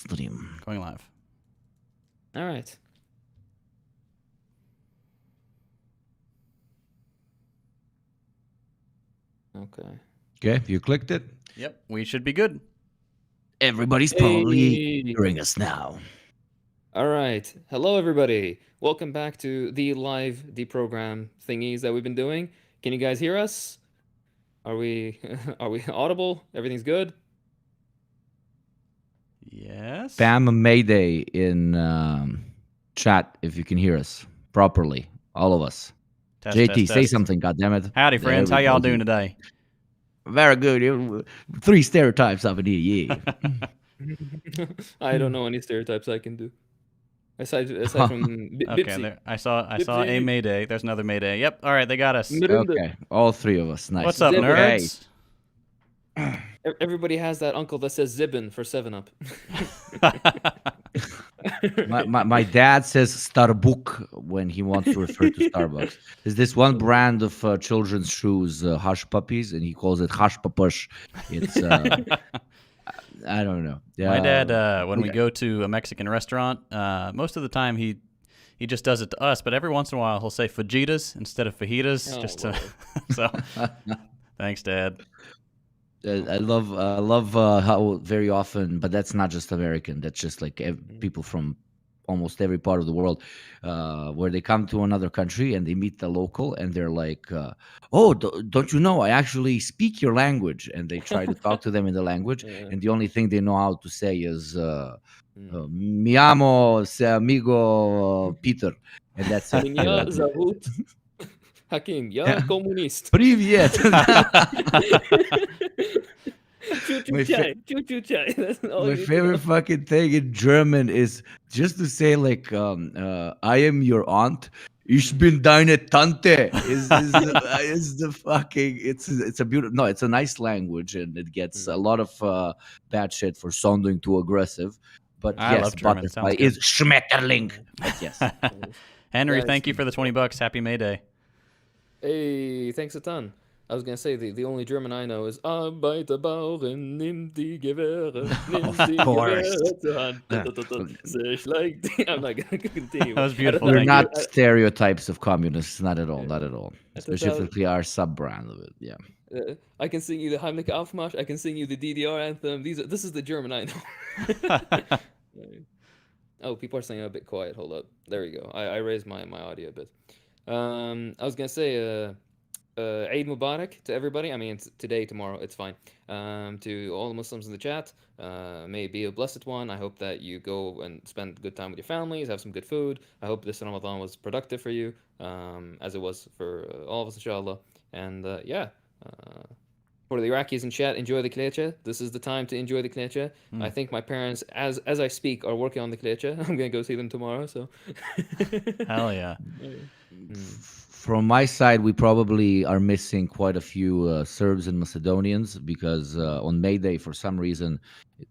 Stream. Going live. All right. Okay. Okay, you clicked it. Yep, we should be good. Everybody's probably Hey. hearing us now. All right. Hello, everybody. Welcome back to the live deprogram thingies that we've been doing. Can you guys hear us? Are we audible? Everything's good? Yes. Spam a Mayday in chat if you can hear us properly. All of us. Test, JT, test, say test. something, goddammit. Howdy, friends. How There we y'all go. doing today? Very good. 3 stereotypes up in here, yeah. I don't know any stereotypes I can do. Aside from Okay, Bipsy. there. I saw a Bipsy. Mayday. There's another Mayday. Yep. All right, they got us. Mirinda. Okay, all 3 of us. Nice. What's up, Zip. Okay. nerds? Everybody has that uncle that says Zibin for 7-Up. My dad says Starbuck when he wants to refer to Starbucks. There's this one brand of children's shoes, Hush Puppies, and he calls it Hush Papush. It's I don't know. My dad, when we go to a Mexican restaurant, most of the time he just does it to us, but every once in a while he'll say fajitas instead of fajitas, Oh, just to. So, thanks, Dad. I love how very often, but that's not just American. That's just like people from almost every part of the world, where they come to another country and they meet the local and they're like, "Oh, don't you know? I actually speak your language." And they try to talk to them in the language, and the only thing they know how to say is "Mi amo, se amigo Peter," and that's it. Меня зовут Hakim. Я коммунист. Привет. Choo-choo-chai. That's all My you need to favorite know. fucking thing in German is just to say like I am your aunt. Ich bin deine Tante is the fucking it's a beautiful, no, it's a nice language and it gets a lot of bad shit for sounding too aggressive, but I yes, love German. Sounds butterfly good. is Schmetterling. But yes. Henry, Yes. thank you for the $20. Happy May Day. Hey, thanks a ton. I was gonna say the only German I know is Arbeiterbauern, nimm die Gewehre, nimm die course. Gewehre zur Hand. Sich like I'm not gonna continue. That was beautiful. We're Thank you. not stereotypes of communists, not at all, not at all. That's about- Specifically our sub brand of it. Yeah. I can sing you the Heimlich Aufmarsch. I can sing you the DDR anthem. This is the German I know. Oh, people are saying I'm a bit quiet. Hold up. There we go. I raised my audio a bit. I was gonna say Eid Mubarak to everybody. I mean, it's today, tomorrow. It's fine. To all the Muslims in the chat, may it be a blessed one. I hope that you go and spend good time with your families, have some good food. I hope this Ramadan was productive for you, as it was for all of us, inshallah. And for the Iraqis in chat, enjoy the kleche. This is the time to enjoy the kleche. I think my parents, as I speak, are working on the kleche. I'm gonna go see them tomorrow. So. Hell yeah. From my side, we probably are missing quite a few Serbs and Macedonians because on May Day, for some reason,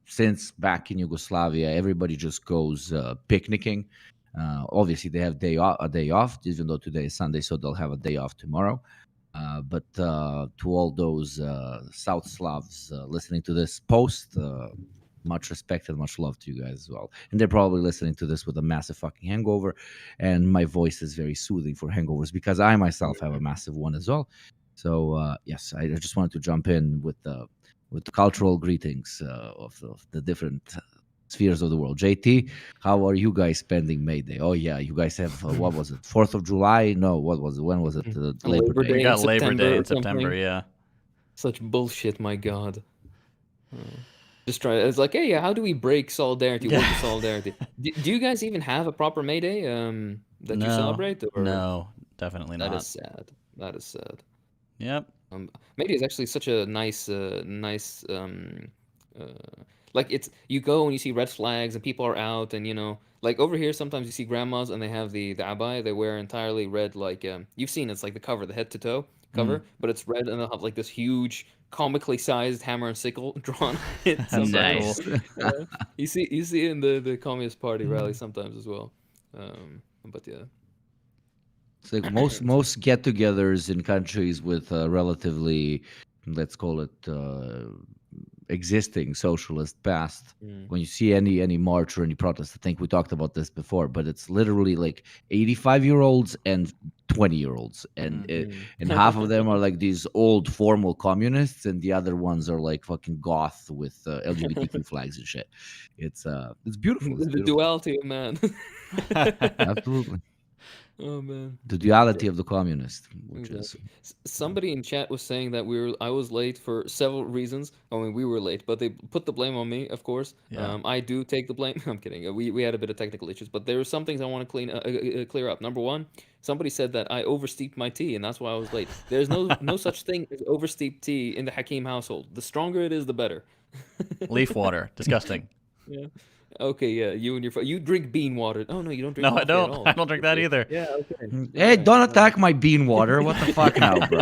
since back in Yugoslavia, everybody just goes picnicking. Obviously, they have a day off, even though today is Sunday, so they'll have a day off tomorrow. But to all those South Slavs listening to this post, much respect and much love to you guys as well. And they're probably listening to this with a massive fucking hangover. And my voice is very soothing for hangovers because I myself have a massive one as well. So yes, I just wanted to jump in with the cultural greetings of the different spheres of the world. JT, how are you guys spending May Day? Oh yeah, you guys have what was it? 4th of July? No, what was it? When was it? Labor Day. We got in Labor Day in September or September, something. yeah. Such bullshit, my god. Just try. It's like, hey, how do we break solidarity? Work with solidarity. Do you guys even have a proper May Day that you celebrate? Or? No, definitely not. That is sad. That is sad. Yep. May Day is actually such a nice, like it's you go and you see red flags and people are out and like over here sometimes you see grandmas and they have the abaya they wear entirely red, like you've seen it's like the cover, the head to toe cover, but it's red and they'll have like this huge comically sized hammer and sickle drawn on it That's sometimes. so cool. You see it in the Communist Party rally sometimes as well. But yeah. It's like most get-togethers in countries with relatively, let's call it, existing socialist past. Mm. When you see any march or any protest, I think we talked about this before, but it's literally like 85-year-olds and 20-year-olds, and half of them are like these old formal communists, and the other ones are like fucking goth with LGBTQ flags and shit. It's beautiful. It's The beautiful. duality of man. Absolutely. Oh man. The duality of the communist, which is Exactly. Somebody in chat was saying that I was late for several reasons. I mean, we were late, but they put the blame on me, of course. Yeah. I do take the blame. I'm kidding. We had a bit of technical issues, but there are some things I want to clear up. Number one, somebody said that I oversteeped my tea, and that's why I was late. There's no such thing as oversteeped tea in the Hakim household. The stronger it is, the better. Leaf water, disgusting. Yeah. Okay, yeah, you and you drink bean water. Oh no, you don't drink No, I coffee at all. don't. I don't drink that either. Yeah, okay. hey, don't attack my bean water. What the fuck now, bro?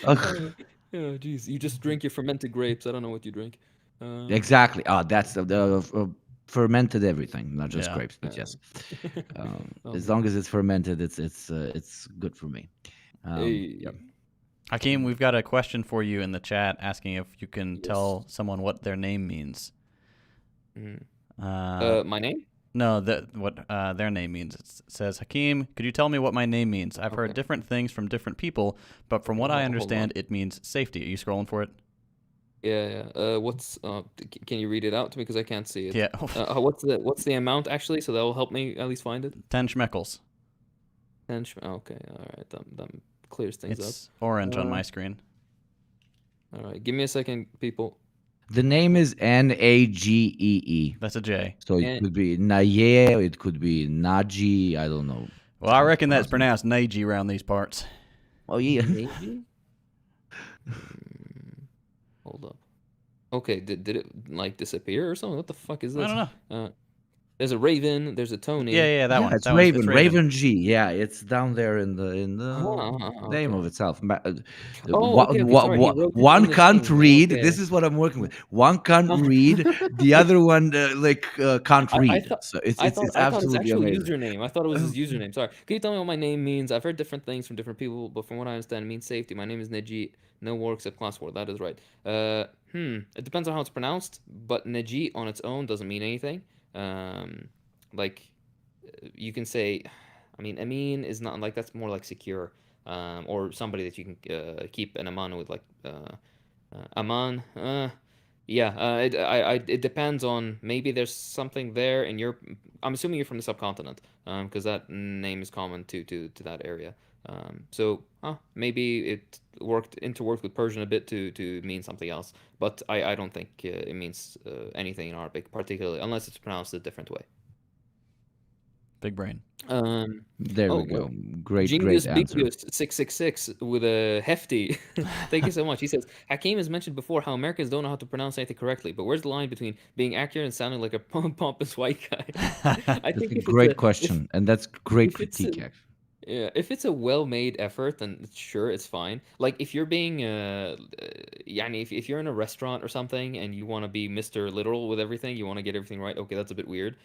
Ugh. Oh, jeez, you just drink your fermented grapes. I don't know what you drink. Exactly. Oh, that's the fermented everything, not just Yeah. grapes, but yes. Oh, As long as it's fermented, it's good for me. Hey. Yeah. Hakeem, we've got a question for you in the chat asking if you can tell someone what their name means. Mhm. Uh, My name? no, what their name means. It says, Hakeem, could you tell me what my name means? I've heard Okay. different things from different people, but from what I Hold on. understand, it means safety. Are you scrolling for it? Yeah. What's can you read it out to me because I can't see it? Yeah. What's the amount actually? So that will help me at least find it. 10 schmeckles. Okay. All right. That clears things It's orange on my Uh, screen. up. All right. Give me a second, people. The name is Nagee. That's a J. So it And- could be Naye, it could be Naji. I don't know. Well, I how to reckon that's pronounce pronounced Naji around these parts. Oh yeah. Maybe. Hold up. Okay. Did it like disappear or something? What the fuck is this? I don't know. There's a Raven. There's a Tony. Yeah, that Yeah, one. it's That one's- Raven. Raven G. Yeah, it's down there in the name Okay. of itself. Oh, okay, sorry, he wrote it One in the can't thing. read. Okay. This is what I'm working with. One can't Oh. read. The other one can't I read. thought- So it's I thought his absolutely actual amazing. username. I thought it was his username. Sorry. Can you tell me what my name means? I've heard different things from different people, but from what I understand, it means safety. My name is Najee. No war except class war. That is right. It depends on how it's pronounced, but Najee on its own doesn't mean anything. Like, you can say, I mean, Amin is not like that's more like secure, or somebody that you can keep an aman with, like aman. It depends on, maybe there's something there in your. I'm assuming you're from the subcontinent, because that name is common to that area. So maybe it worked with Persian a bit to mean something else, but I don't think it means anything in Arabic particularly, unless it's pronounced a different way. Big brain. There we go. Great Genius answer. Bigus 666 with a hefty. Thank you so much. He says, Hakeem has mentioned before how Americans don't know how to pronounce anything correctly, but where's the line between being accurate and sounding like a pompous white guy? I That's think a if great it's question, and that's great if it's critique. a- Actually. yeah, if it's a well-made effort, then sure, it's fine. Like if you're being, يعني if you're in a restaurant or something and you want to be Mr. Literal with everything, you want to get everything right. Okay, that's a bit weird.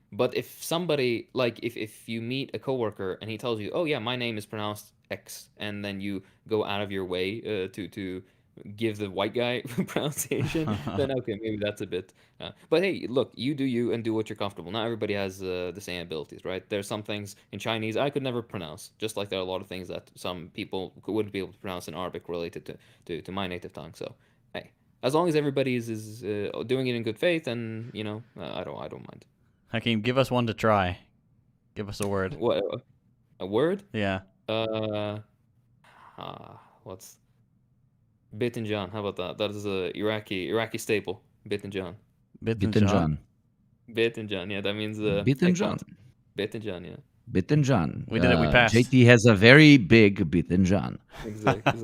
But if somebody like if you meet a coworker and he tells you, "Oh yeah, my name is pronounced X," and then you go out of your way to give the white guy pronunciation, then okay, maybe that's a bit. But hey, look, you do you and do what you're comfortable. Not everybody has the same abilities, right? There's some things in Chinese I could never pronounce, just like there are a lot of things that some people wouldn't be able to pronounce in Arabic related to my native tongue. So hey, as long as everybody is doing it in good faith, and I don't mind. Hakeem, give us one to try. Give us a word. What a word? Yeah. What's Bitinjan? How about that? That is a Iraqi staple. Bitinjan. Bitinjan. Bitinjan. Yeah, that means Bitinjan. eggplant. Bitinjan. Yeah. Bitinjan. We did it. We passed. JT has a very big Bitinjan. Exactly.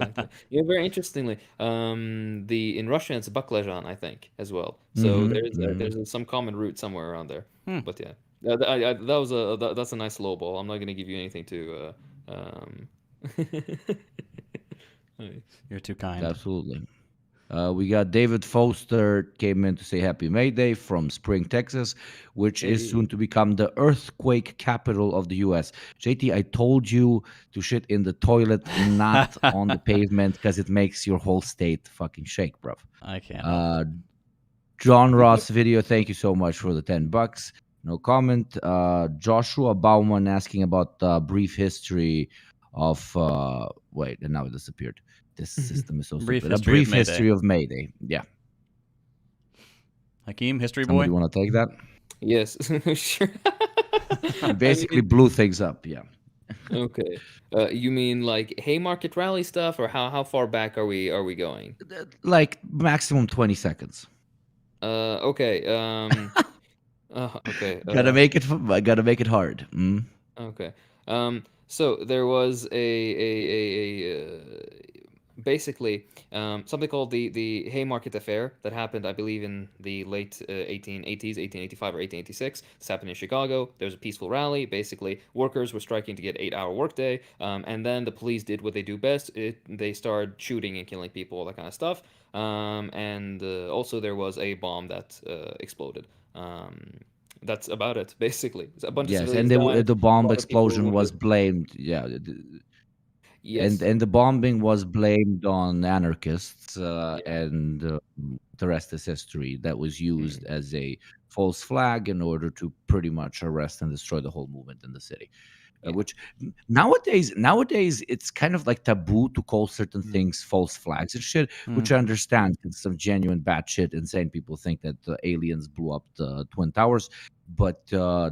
Yeah, very interestingly, in Russian it's baklajan, I think, as well. So there's some common root somewhere around there. But yeah, that's a nice low ball. I'm not gonna give you anything to. You're too kind. Absolutely. We got David Foster came in to say Happy May Day from Spring, Texas, which is soon Hey. to become the earthquake capital of the U.S. JT, I told you to shit in the toilet, not on the pavement, because it makes your whole state fucking shake, bruv. I can't help Uh, it. John Ross video, thank you so much for the $10. No comment. Joshua Bauman asking about the brief history of wait, and now it disappeared. This system is so Brief stupid. A history of brief May Day. history of May Day. Yeah. Hakeem, history Somebody boy. want to take that? Yes, sure. He I basically mean, blew things up. Yeah. okay. You mean like Haymarket Rally stuff, or how far back are we going? Like maximum 20 seconds. Okay. Okay. Gotta make it. Gotta make it hard. Okay. So there was basically something called the Haymarket Affair that happened, I believe, in the late 1880s, 1885 or 1886. This happened in Chicago. There was a peaceful rally. Basically, workers were striking to get 8-hour workday, and then the police did what they do best. They started shooting and killing people, all that kind of stuff. And also there was a bomb that exploded. That's about it, basically. A bunch of Yes, and civilians died. the A bomb lot of people explosion was wounded. blamed. Yeah, Yes. and the bombing was blamed on anarchists, Yeah. and the rest is history. That was used Mm, as a false flag in order to pretty much arrest and destroy the whole movement in the city. yeah. Which nowadays it's kind of like taboo to call certain Mm, things false flags and shit, Mm. which I understand. 'Cause some genuine batshit insane people think that the aliens blew up the Twin Towers, but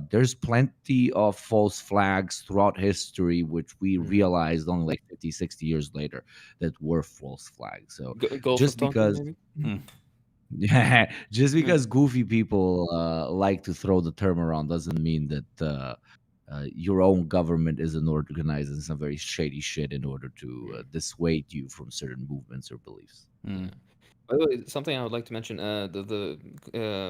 there's plenty of false flags throughout history, which we mm. realized only like 50, 60 years later that were false flags. So Gulf of just Tonkin, because maybe. Hmm. yeah, just Yeah. because goofy people like to throw the term around doesn't mean that your own government isn't organizing some very shady shit in order to Mm, dissuade you from certain movements or beliefs. Hmm. yeah. By the way, something I would like to mention, the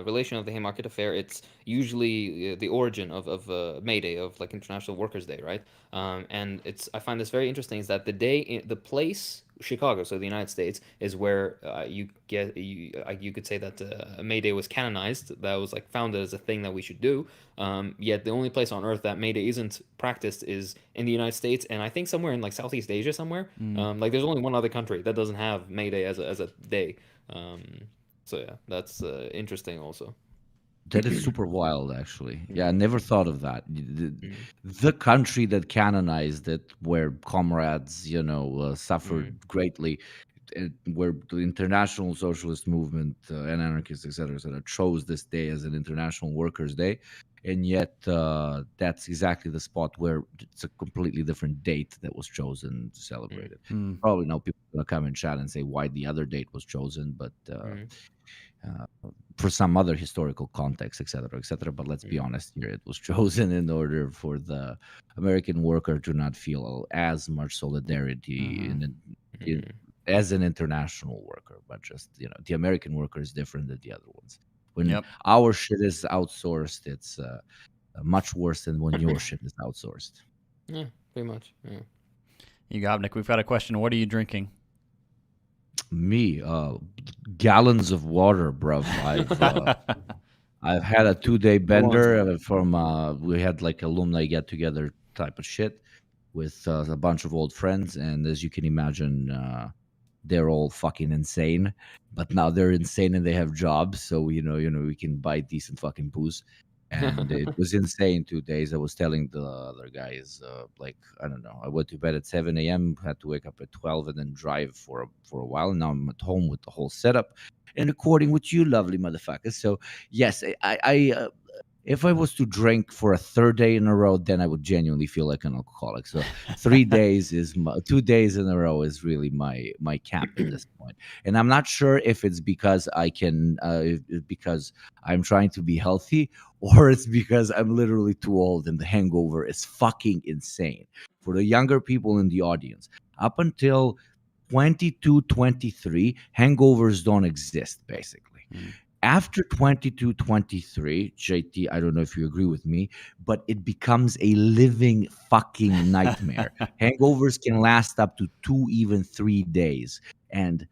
relation of the Haymarket Affair, it's usually the origin of May Day, of like International Workers' Day, right? And it's I find this very interesting is that the place, Chicago, so the United States, is where you could say that May Day was canonized, that was like founded as a thing that we should do. Yet the only place on Earth that May Day isn't practiced is in the United States, and I think somewhere in like Southeast Asia somewhere. Mm. Like there's only one other country that doesn't have May Day as a day. Um, so yeah, that's interesting also. That is super wild, actually. Yeah, I Mm, never thought of that. mm, The country that canonized it, where comrades, mm, suffered greatly, where the international socialist movement and anarchists, etc., chose this day as an international workers' day, and yet that's exactly the spot where it's a completely different date that was chosen to celebrate mm, it. Mm. Probably now people are gonna come in chat and say why the other date was chosen, but mm, uh, for some other historical context, etc., etc. But let's be mm, honest here, it was chosen in order for the American worker to not feel as much solidarity Mhm. in mm, as an international worker, but just the American worker is different than the other ones. When Yep. our shit is outsourced, it's much worse than when your shit is outsourced. yeah, pretty much. Yeah. You got Nick. We've got a question. What are you drinking? Me, gallons of water, bruv. I've had a 2-day Go on, bender Tom. from we had like alumni get together type of shit with a bunch of old friends, and as you can imagine, they're all fucking insane. But now they're insane and they have jobs, so we can buy decent fucking booze. And it was insane 2 days. I was telling the other guys, like I don't know, I went to bed at 7 a.m., had to wake up at 12, and then drive for a while. Now I'm at home with the whole setup and recording with you, lovely motherfuckers. So yes, if I was to drink for a third day in a row, then I would genuinely feel like an alcoholic. So 3 days 2 days in a row is really my cap at this point. And I'm not sure if it's because I can, because I'm trying to be healthy, or it's because I'm literally too old and the hangover is fucking insane. For the younger people in the audience, up until 22, 23, hangovers don't exist basically. Mm. After 22, 23, JT, I don't know if you agree with me, but it becomes a living fucking nightmare. Hangovers can last up to 2, even 3 days. And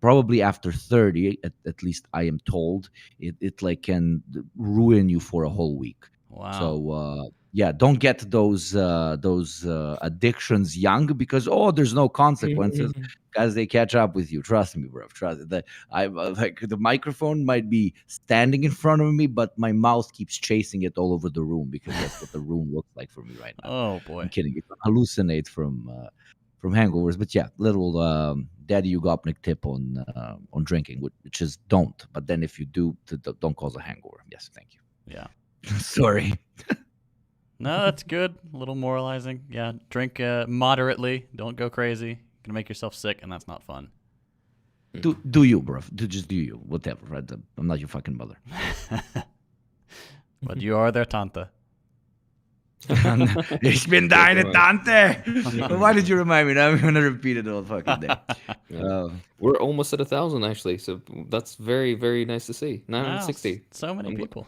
probably after 30, at least I am told, it like can ruin you for a whole week. Wow. So yeah, don't get those addictions young, because there's no consequences, because they catch up with you. Trust me, bro. Trust that I like the microphone might be standing in front of me, but my mouth keeps chasing it all over the room, because that's what the room looks like for me right now. Oh boy. I'm kidding. It's hallucinate from Hangovers, but yeah, little daddy Ugopnik tip on drinking, which is don't. But then if you do, don't cause a hangover. Yes, thank you. Yeah. Sorry. No, that's good. A little moralizing. Yeah, drink moderately. Don't go crazy. You're gonna make yourself sick, and that's not fun. Do you, bro? Just do you. Whatever. Right? I'm not your fucking mother. But you are their tante. Ich bin deine Tante. Why did you remind me? Now I'm gonna repeat it all fucking day. We're almost at 1,000 actually, so that's very, very nice to see. 960. Wow, so many people.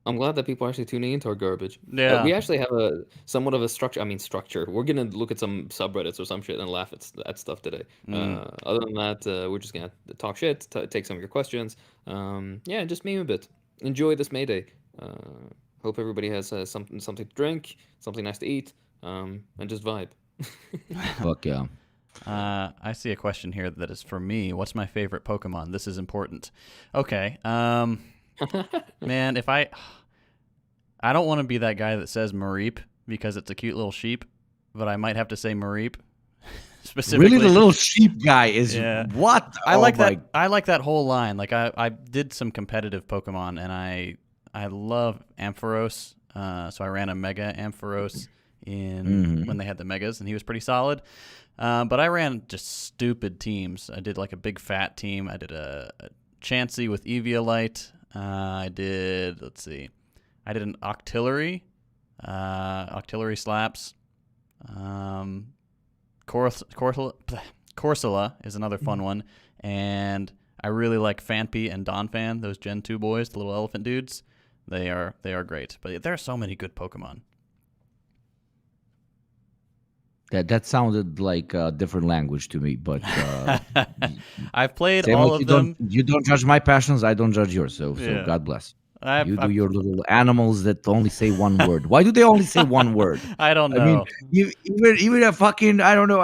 I'm glad that people are actually tuning into our garbage. Yeah. We actually have a somewhat of a structure. I mean, structure. We're gonna look at some subreddits or some shit and laugh at stuff today. Other than that, we're just gonna talk shit, take some of your questions. Yeah, just meme a bit. Enjoy this May Day. Hope everybody has something to drink, something nice to eat, and just vibe. Fuck yeah. I see a question here that is for me. What's my favorite Pokemon? This is important. Okay. Man, if I don't want to be that guy that says Mareep because it's a cute little sheep, but I might have to say Mareep specifically. Really, the little sheep guy is what? I like that. I like that whole line. Like I did some competitive Pokemon, and I love Ampharos. So I ran a Mega Ampharos when they had the Megas, and he was pretty solid. But I ran just stupid teams. I did like a big fat team. I did a Chansey with Eviolite. I did an Octillery, Octillery Slaps. Corsola is another fun one, and I really like Fanpy and Donphan, those Gen 2 boys, the little elephant dudes. They are great, but there are so many good Pokemon. That sounded like a different language to me, but I've played all of them. You don't judge my passions, I don't judge yours. So God bless. You do your little animals that only say one word. Why do they only say one word? I don't know. I mean, even a fucking, I don't know,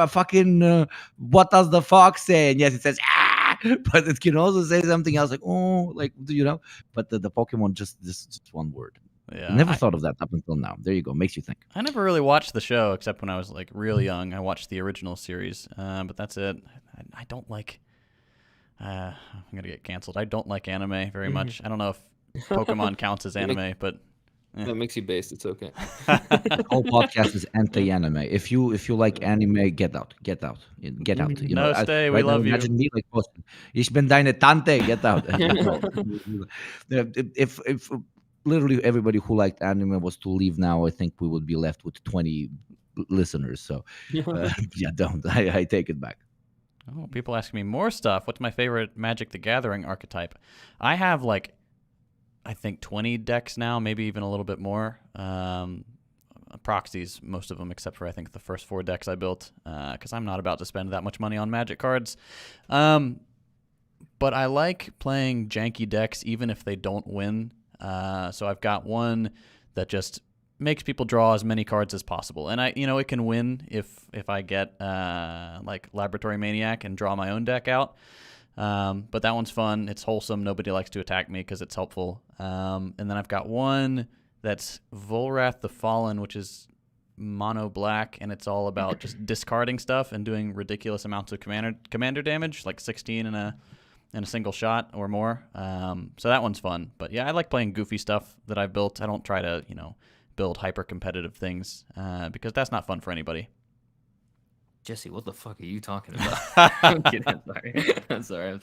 what does the fox say? And yes, it says but it can also say something else like But the Pokemon just one word. Yeah, I never thought of that up until now. There you go. Makes you think. I never really watched the show except when I was like real young. I watched the original series, but that's it. I don't like. I'm gonna get canceled. I don't like anime very much. I don't know if Pokemon counts as anime, but that makes you based. It's okay. The whole podcast is anti-anime. If you like anime, get out. Stay. We love you. Imagine me like, ich bin deine Tante. Get out. if literally everybody who liked anime was to leave now, I think we would be left with 20 listeners. So don't. I take it back. Oh, people asking me more stuff. What's my favorite Magic the Gathering archetype? I have I think 20 decks now, maybe even a little bit more. Proxies, most of them, except for I think the first 4 decks I built, because I'm not about to spend that much money on Magic cards. But I like playing janky decks even if they don't win. So I've got one that just makes people draw as many cards as possible, and it can win if I get like Laboratory Maniac and draw my own deck out. But that one's fun. It's wholesome. Nobody likes to attack me because it's helpful. And then I've got one that's Volrath the Fallen, which is mono black, and it's all about just discarding stuff and doing ridiculous amounts of commander damage, like 16 in a single shot or more. So that one's fun. But yeah, I like playing goofy stuff that I've built. I don't try to, build hyper competitive things because that's not fun for anybody. Jesse, what the fuck are you talking about? I'm kidding. I'm sorry.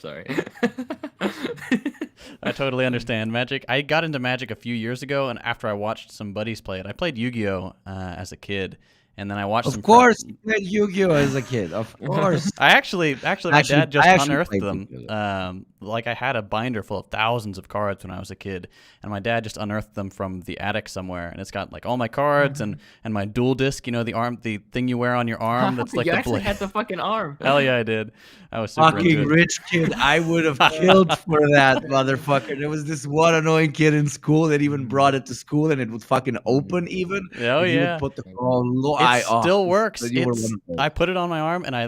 I totally understand Magic. I got into Magic a few years ago, and after I watched some buddies play it, I played Yu-Gi-Oh! As a kid. And then I watched some. Of course, you played Yu-Gi-Oh! As a kid. Of course. Actually, my dad just unearthed them like I had a binder full of thousands of cards when I was a kid, and my dad just unearthed them from the attic somewhere, and it's got like all my cards and my dual disc, you know, the thing you wear on your arm that's like you the actually blade. had the fucking arm. Hell yeah, I did. I was super Fucking into it. rich kid. I would have killed for that motherfucker. There was this one annoying kid in school that even brought it to school and it would fucking open even. Oh and he yeah. would put the It still works. You were one of those. I put it on my arm and I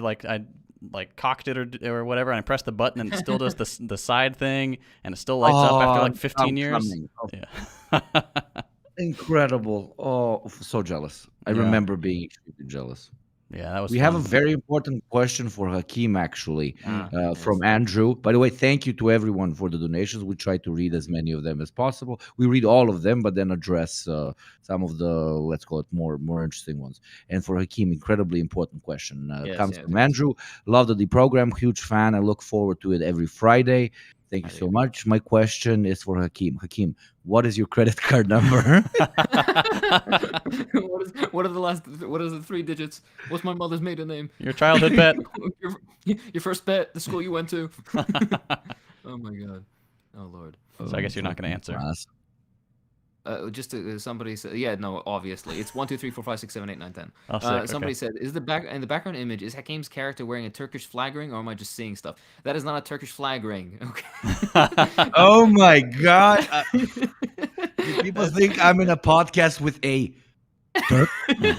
cocked it or whatever, and I pressed the button and it still does the side thing, and it still lights up after like 15 years. Coming. Oh, Yeah. incredible. Oh, so jealous. I Yeah. remember being extremely jealous. Yeah, that was We fun. have a very important question for Hakeem, actually, Yes. from Andrew. By the way, thank you to everyone for the donations. We try to read as many of them as possible. We read all of them, but then address some of the, let's call it, more interesting ones. And for Hakeem, incredibly important question. Yes, Comes yes, from yes. Andrew. Love the Deprogram. Huge fan. I look forward to it every Friday. Thank you so much. My question is for Hakeem. Hakeem, what is your credit card number? What are the 3 digits? What's my mother's maiden name? Your childhood pet. Your first bet, the school you went to. Oh my god. Oh lord. So I guess you're not going to answer. Just somebody said, yeah, no, obviously it's 1, 2, 3, 4, 5, 6, 7, 8, 9, 10. Oh, sick, Somebody okay. said, is the background image is Hakim's character wearing a Turkish flag ring, or am I just seeing stuff? That is not a Turkish flag ring. Okay. Oh my God. People think I'm in a podcast with a Turk.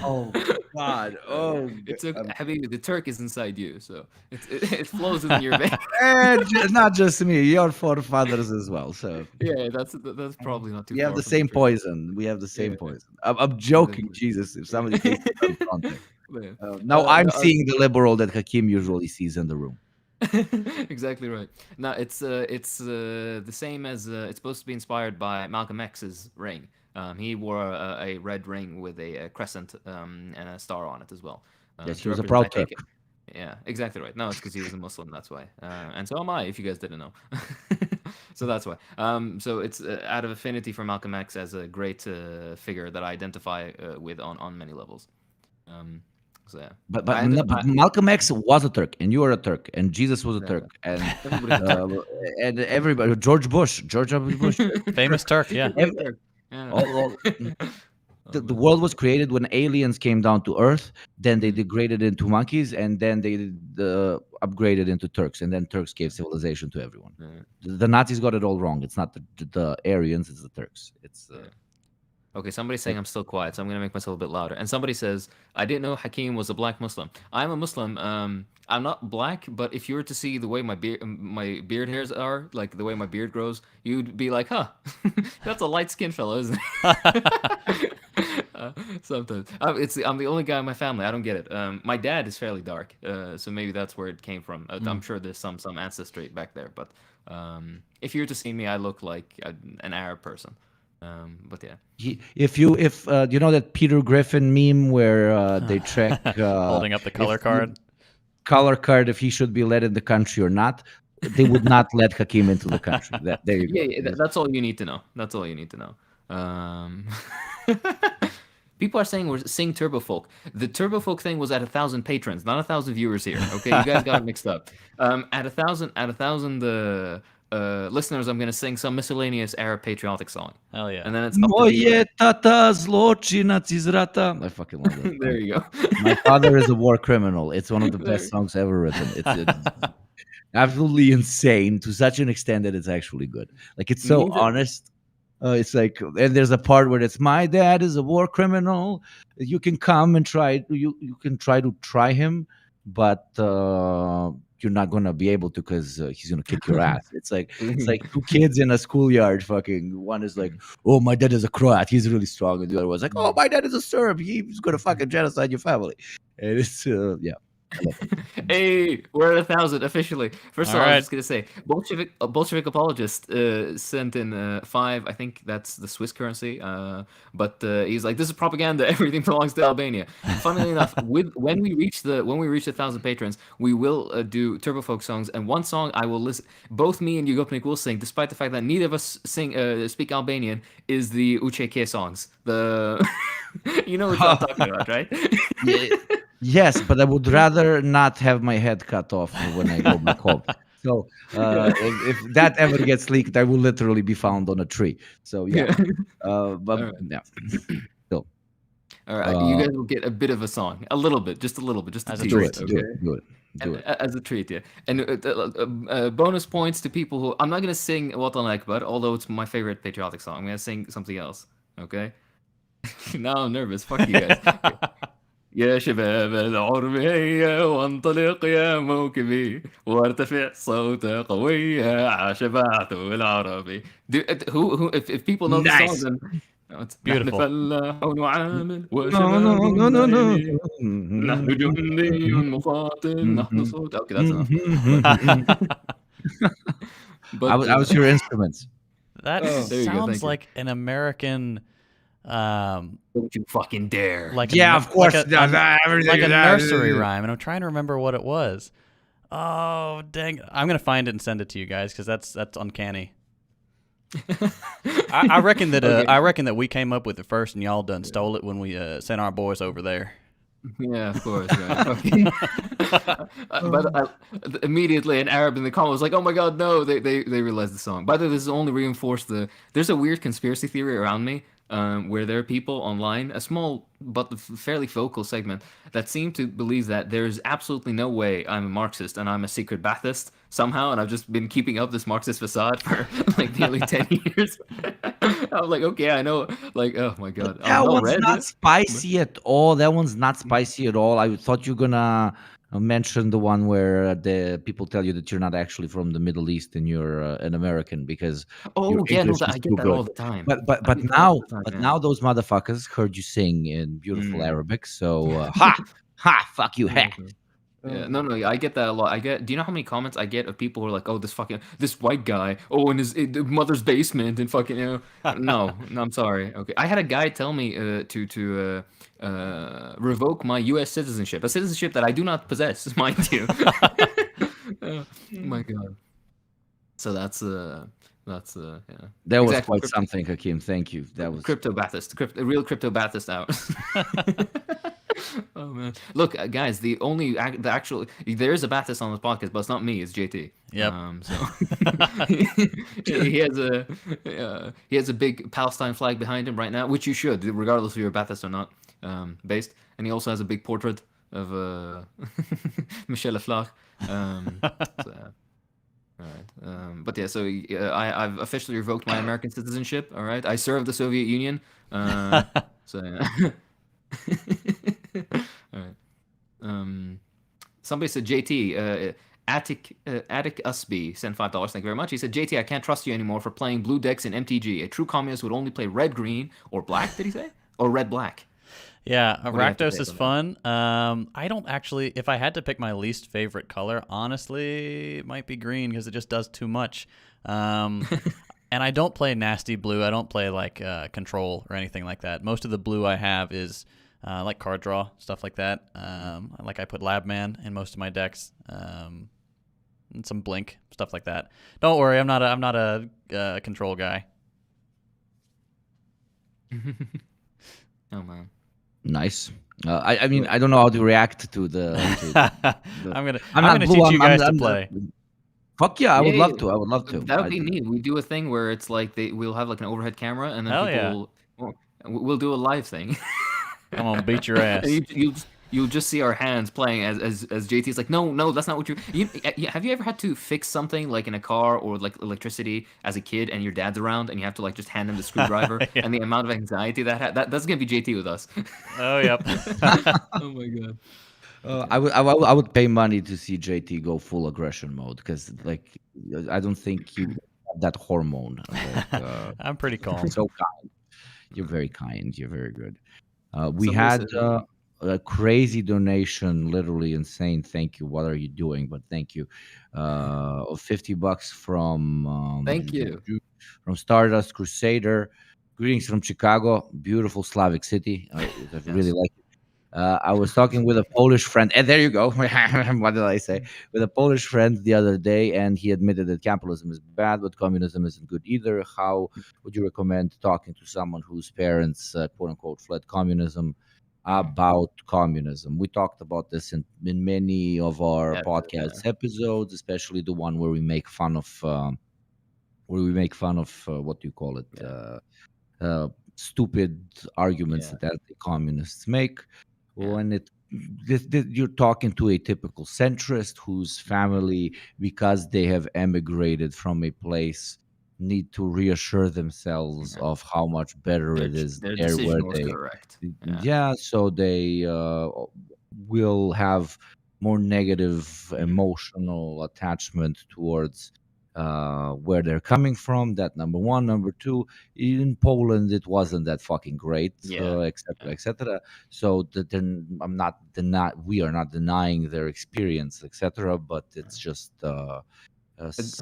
Oh God. Oh. It's Habibi, the Turk is inside you, so it flows in your veins. And not just me, your forefathers as well. So Yeah, that's probably not too we far have the from same truth. poison. We have the same Yeah. poison. I'm joking, Exactly. Jesus. If somebody takes it out of context. Yeah. Now I'm no, seeing the liberal that Hakeem usually sees in the room. Exactly right. No, it's the same as it's supposed to be inspired by Malcolm X's ring. He wore a red ring with a crescent and a star on it as well. Yes, to he was a represent, proud I think Turk. Yeah, exactly right. No, it's because he was a Muslim. That's why. And so am I. If you guys didn't know. So that's why. So it's out of affinity for Malcolm X as a great figure that I identify with on many levels. So yeah. But I- Malcolm X was a Turk, and you are a Turk, and Jesus was a Yeah. Turk, and Everybody's a Turk. and everybody, George W. Bush. Famous Turk, yeah. Everybody's a Turk. Yeah. all- Oh, the man. world was created when aliens came down to Earth. Then they degraded into monkeys, and then they upgraded into Turks, and then Turks gave civilization to everyone. Yeah. The Nazis got it all wrong. It's not the Aryans; it's the Turks. It's Yeah. Okay, somebody's saying I'm still quiet, so I'm gonna make myself a bit louder. And somebody says, I didn't know Hakeem was a black Muslim. I'm a Muslim. I'm not black, but if you were to see the way my beard hairs are, like the way my beard grows, you'd be like, huh, that's a light-skinned fellow, isn't it? Sometimes I'm the only guy in my family. I don't get it. My dad is fairly dark, so maybe that's where it came from. I'm sure there's some ancestry back there, but if you were to see me, I look like an Arab person. But yeah. If you know that Peter Griffin meme where they check Holding up the color card. If he should be let in the country or not, they would not let Hakeem into the country. There you go. Yeah, that's all you need to know. That's all you need to know. People are saying we're sing Turbo Folk. The Turbo Folk thing was at 1,000 patrons, not 1,000 viewers here. Okay, you guys got it mixed up. At 1,000 listeners, I'm gonna sing some miscellaneous Arab patriotic song, Hell yeah. and then it's up to you. Moje tata zločinac iz rata. I fucking love it. There you go. My father is a war criminal. It's one of the best songs ever written. It's absolutely insane to such an extent that it's actually good. Like it's so Neither- honest. It's like, and there's a part where it's my dad is a war criminal. You can come and try. You can try to try him, but you're not gonna be able to because he's gonna kick your ass. It's like two kids in a schoolyard. Fucking one is like, oh, my dad is a Croat. He's really strong, and the other one's like, oh, my dad is a Serb. He's gonna fucking genocide your family. And it's yeah. Hey, we're at 1,000 officially. First of all, All I right. was just gonna say, Bolshevik apologist sent in 5. I think that's the Swiss currency. But he's like, this is propaganda. Everything belongs to Albania. Funnily enough, when we reach 1,000 patrons, we will do Turbo Folk songs, and one song I will listen. Both me and Yugopnik will sing, despite the fact that neither of us speak Albanian. Is the UÇK songs? The you know what I'm talking about, right? Yes, but I would rather not have my head cut off when I go back home. So if that ever gets leaked, I will literally be found on a tree. So yeah, Yeah. but All right. yeah. So All right. You uh, guys will get a bit of a song, a little bit, just a little bit, just a As a do tease. it, treat. do it, Okay. do it, do And it. as a treat, yeah. And bonus points to people who I'm not gonna sing Watan Akbar, although it's my favorite patriotic song. I'm gonna sing something else. Okay. Now I'm nervous. Fuck you guys. Okay. يا شباب العرب هيا وانطلق يا موكبي وارتفع صوت قوية عاش بعث العربي. If people know the song, Nice. then it's نحن Beautiful. فلاح وعامل No, no, وشباب no, no, no. ناري نحن جندي مقاتل نحن صوت. Okay, that's enough. I But was, I was your instruments. That Oh. there you go. sounds Thank you. like an American, Don't you fucking dare. like Yeah, a, of course. like a nursery rhyme, and I'm trying to remember what it was. Oh dang! I'm gonna find it and send it to you guys because that's uncanny. I reckon that Okay. I reckon that we came up with it first, and y'all done stole it when we sent our boys over there. Yeah, of course, right. Okay. Immediately an Arab in the comment was like, "Oh my God, no!" They realized the song. By the way, this has only reinforced the. There's a weird conspiracy theory around me, where there are people online, a small but fairly vocal segment, that seem to believe that there's absolutely no way I'm a Marxist and I'm a secret Ba'athist somehow, and I've just been keeping up this Marxist facade for like nearly 10 years. I'm like, okay, I know, like, oh my God, I'm That well one's read. not spicy at all. That one's not spicy at all. I thought you were gonna mention the one where the people tell you that you're not actually from the Middle East and you're an American because your Oh yeah, no, English that, is I too get that good. all the time. But I but get that all now the time, but man. now those motherfuckers heard you sing in beautiful Mm. Arabic. So ha, fuck you, ha. Yeah, no, I get that a lot. Do you know how many comments I get of people who are like, "Oh, this white guy, oh, in his mother's basement," and fucking, no, I'm sorry. Okay, I had a guy tell me to revoke my U.S. citizenship, a citizenship that I do not possess, mind you. Oh my God. So that's yeah, That was exactly quite something, Hakim. Thank you. That was crypto Baptist, a real crypto Baptist hours. Oh man! Look, guys, the actual there is a Baptist on this podcast, but it's not me. It's JT. Yep. So he has a big Palestine flag behind him right now, which you should, regardless if you're a Baptist or not, based. And he also has a big portrait of Michel Leflage. So, all right. But yeah, so I've officially revoked my American citizenship. All right. I served the Soviet Union. So yeah. All right. Somebody said JT, Attic Usby sent $5. Thank you very much. He said, JT, I can't trust you anymore for playing blue decks in MTG. A true communist would only play red green or black. Did he say? Or red black? Yeah, What do you have to Rakdos say is about fun. I don't actually, if I had to pick my least favorite color, honestly, it might be green because it just does too much. And I don't play nasty blue. I don't play like control or anything like that. Most of the blue I have is like card draw, stuff like that. Like I put Labman in most of my decks, and some Blink, stuff like that. Don't worry, I'm not a control guy. Oh man. nice. I mean, I don't know how to react to the. I'm not gonna blue, teach you guys to I'm- play. Fuck yeah, I would Yeah, love to. I would love to. That would I- be neat. We do a thing where it's like we'll have like an overhead camera, and then Hell people we'll do a live thing. I'm gonna beat your ass. And you'll just see our hands playing as JT's like, no, that's not what have you ever had to fix something like in a car or like electricity as a kid, and your dad's around, and you have to like just hand him the screwdriver, Yeah. and the amount of anxiety that's gonna be JT with us. Oh, yep. Oh my God. I would pay money to see JT go full aggression mode because like I don't think you have that hormone. Like, I'm pretty calm. you're so kind. You're very kind. You're very good. We Somebody had said- a crazy donation, literally insane. Thank you. What are you doing? But thank you. Of $50 from Thank you. from Stardust Crusader. Greetings from Chicago, beautiful Slavic city. I really like it. I was talking with a Polish friend, and there you go. What did I say? With a Polish friend the other day, and he admitted that capitalism is bad, but communism isn't good either. How would you recommend talking to someone whose parents, quote unquote, fled communism? about communism. We talked about this in many of our Yeah, podcast episodes, especially the one where we make fun of what do you call it? yeah, Stupid arguments yeah, that anti-communists make. yeah, When you're talking to a typical centrist whose family, because they have emigrated from a place, need to reassure themselves yeah. of how much better it is Their there where decision was they, correct. Yeah, yeah, so they will have more negative mm, emotional attachment towards where they're coming from. That number one. Number two, in Poland, it wasn't that fucking great, yeah, etc., yeah, etc. So then we are not denying their experience, etc. But it's just uh, s-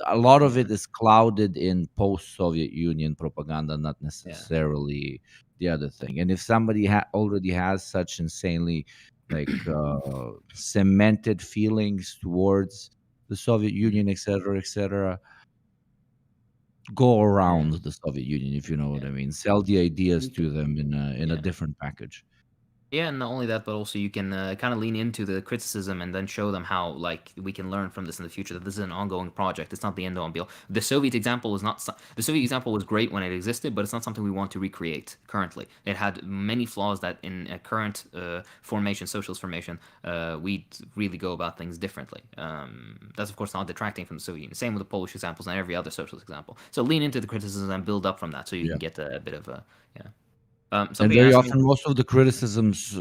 a lot of yeah, it is clouded in post-Soviet Union propaganda, not yeah. necessarily the other thing. And if somebody already has such insanely like cemented feelings towards the Soviet Mm, Union, etc., go yeah, around the Soviet Union, if you know what yeah. I mean. Sell the ideas You can, to them in a yeah. different package. Yeah, and not only that, but also you can kind of lean into the criticism and then show them how like we can learn from this in the future. That this is an ongoing project. It's not the end all be all. The Soviet example is not. The Soviet example was great when it existed, but it's not something we want to recreate currently. It had many flaws that in a current formation, socialist formation, we really go about things differently. That's of course not detracting from the Soviet Union. Same with the Polish examples and every other socialist example. So lean into the criticism and build up from that, so you Yeah. can get a bit of a yeah. And Somebody very asked me. often, most of the criticisms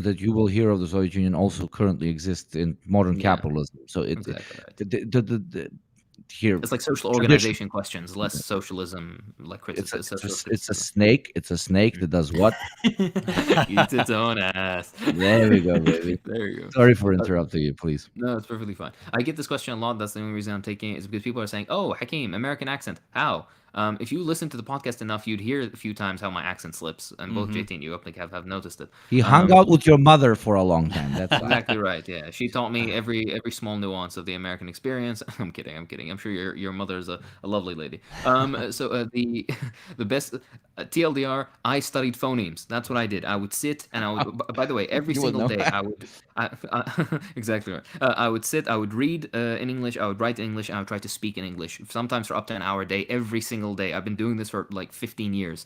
that you will hear of the Soviet Union also currently exist in modern Yeah, capitalism. So exactly right. the here It's like social tradition. organization questions, less socialism, like criticism, socialist It's a criticism. snake. It's a snake that does what? Eats its own ass. There we go, baby. There you go. Sorry for Uh, interrupting you, please. no, it's perfectly fine. I get this question a lot. That's the only reason I'm taking it is because people are saying, "Oh, Hakeem, American accent. How?" If you listen to the podcast enough, you'd hear a few times how my accent slips, and both Mm-hmm. JT and you, I think, have noticed it. He hung Um, out with your mother for a long time. That's why. Exactly right. Yeah, she taught me every small nuance of the American experience. I'm kidding. I'm kidding. I'm sure your mother is a lovely lady. The the best TLDR. I studied phonemes. That's what I did. I would sit and I would. By the way, every You will single know. day exactly right. I would sit. I would read in English. I would write in English. And I would try to speak in English. Sometimes for up to an hour a day, every single day. I've been doing this for like 15 years.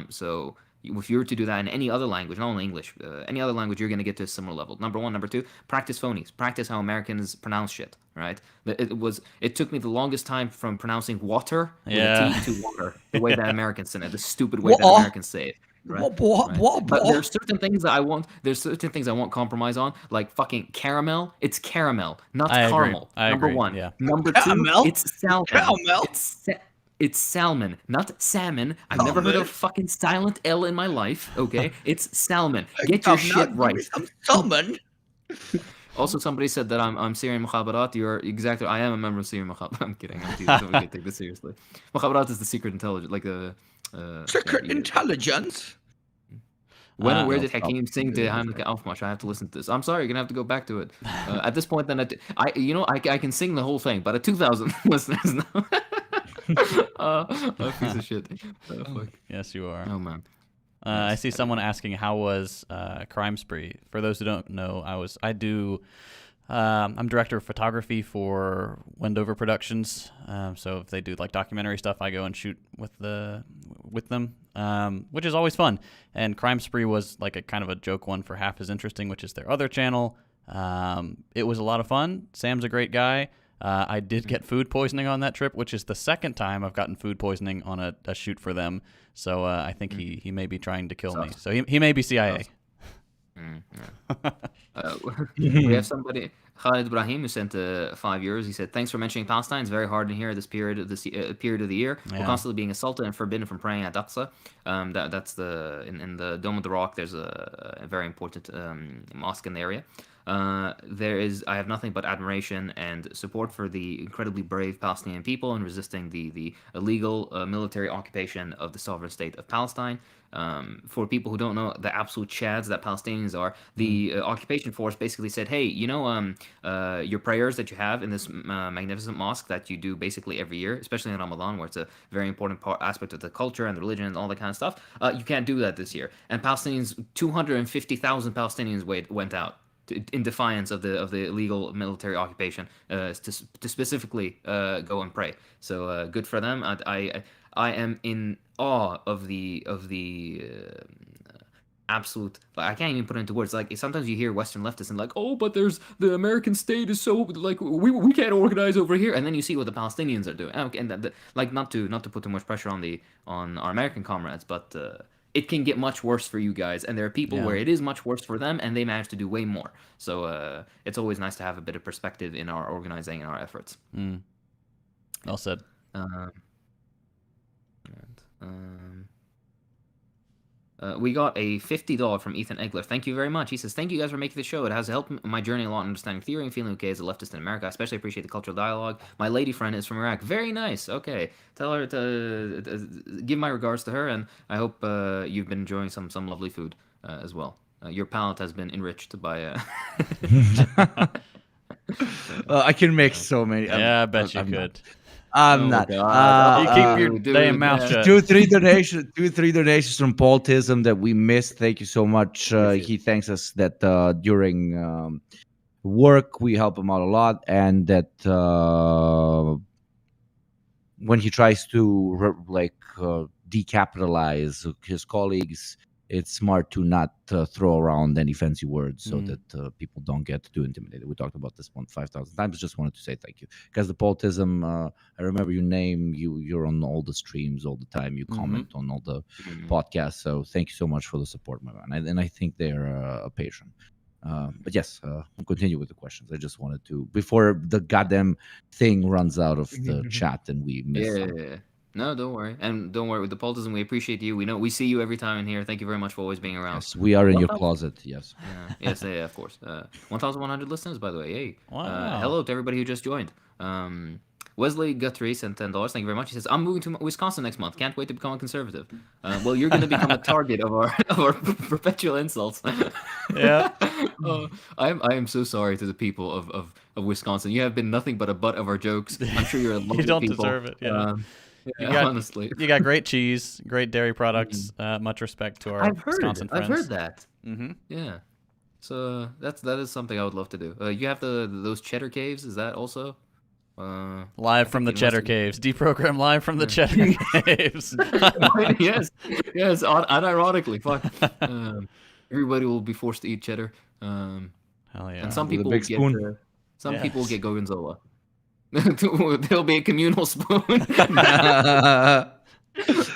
So if you were to do that in any other language, not only English, any other language, you're going to get to a similar level. Number one. Number two, practice phonies. Practice how Americans pronounce shit, right? It took me the longest time from pronouncing water with a Yeah. T to water, the way that Americans say it, the stupid way that What? Americans say it. Right, What? right. What? But What? there's certain things that I want. There's certain things I won't compromise on, like fucking caramel. It's caramel, not I agree. caramel. I Number agree. one. Yeah. Number two, Caramel? it's salmon. Caramel? It's salmon, not salmon. I've never heard Salmon? of fucking silent L in my life. Okay, it's salmon. Get your Governor, shit give me right. some salmon. Also, somebody said that I'm Syrian Mukhabarat. You're exactly. I am a member of Syrian Mukhabarat. I'm kidding. I'm teasing. Somebody can take this seriously. Mukhabarat is the secret intelligence, like the. Yeah, Secret intelligence. when and where No, did stop. Hakeem sing to Hamlet Aufmarsch? I have to listen to this. I'm sorry, you're gonna have to go back to it. At this point, then I can sing the whole thing, but at 2,000 listeners now. A piece of shit. Fuck. Yes, you are. Oh man. I Yes, see someone asking how was Crime Spree. For those who don't know, I'm director of photography for Wendover Productions. So if they do like documentary stuff, I go and shoot with them, which is always fun. And Crime Spree was like a kind of a joke one for Half as Interesting, which is their other channel. It was a lot of fun. Sam's a great guy. I did get food poisoning on that trip, which is the second time I've gotten food poisoning on a shoot for them. So I think he may be trying to kill me. So he may be CIA. Yeah. We have somebody, Khalid Ibrahim, who sent 5 years. He said, "Thanks for mentioning Palestine. It's very hard in here at this period of period of the year. We're Yeah. constantly being assaulted and forbidden from praying at Aqsa. That's in the Dome of the Rock. There's a very important mosque in the area. I have nothing but admiration and support for the incredibly brave Palestinian people in resisting the illegal military occupation of the sovereign state of Palestine. For people who don't know the absolute chads that Palestinians are, the occupation force basically said, "Hey, your prayers that you have in this magnificent mosque that you do basically every year, especially in Ramadan, where it's a very important aspect of the culture and the religion and all that kind of stuff, you can't do that this year." And Palestinians, 250,000 Palestinians went out in defiance of the illegal military occupation to specifically go and pray. So good for them. I am in awe of the absolute. I can't even put it into words. Like sometimes you hear Western leftists and like, oh, but there's the American state is so like we can't organize over here, and then you see what the Palestinians are doing. And like not to put too much pressure on our American comrades, but it can get much worse for you guys, and there are people where it is much worse for them, and they manage to do way more. So it's always nice to have a bit of perspective in our organizing and our efforts. Well said. We got a $50 from Ethan Egler. Thank you very much. He says, "Thank you guys for making the show. It has helped my journey a lot in understanding theory and feeling okay as a leftist in America. I especially appreciate the cultural dialogue. My lady friend is from Iraq. Very nice. Okay. Tell her to give my regards to her, and I hope you've been enjoying some lovely food as well. Your palate has been enriched by... I can make so many. Yeah, I bet you could. I'm not. You keep your damn mouth shut. 2-3 donations from Patriotism that we missed. Thank you so much. He thanks us that during work we help him out a lot, and that when he tries to decapitalize his colleagues, it's smart to not throw around any fancy words so that people don't get too intimidated. We talked about this one 5,000 times. Just wanted to say thank you. Because the Patriotism, I remember your name. You're on all the streams all the time. You comment on all the podcasts. So thank you so much for the support, my man. And I think they're a patron. But yes, we'll continue with the questions. I just wanted to, before the goddamn thing runs out of the chat and we miss something. No, don't worry. And don't worry with the Patriotism. We appreciate you. We see you every time in here. Thank you very much for always being around. Yes, we are in your closet. Yes. Yes, of course. 1,100 listeners, by the way. Hey. Wow. Hello to everybody who just joined. Wesley Guthrie sent $10. Thank you very much. He says, "I'm moving to Wisconsin next month. Can't wait to become a conservative." Well, you're going to become a target of our perpetual insults. Yeah. I am so sorry to the people of Wisconsin. You have been nothing but a butt of our jokes. I'm sure you're a lovely You don't people. deserve it. Yeah. Honestly. You got great cheese, great dairy products. Much respect to our Wisconsin friends. I've heard that. Mm-hmm. Yeah. So that is something I would love to do. You have those cheddar caves. Is that also? Live from the Cheddar Caves. Deprogram live from the Cheddar Caves. Yes. Unironically, fuck. Everybody will be forced to eat cheddar. Hell yeah. And some With a people big will get spoon. people will get gorgonzola. There'll be a communal spoon.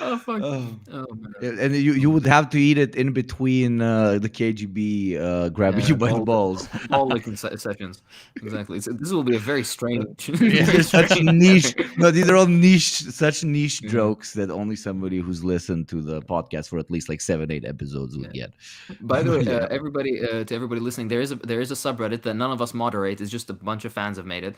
Oh fuck! Oh man. And you would have to eat it in between the KGB grabbing you by the balls. All the sessions. Exactly. So this will be a very strange. There's such niche. No, these are all such niche jokes that only somebody who's listened to the podcast for at least like 7-8 episodes would get. By the way, everybody, to everybody listening, there is a subreddit that none of us moderate. It's just a bunch of fans have made it.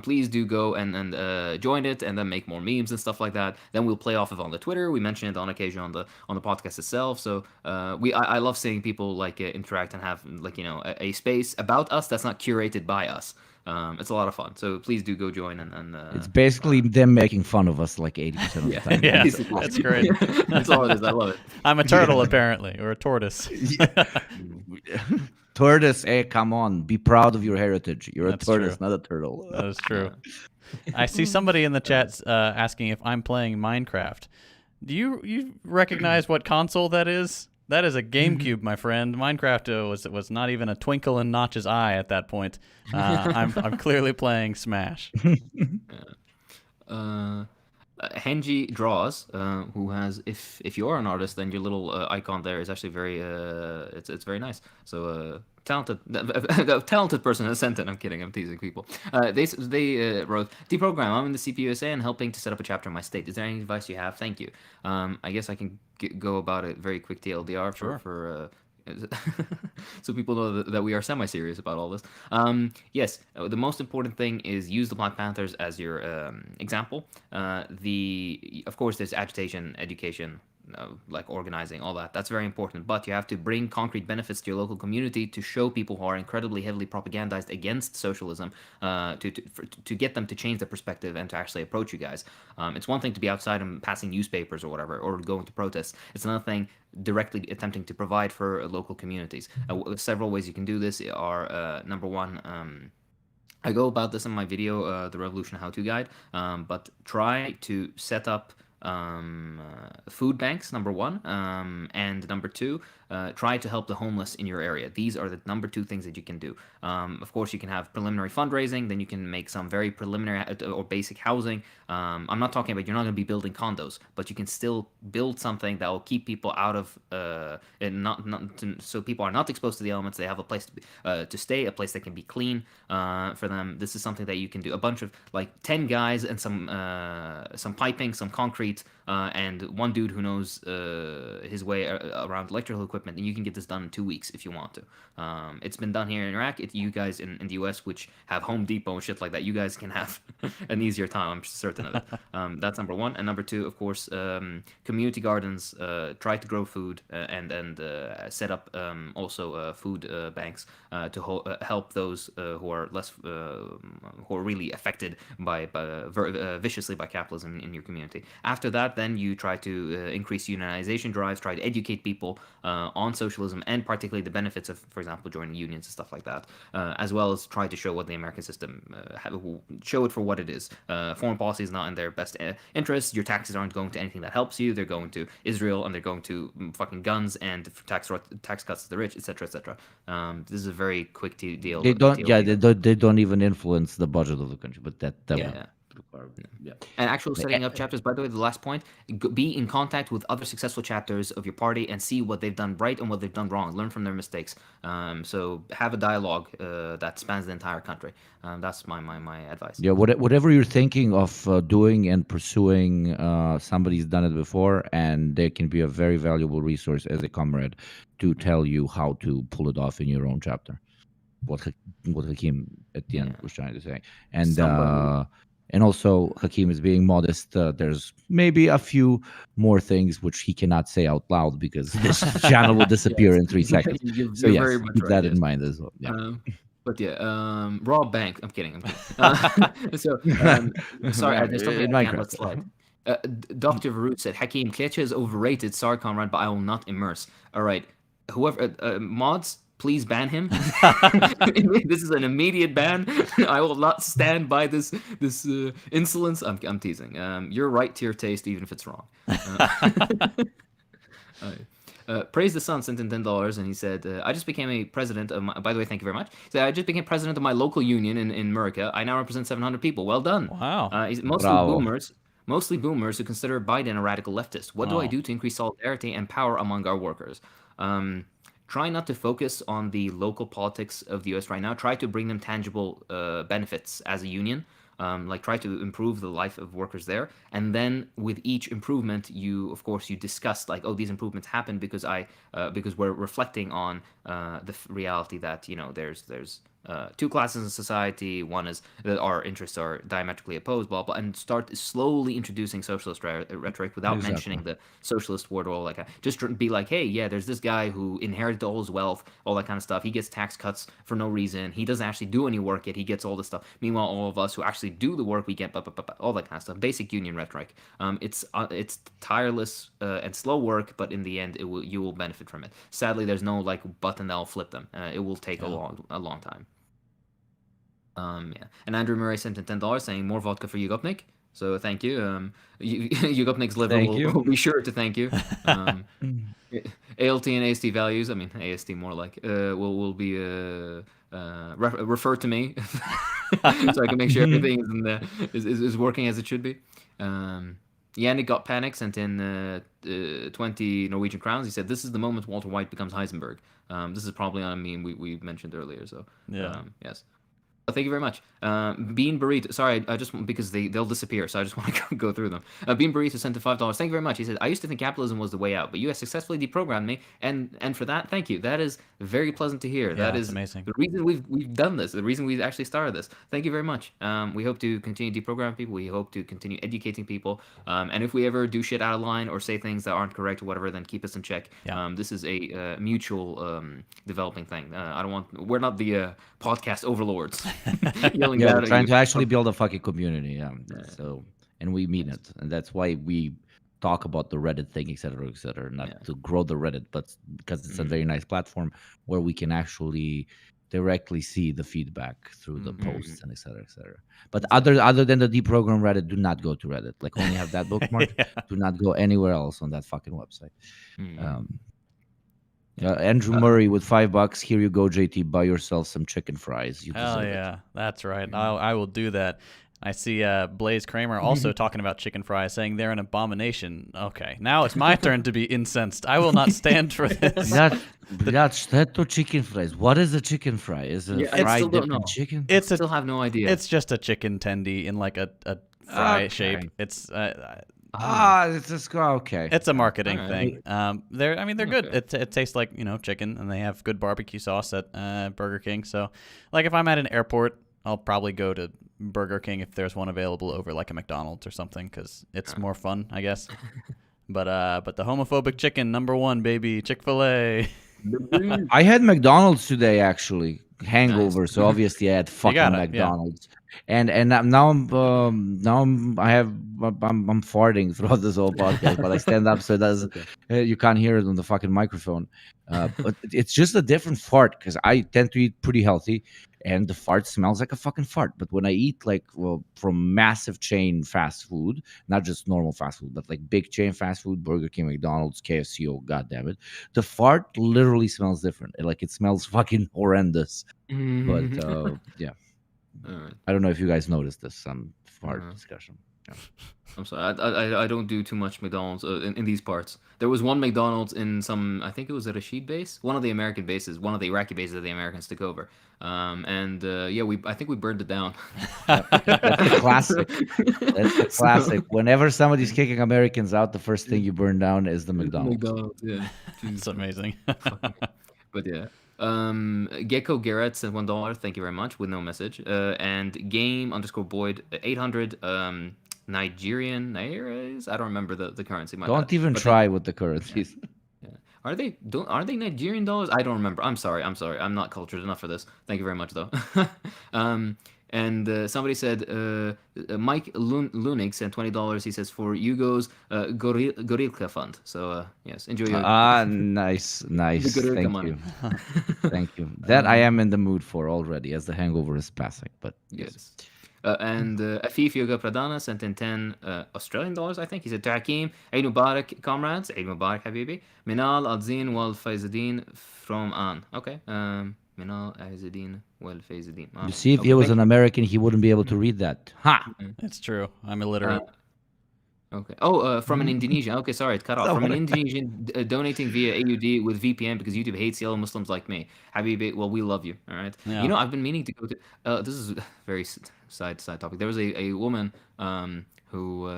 Please do go and join it, and then make more memes and stuff like that. Then we'll play off of on the Twitter. We mention it on occasion on the podcast itself. So I love seeing people like interact and have like a space about us that's not curated by us. It's a lot of fun. So please do go join and it's basically them making fun of us like 80% of the time. Yeah, that's great. That's all it is. I love it. I'm a turtle apparently, or a tortoise. Tortoise, hey, come on, be proud of your heritage. You're That's a tortoise, true. not a turtle. That is true. I see somebody in the chat asking if I'm playing Minecraft. Do you recognize what console that is? That is a GameCube, my friend. Minecraft was not even a twinkle in Notch's eye at that point. I'm clearly playing Smash. Henji Draws, who has, if you're an artist, then your little icon there is actually very it's very nice. So a talented person has sent it. I'm kidding. I'm teasing people. They wrote, "Deprogram. I'm in the CPUSA and helping to set up a chapter in my state. Is there any advice you have? Thank you." I guess I can go about it very quick TLDR Sure. for so people know that we are semi-serious about all this. Yes, the most important thing is use the Black Panthers as your example. Of course, there's agitation, education, like organizing, all that. That's very important. But you have to bring concrete benefits to your local community to show people who are incredibly heavily propagandized against socialism, to get them to change their perspective and to actually approach you guys. It's one thing to be outside and passing newspapers or whatever, or going to protests. It's another thing directly attempting to provide for local communities. Several ways you can do this are number one. I go about this in my video, the Revolution How-To Guide, but try to set up food banks, number one, and number two, try to help the homeless in your area. These are the number two things that you can do. Of course, you can have preliminary fundraising, then you can make some very preliminary or basic housing. I'm not talking about, you're not going to be building condos, but you can still build something that will keep people out of, so people are not exposed to the elements. They have a place to stay, a place that can be clean for them. This is something that you can do. A bunch of like 10 guys and some piping, some concrete, and one dude who knows his way around electrical equipment, and you can get this done in 2 weeks if you want to. It's been done here in Iraq. You guys in the US, which have Home Depot and shit like that, you guys can have an easier time, I'm certain of it. That's number one. And number two, of course, community gardens. Try to grow food and set up also food banks to help those who are less who are really affected viciously by capitalism in your community. After that, then you try to increase unionization drives, try to educate people on socialism and particularly the benefits of, for example, joining unions and stuff like that, as well as try to show what the American system, show it for what it is. Foreign policy is not in their best interests. Your taxes aren't going to anything that helps you. They're going to Israel, and they're going to fucking guns and tax cuts to the rich, etc., etc. This is a very quick deal. They don't. Yeah, they don't even influence the budget of the country. But that yeah. And actual setting up chapters, by the way, the last point, be in contact with other successful chapters of your party and see what they've done right and what they've done wrong. Learn from their mistakes. So have a dialogue that spans the entire country. That's my advice. Yeah, whatever you're thinking of doing and pursuing, somebody's done it before, and they can be a very valuable resource as a comrade to tell you how to pull it off in your own chapter. What Hakeem at the end was trying to say. And also, Hakeem is being modest. There's maybe a few more things which he cannot say out loud because this channel will disappear in 3 seconds. So yes, keep that in mind as well. Yeah. But yeah, raw bank. I'm kidding. Sorry, there's something I can't let slide. Dr. Varut said, Hakeem, Klecha is overrated. Sorry, comrade, but I will not immerse. All right. Whoever, mods, please ban him. This is an immediate ban. I will not stand by this insolence. I'm teasing. You're right to your taste, even if it's wrong. Praise the Sun sent in $10, and he said, I just became a president of my, by the way, thank you very much. He said, I just became president of my local union in America. I now represent 700 people. Well done. Wow. Mostly boomers who consider Biden a radical leftist. What do I do to increase solidarity and power among our workers? Try not to focus on the local politics of the US right now. Try to bring them tangible benefits as a union. Like try to improve the life of workers there. And then with each improvement, you discuss like, oh, these improvements happen because we're reflecting on the reality that, there's two classes in society. One is that our interests are diametrically opposed, blah, blah, and start slowly introducing socialist rhetoric without mentioning the socialist word or all that kind of, just be like, hey, yeah, there's this guy who inherited all his wealth, all that kind of stuff. He gets tax cuts for no reason. He doesn't actually do any work yet. He gets all this stuff. Meanwhile, all of us who actually do the work, we get all that kind of stuff. Basic union rhetoric. It's tireless and slow work, but in the end, you will benefit from it. Sadly, there's no like button that'll flip them. It will take a long time. And Andrew Murray sent in $10 saying more vodka for Yugopnik. So thank you. Yugopnik's liver will be sure to thank you. ALT and AST values, I mean AST more like, will be referred to me so I can make sure everything is working as it should be. Yannick got panic, sent in 20 Norwegian crowns. He said, this is the moment Walter White becomes Heisenberg. This is probably on a meme we mentioned earlier. So yes. Thank you very much. Bean Burrito. Sorry, I just because they'll disappear, so I just want to go through them. Bean Burrito sent to $5. Thank you very much. He said, "I used to think capitalism was the way out, but you have successfully deprogrammed me, and for that, thank you. That is very pleasant to hear. Yeah, That it's is amazing. the reason we've done this. The reason we've actually started this. Thank you very much. We hope to continue deprogramming people. We hope to continue educating people. And if we ever do shit out of line or say things that aren't correct or whatever, then keep us in check. Yeah. This is a mutual developing thing. I don't want. We're not the podcast overlords yelling Yeah, down we're at trying you. to actually build a fucking community. Yeah. So, and we mean it, and that's why we talk about the Reddit thing, et cetera, not Yeah. to grow the Reddit, but because it's a Mhm. very nice platform where we can actually directly see the feedback through the posts and et cetera, et cetera. But other than the deprogram Reddit, do not go to Reddit. Like, only have that bookmark. Yeah. Do not go anywhere else on that fucking website. Mhm. Andrew Murray with $5. Here you go, JT. Buy yourself some chicken fries. You Hell deserve it. yeah, that's right. I will do that. I see Blaze Kramer also talking about chicken fries, saying they're an abomination. Okay, now it's my turn to be incensed. I will not stand for this. That's chicken fries. What is a chicken fry? Is it Yeah, I fried still don't dipped in know. chicken? It's a Still have no idea. It's just a chicken tendy in like a fry Okay. shape. It's It's just okay. it's a marketing Alright. thing. They're good. Okay. It tastes like chicken, and they have good barbecue sauce at Burger King. So, like if I'm at an airport, I'll probably go to Burger King if there's one available over like a McDonald's or something, because it's more fun, I guess. But the homophobic chicken #1, baby, Chick-fil-A. I had McDonald's today actually. Hangover, so obviously I had fucking got it, yeah. McDonald's, and now I'm farting throughout this whole podcast, but I stand up so it does you can't hear it on the fucking microphone. But it's just a different fart because I tend to eat pretty healthy, and the fart smells like a fucking fart. But when I eat from massive chain fast food, not just normal fast food, but like big chain fast food, Burger King, McDonald's, KFC, oh god damn it, the fart literally smells different. Like, it smells fucking horrendous. But yeah, Alright. I don't know if you guys noticed this. Some fart discussion. Yeah. I'm sorry. I don't do too much McDonald's in these parts. There was one McDonald's in some, I think it was a Rashid base, one of the American bases, one of the Iraqi bases that the Americans took over. I think we burned it down. That's a classic. That's a classic. Whenever somebody's kicking Americans out, the first thing you burn down is the McDonald's. Yeah. It's amazing. But yeah. Gecko Garrett sent $1. Thank you very much, with no message. And Game_Boyd 800. Nigerian nairas. I don't remember the currency. My Don't bad. even But try with the currencies. Are they Nigerian dollars? I don't remember. I'm sorry. I'm not cultured enough for this. Thank you very much though. And somebody said Mike Lunig sent $20. He says, for Hugo's Gorilka fund. So yes, enjoy your Nice. Gorilka Thank money. you. Thank you. That I am in the mood for already, as the hangover is passing. But yes. And Afif Yoga Pradana sent in 10 Australian dollars, I think. He said, Hakim, Eid Mubarak, comrades. Eid Mubarak, Habibi. Minal Alzin wal Faizuddin from An. Okay. Minal Aizuddin wal Faizuddin. You see, if he was an American, he wouldn't be able to read that. Ha! It's true. I'm illiterate. Okay. Oh, from an Indonesian. Okay, sorry, it cut off. From an Indonesian donating via AUD with VPN because YouTube hates yellow Muslims like me. Habibi, well, we love you. All right. Yeah. You know, I've been meaning to go to. This is a very side topic. There was a woman who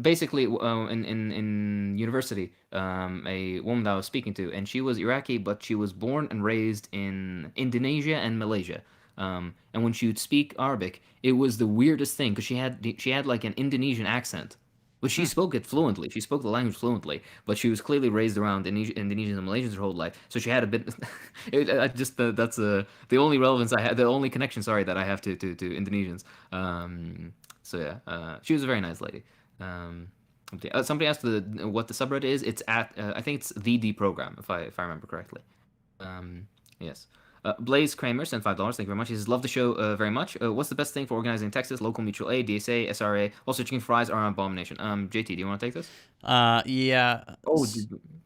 basically in university, a woman that I was speaking to, and she was Iraqi, but she was born and raised in Indonesia and Malaysia. And when she would speak Arabic, it was the weirdest thing because she had like an Indonesian accent, but she spoke it fluently. She spoke the language fluently, but she was clearly raised around Indonesians and Malaysians her whole life, so she had a bit. That's the only relevance I had, the only connection. Sorry, that I have to Indonesians. So yeah, she was a very nice lady. Somebody asked what the subreddit is. It's at I think it's the Deprogram, if I remember correctly. Yes. Blaze Kramer sent $5. Thank you very much. He says, love the show very much. What's the best thing for organizing in Texas? Local mutual aid, DSA, SRA. Also, chicken fries are an abomination. JT, do you want to take this? Yeah. Oh,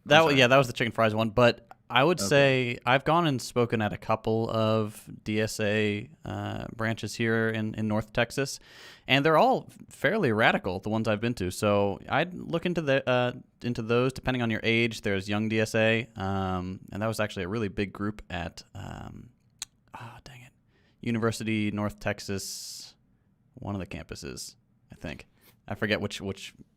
that was the chicken fries one. But I would say I've gone and spoken at a couple of DSA branches here in North Texas, and they're all fairly radical, the ones I've been to. So I'd look into those depending on your age. There's Young DSA, and that was actually a really big group at dang it, University North Texas, one of the campuses, I think. I forget which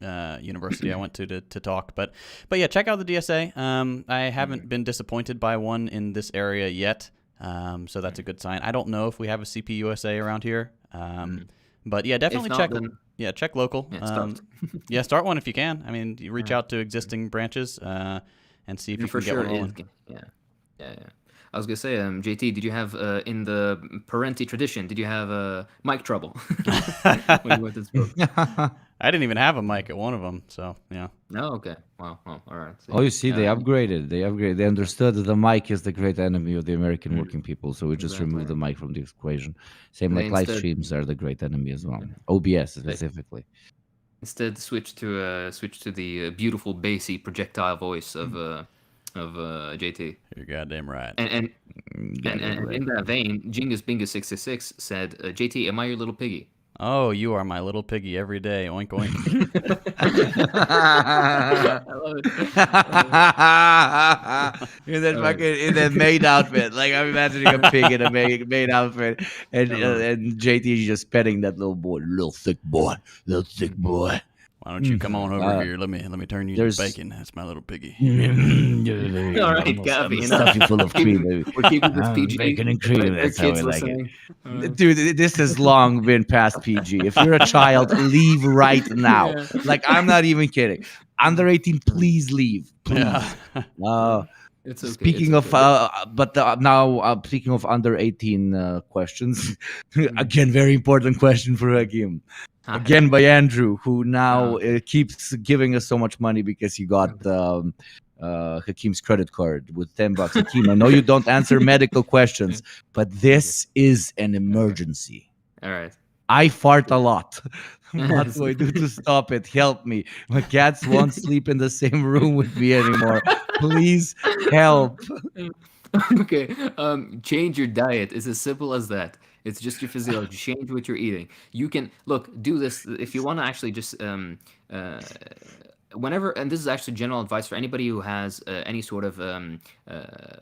university I went to talk, but yeah, check out the DSA. I haven't been disappointed by one in this area yet, so that's a good sign. I don't know if we have a CPUSA around here, but yeah, definitely not, check. then- Yeah, check local. Yeah, start. Yeah, start one if you can. I mean, you reach out to existing branches and see if you For can get sure, one rolling. yeah. I was gonna say, JT, did you have in the Parenti tradition? Did you have mic trouble when you went to this program? I didn't even have a mic at one of them, so yeah. No, okay. Wow. All right. Oh, you see, they Uh, upgraded. They understood that the mic is the great enemy of the American working people, so we just removed the mic from the equation. Same And like they live instead- streams are the great enemy as well. OBS specifically. Instead, switch to the beautiful bassy projectile voice of JT. You're goddamn right. And in that vein, Jingus Bingus 66 said, "JT, am I your little piggy?" Oh, you are my little piggy every day. Oink oink. I love it. In that fucking in that maid outfit, like I'm imagining a pig in a maid outfit, and JT is just petting that little boy, little thick boy. Why don't you come on over here? Let me turn you there's- to bacon. That's my little piggy. All right, Gabby, Stuffy full of cream, baby. We're keeping this PG. Bacon and cream. Our That's how kids we like it. listening. Dude, this has long been past PG. If you're a child, leave right now. Like, I'm not even kidding. Under 18, please leave. Please. Yeah. It's okay. Speaking it's of, okay. now speaking of under 18 questions, again, very important question for Hakim. Again by Andrew, who now keeps giving us so much money because he got Hakim's credit card with $10. Hakim, I know you don't answer medical questions, but this is an emergency. All right. I fart a lot. What do I do to stop it? Help me. My cats won't sleep in the same room with me anymore. Please help. Okay. Change your diet. It's as simple as that. It's just your physiology. Change what you're eating. You can do this if you want to actually just whenever, and this is actually general advice for anybody who has any sort of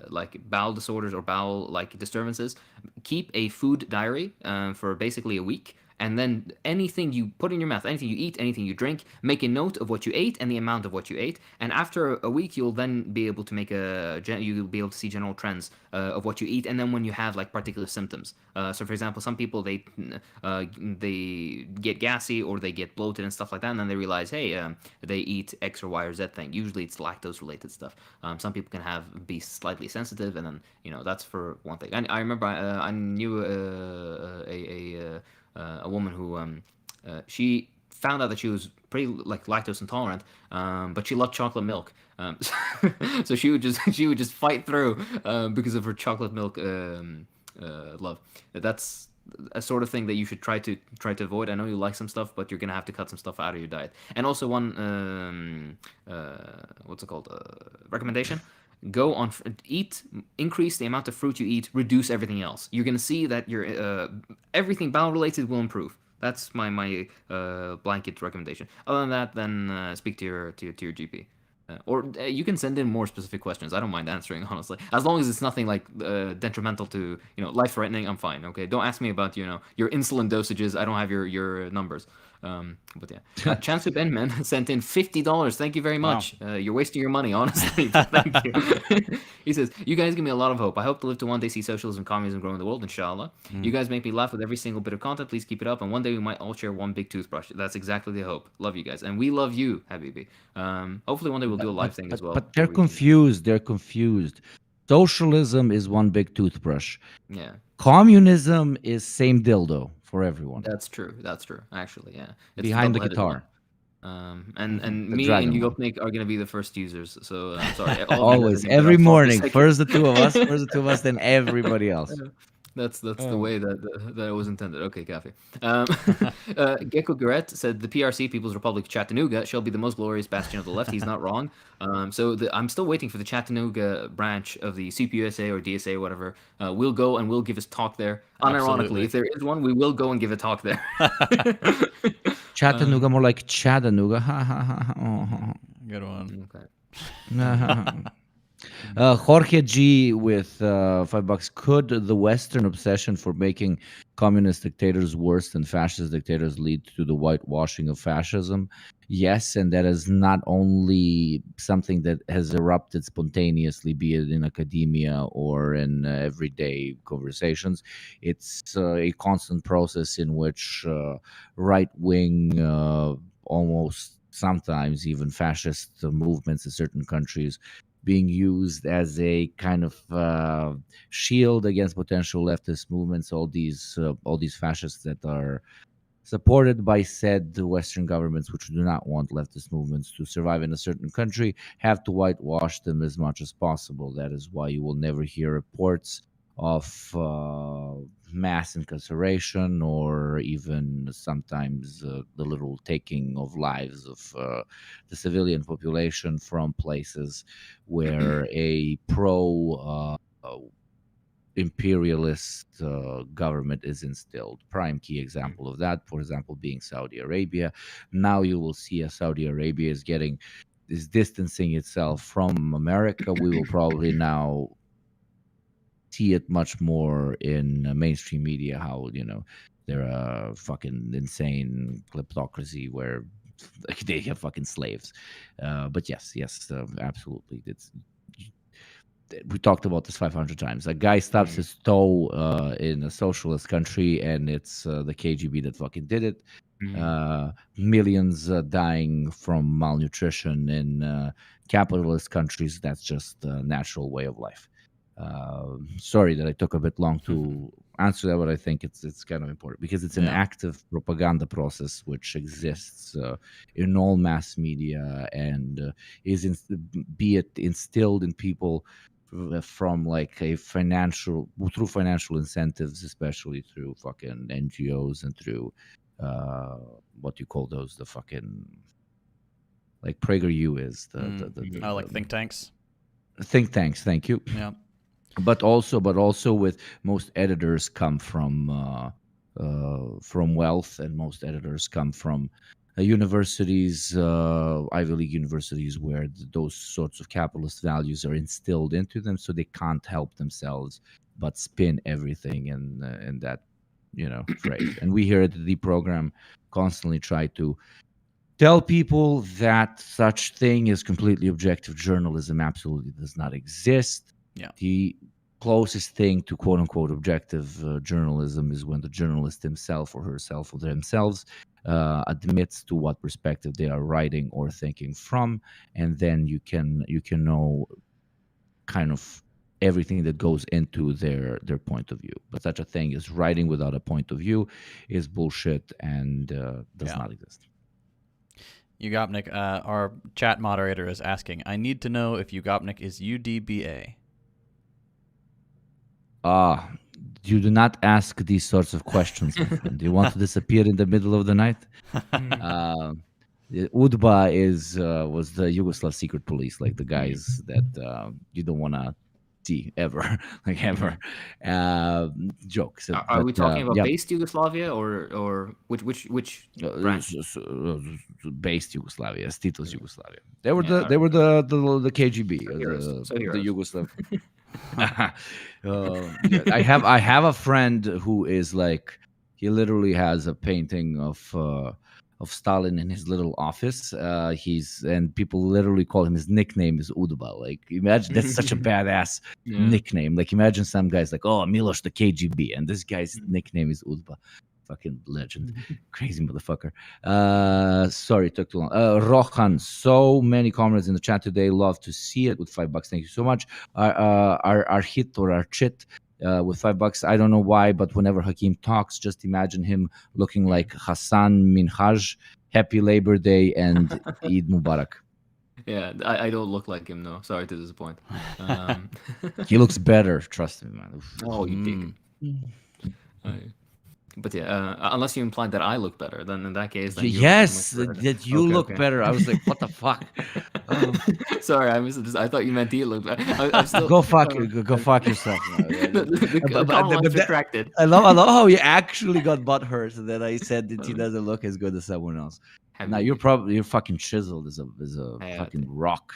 like bowel disorders or bowel like disturbances. Keep a food diary for basically a week. And then anything you put in your mouth, anything you eat, anything you drink, make a note of what you ate and the amount of what you ate. And after a week, you'll then be able to you'll be able to see general trends of what you eat. And then when you have like particular symptoms. So for example, some people, they get gassy or they get bloated and stuff like that. And then they realize, hey, they eat X or Y or Z thing. Usually it's lactose related stuff. Some people can be slightly sensitive. And then, that's for one thing. I remember I knew a woman who she found out that she was pretty like lactose intolerant, but she loved chocolate milk. So she would just fight through because of her chocolate milk love. That's a sort of thing that you should try to avoid. I know you like some stuff, but you're gonna have to cut some stuff out of your diet. And also one recommendation. Go on, increase the amount of fruit you eat, reduce everything else. You're gonna see that your everything bowel related will improve. That's my blanket recommendation. Other than that, then speak to your GP. Or you can send in more specific questions. I don't mind answering, honestly, as long as it's nothing like detrimental to life threatening. I'm fine. Okay, don't ask me about your insulin dosages. I don't have your numbers. But yeah, Chance Benman sent in $50. Thank you very much. Wow. You're wasting your money, honestly. Thank you. He says, "You guys give me a lot of hope. I hope to live to one day see socialism, communism grow in the world, inshallah. You guys make me laugh with every single bit of content. Please keep it up, and one day we might all share one big toothbrush. That's exactly the hope. Love you guys, and we love you, Habibi. Hopefully one day we'll do a live thing as well. But they're confused. They're confused. Socialism is one big toothbrush. Yeah. Communism is same dildo for everyone. That's true. Actually, yeah. It's behind the guitar. And The me dragon and one. Yugopnik are gonna be the first users. So I'm sorry. Always, every morning. First the two of us, then everybody else. That's the way that it was intended. Okay, Kathy. Gecko Garrett said the PRC, People's Republic of Chattanooga, shall be the most glorious bastion of the left. He's not wrong. I'm still waiting for the Chattanooga branch of the CPUSA or DSA or whatever. We'll go and we'll give us talk there. Unironically, Absolutely. if there is one, we will go and give a talk there. Chattanooga, more like Chattanooga. Ha ha ha. Good one. Okay. Jorge G with $5. Could the Western obsession for making communist dictators worse than fascist dictators lead to the whitewashing of fascism? Yes, and that is not only something that has erupted spontaneously, be it in academia or in everyday conversations. It's a constant process in which right wing, almost sometimes even fascist movements in certain countries being used as a kind of shield against potential leftist movements. All these fascists that are supported by said Western governments, which do not want leftist movements to survive in a certain country, have to whitewash them as much as possible. That is why you will never hear reports of mass incarceration or even sometimes the literal taking of lives of the civilian population from places where a pro imperialist government is instilled. Prime key example of that, for example, being Saudi Arabia. Now you will see as Saudi Arabia is distancing itself from America. We will probably now see it much more in mainstream media. How they're a fucking insane kleptocracy where they have fucking slaves. But yes, absolutely. We talked about this 500 times. A guy stubs his toe in a socialist country, and it's the KGB that fucking did it. Millions dying from malnutrition in capitalist countries. That's just a natural way of life. Sorry that I took a bit long to answer that, but I think it's kind of important because it's an active propaganda process which exists in all mass media and be it instilled in people from like a through financial incentives, especially through fucking NGOs and through what you call those, the fucking like PragerU is like think tanks. Think tanks, thank you. Yeah. But also with most editors come from wealth, and most editors come from universities, Ivy League universities, where those sorts of capitalist values are instilled into them, so they can't help themselves but spin everything in that phrase. And we here at the Deprogram constantly try to tell people that such thing as completely objective journalism absolutely does not exist. Yeah. The closest thing to quote unquote objective journalism is when the journalist himself or herself or themselves admits to what perspective they are writing or thinking from, and then you can know kind of everything that goes into their point of view. But such a thing as writing without a point of view is bullshit and does not exist. Ugopnik, our chat moderator is asking, I need to know if Ugopnik is UDBA. You do not ask these sorts of questions, my friend. Do you want to disappear in the middle of the night? UDBA was the Yugoslav secret police, like the guys that you don't want to see ever, like ever. Jokes. Are we talking about based Yugoslavia or which branch? Based Yugoslavia, Tito's Yugoslavia. They were the KGB, the Yugoslav. I have a friend who is like, he literally has a painting of Stalin in his little office. And people literally call him, his nickname is Udba. Like, imagine, that's such a badass nickname. Like, imagine some guys like, oh, Miloš the KGB, and this guy's nickname is Udba. Fucking legend. Crazy motherfucker. Sorry, it took too long. Rohan, so many comments in the chat today. Love to see it with $5. Thank you so much. Our hit or our chit with $5. I don't know why, but whenever Hakeem talks, just imagine him looking like Hassan Minhaj. Happy Labor Day and Eid Mubarak. Yeah, I don't look like him, no. Sorry to disappoint. He looks better, trust me, man. Oh, you dig. But yeah, unless you implied that I look better, then in that case, then yes, that you look better. I was like, what the fuck? Sorry, I misunderstood. I thought you meant he looked better. I'm still, go fuck yourself. the comments retracted. I love how you actually got butthurt that I said that he doesn't look as good as someone else. Now you're fucking chiseled as a fucking rock.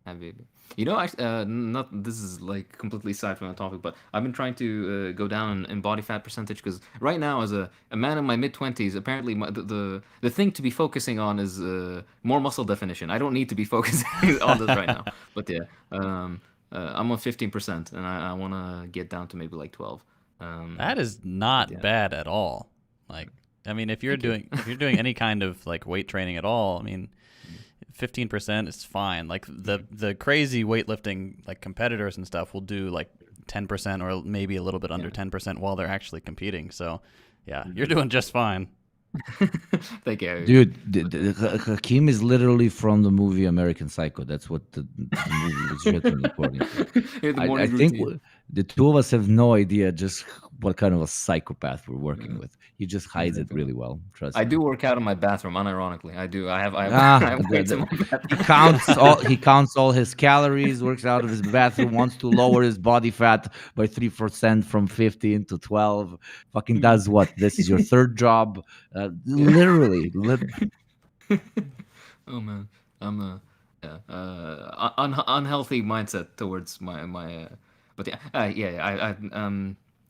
Habibi. Actually, not this is like completely aside from the topic, but I've been trying to go down in body fat percentage because right now, as a man in my mid 20s, apparently the thing to be focusing on is more muscle definition. I don't need to be focusing on this right now, but yeah, I'm on 15%, and I want to get down to maybe like 12. That is But not yeah, bad at all. Like, I mean, if you're thank you. doing any kind of like weight training at all, I mean, 15% is fine. Like the crazy weightlifting like competitors and stuff will do like 10% or maybe a little bit under Yeah. 10% while they're actually competing. So, yeah, you're doing just fine. Thank you. Dude, Hakim is literally from the movie American Psycho. That's what the movie was written according to. The I morning think routine. the two of us have no idea just what kind of a psychopath we're working Yeah, with. He just hides it exactly. really well. Trust I me. do work out in my bathroom, unironically. I do. I have I Ah, have weights in my he bathroom. he counts all his calories, works out of his bathroom, wants to lower his body fat by 3% from 15 to 12. Fucking does what? This is your third job. Yeah. Literally, Oh man, I'm yeah, unhealthy mindset towards but yeah,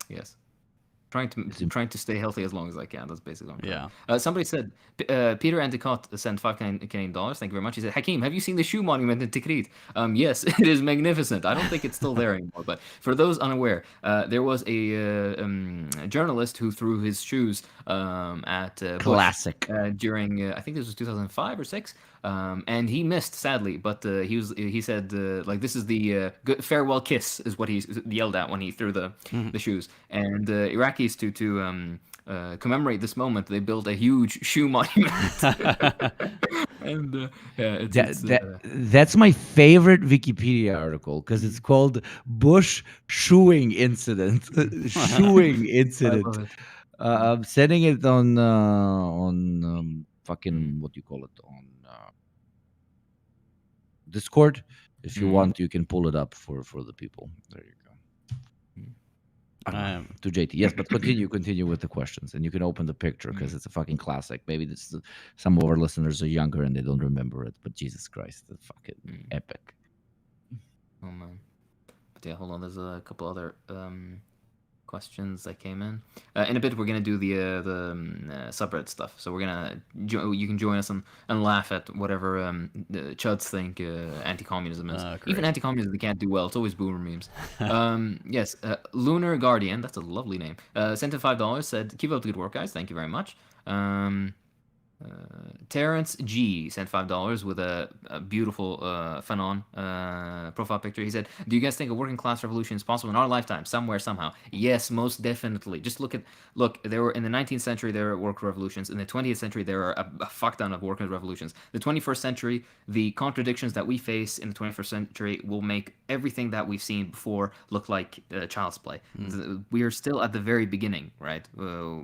yes, trying to it's trying to stay healthy as long as I can. That's basically what I'm trying. Yeah. Somebody said Peter Endicott sent Canadian dollars. Thank you very much. He said, Hakeem, have you seen the shoe monument in Tikrit? Yes, it is magnificent. I don't think it's still there anymore. But for those unaware, there was a journalist who threw his shoes at Bush classic. during I think this was 2005 or six. And he missed sadly, but he said like this is the farewell kiss is what he yelled at when he threw the shoes. And Iraqis to commemorate this moment, they built a huge shoe monument. And yeah, That's my favorite Wikipedia article because it's called Bush Shoeing Incident. Shoeing I Incident. love it. I'm sending it on fucking what do you call it on Discord. If you Mm. want, you can pull it up for the people. There you go. Um, To JT, yes, but continue with the questions, and you can open the picture because Mm. it's a fucking classic. Maybe some of our listeners are younger and they don't remember it, but Jesus Christ, it's fucking Mm. epic. Oh man. But yeah, hold on. There's a couple other questions that came in. In a bit, we're gonna do the subreddit stuff. So we're gonna you can join us and laugh at whatever the chuds think anti-communism is. great. Even anti-communism they can't do well. It's always boomer memes. Yes, Lunar Guardian. That's a lovely name. Sent in $5. Said keep up the good work, guys. Thank you very much. Terrence G sent $5 with a beautiful Fanon profile picture. He said, "Do you guys think a working class revolution is possible in our lifetime, somewhere, somehow?" Yes, most definitely. Just look. There were in the 19th century there were worker revolutions. In the 20th century there are a fuck ton of worker revolutions. The 21st century, the contradictions that we face in the 21st century will make everything that we've seen before look like child's play. We are still at the very beginning, right? The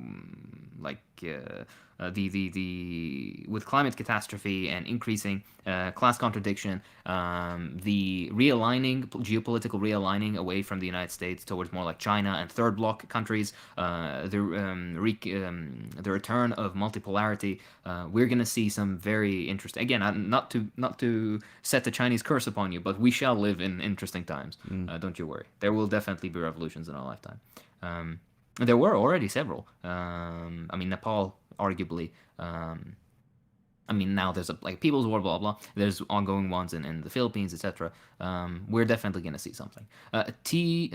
with climate catastrophe and increasing class contradiction, the geopolitical realigning away from the United States towards more like China and third bloc countries, the return of multipolarity, we're going to see some very interesting. Again, not to set the Chinese curse upon you, but we shall live in interesting times. Don't you worry. There will definitely be revolutions in our lifetime. There were already several. I mean, Nepal, arguably. I mean, now there's like People's War, blah blah. There's ongoing ones in the Philippines, etc. We're definitely gonna see something. Let's see.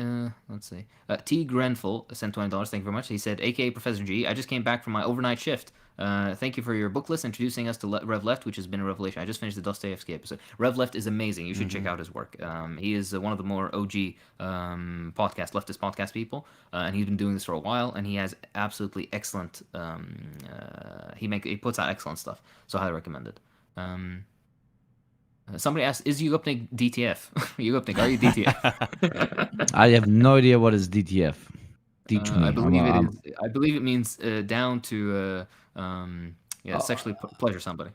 T Grenfell sent $20. Thank you very much. He said, "AKA Professor G, I just came back from my overnight shift. Thank you for your book list introducing us to Rev Left, which has been a revelation. I just finished the Dostoevsky episode. Rev Left is amazing. You should check out his work. He is one of the more OG leftist podcast people, and he's been doing this for a while. And he has absolutely excellent. He puts out excellent stuff. So I highly recommend it. Somebody asked, "Is Yugupnik DTF?" Yugupnik, are you DTF? I have no idea what is DTF. Teach me. I believe it is. I believe it means down to sexually pleasure somebody.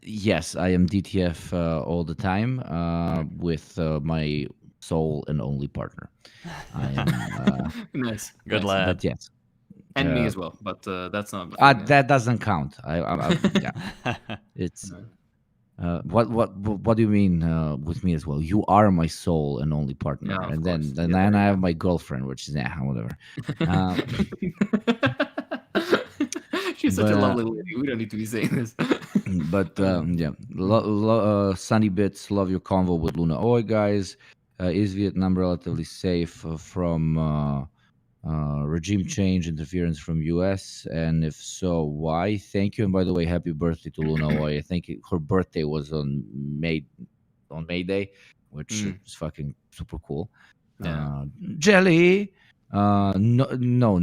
Yes, I am DTF all the time with my sole and only partner. I am, Nice. Good nice. lad. but yes, And me as well, but that's not. that doesn't count. Yeah, it's. What do you mean with me as well? You are my soul and only partner, Yeah, of and course. then Yeah, then there I you have go. my girlfriend, which is whatever. Uh, She's such a but lovely lady. We don't need to be saying this. yeah, Sunny Bits, love your convo with Luna Oi, guys. Is Vietnam relatively safe from regime change interference from US, and if so, why? Thank you, and by the way, happy birthday to Luna Oi. I think her birthday was on May Day, which Mm, is fucking super cool. yeah. Jelly, no,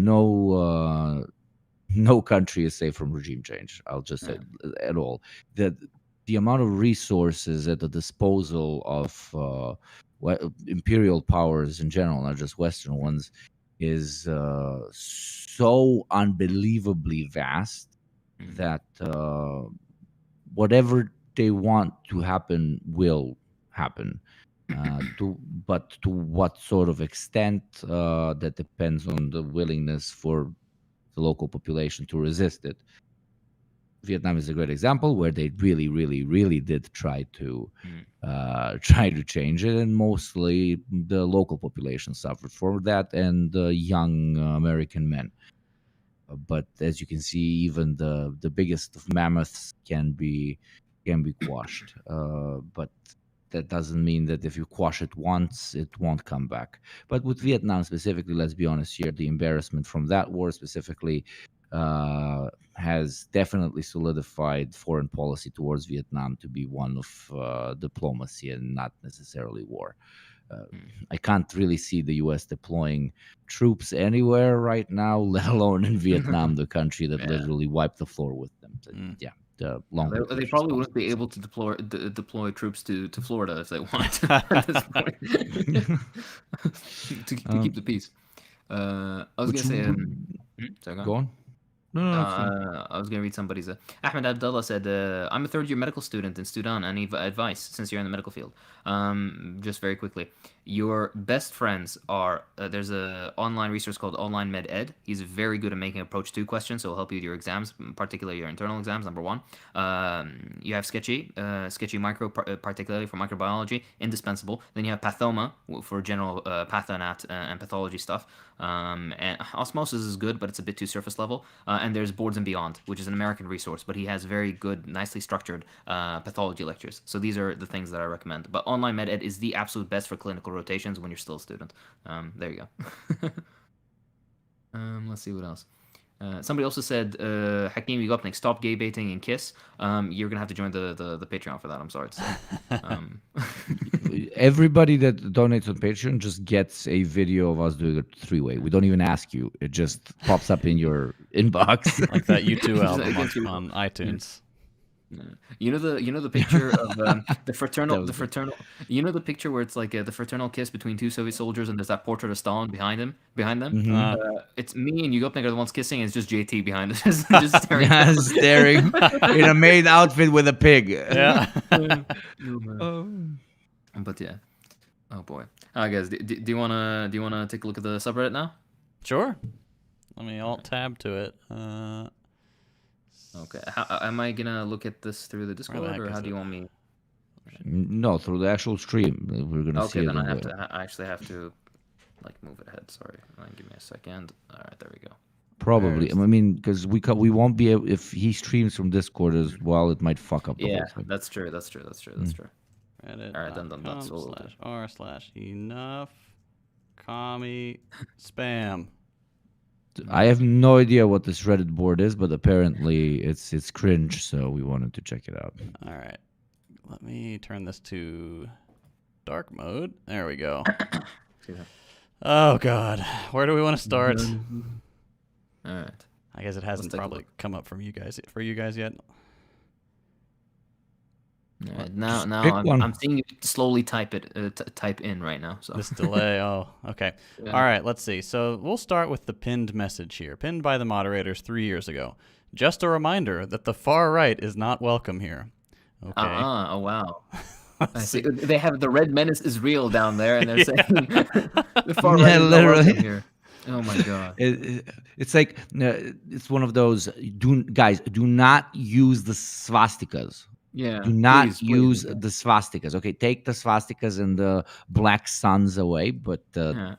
no country is safe from regime change. I'll just say Yeah. at all. The amount of resources at the disposal of imperial powers in general, not just Western ones, is so unbelievably vast Mm, that whatever they want to happen will happen. But to what sort of extent, that depends on the willingness for the local population to resist it. Vietnam is a great example where they really, really, really did try to mm, try to change it, and mostly the local population suffered for that, and young American men. But as you can see, even the biggest of mammoths can be quashed. But that doesn't mean that if you quash it once, it won't come back. But with mm, Vietnam specifically, let's be honest here, the embarrassment from that war specifically has definitely solidified foreign policy towards Vietnam to be one of diplomacy and not necessarily war. Uh, mm. I can't really see the U.S. deploying troops anywhere right now, let alone in Vietnam, the country that Yeah. literally wiped the floor with them. So, Mm. yeah, the long They conclusion is probably wouldn't be consequence. able to deploy troops to Florida if they wanted to at this point to keep um, the peace. I was gonna which say, would sorry, go on. go on? No, no, no, it's fine. I was gonna read somebody's. Ahmed Abdullah said, "I'm a third year medical student in Sudan. Any advice since you're in the medical field?" Just very quickly, your best friends are there's a online resource called Online Med Ed. He's very good at making approach to questions, so he'll help you with your exams, particularly your internal exams. Number one, you have Sketchy Micro, particularly for microbiology, indispensable. Then you have Pathoma for general pathanat and pathology stuff. And Osmosis is good, but it's a bit too surface level. And there's Boards and Beyond, which is an American resource, but he has very good, nicely structured pathology lectures. So these are the things that I recommend. But Online Med Ed is the absolute best for clinical rotations when you're still a student. There you go. Let's see what else. Somebody also said, Hakeem, you got next. Stop gay baiting and kiss. You're gonna have to join the Patreon for that. I'm sorry to say. Everybody that donates on Patreon just gets a video of us doing a three-way. We don't even ask you; it just pops up in your inbox. Like that U2 Just album against your on will. iTunes. Yeah. You know the picture of That was good. fraternal you know the picture where it's like the fraternal kiss between two Soviet soldiers and there's that portrait of Stalin behind them. Mhm. It's me and Yugopnik are the ones kissing, and it's just JT behind us, just staring Yeah, down. staring in a maid outfit with a pig. Yeah. Oh, man. Oh. But yeah, oh boy. All right, guys, do you wanna take a look at the subreddit now? Sure. Let me alt tab to it. Okay. Am I gonna look at this through the Where the Discord, heck or is how do it? you want me? No, through the actual stream, we're gonna see Okay, it then on I have the. to. I actually have to, like, move it ahead. Sorry. Give me a second. All right, there we go. Probably. I Where's mean, because we won't be able, if he streams from Discord as well, it might fuck up the Yeah, whole thing. that's true. That's true. That's true. Mm. That's true. All right, done. Reddit.com So slash r slash enough commie spam. I have no idea what this Reddit board is, but apparently it's cringe, so we wanted to check it out. All right. Let me turn this to dark mode. There we go. excuse me. Oh, God. Where do we want to start? All right. I guess it hasn't take a probably look. come up for you guys yet. All right. Now pick one. I'm seeing you slowly type in right now. So This delay. Oh, okay. Yeah. All right, let's see. So we'll start with the pinned message here, pinned by the moderators 3 years ago. Just a reminder that the far right is not welcome here. Okay. Oh wow. I Let's see. see. They have the red menace is real down there, and they're Yeah. saying the far Yeah, right is not literally. welcome here. Oh my god. It's like it's one of those. Guys, do not use the swastikas. Yeah, Do not please, use okay. the swastikas. Okay, take the swastikas and the black suns away, but Yeah.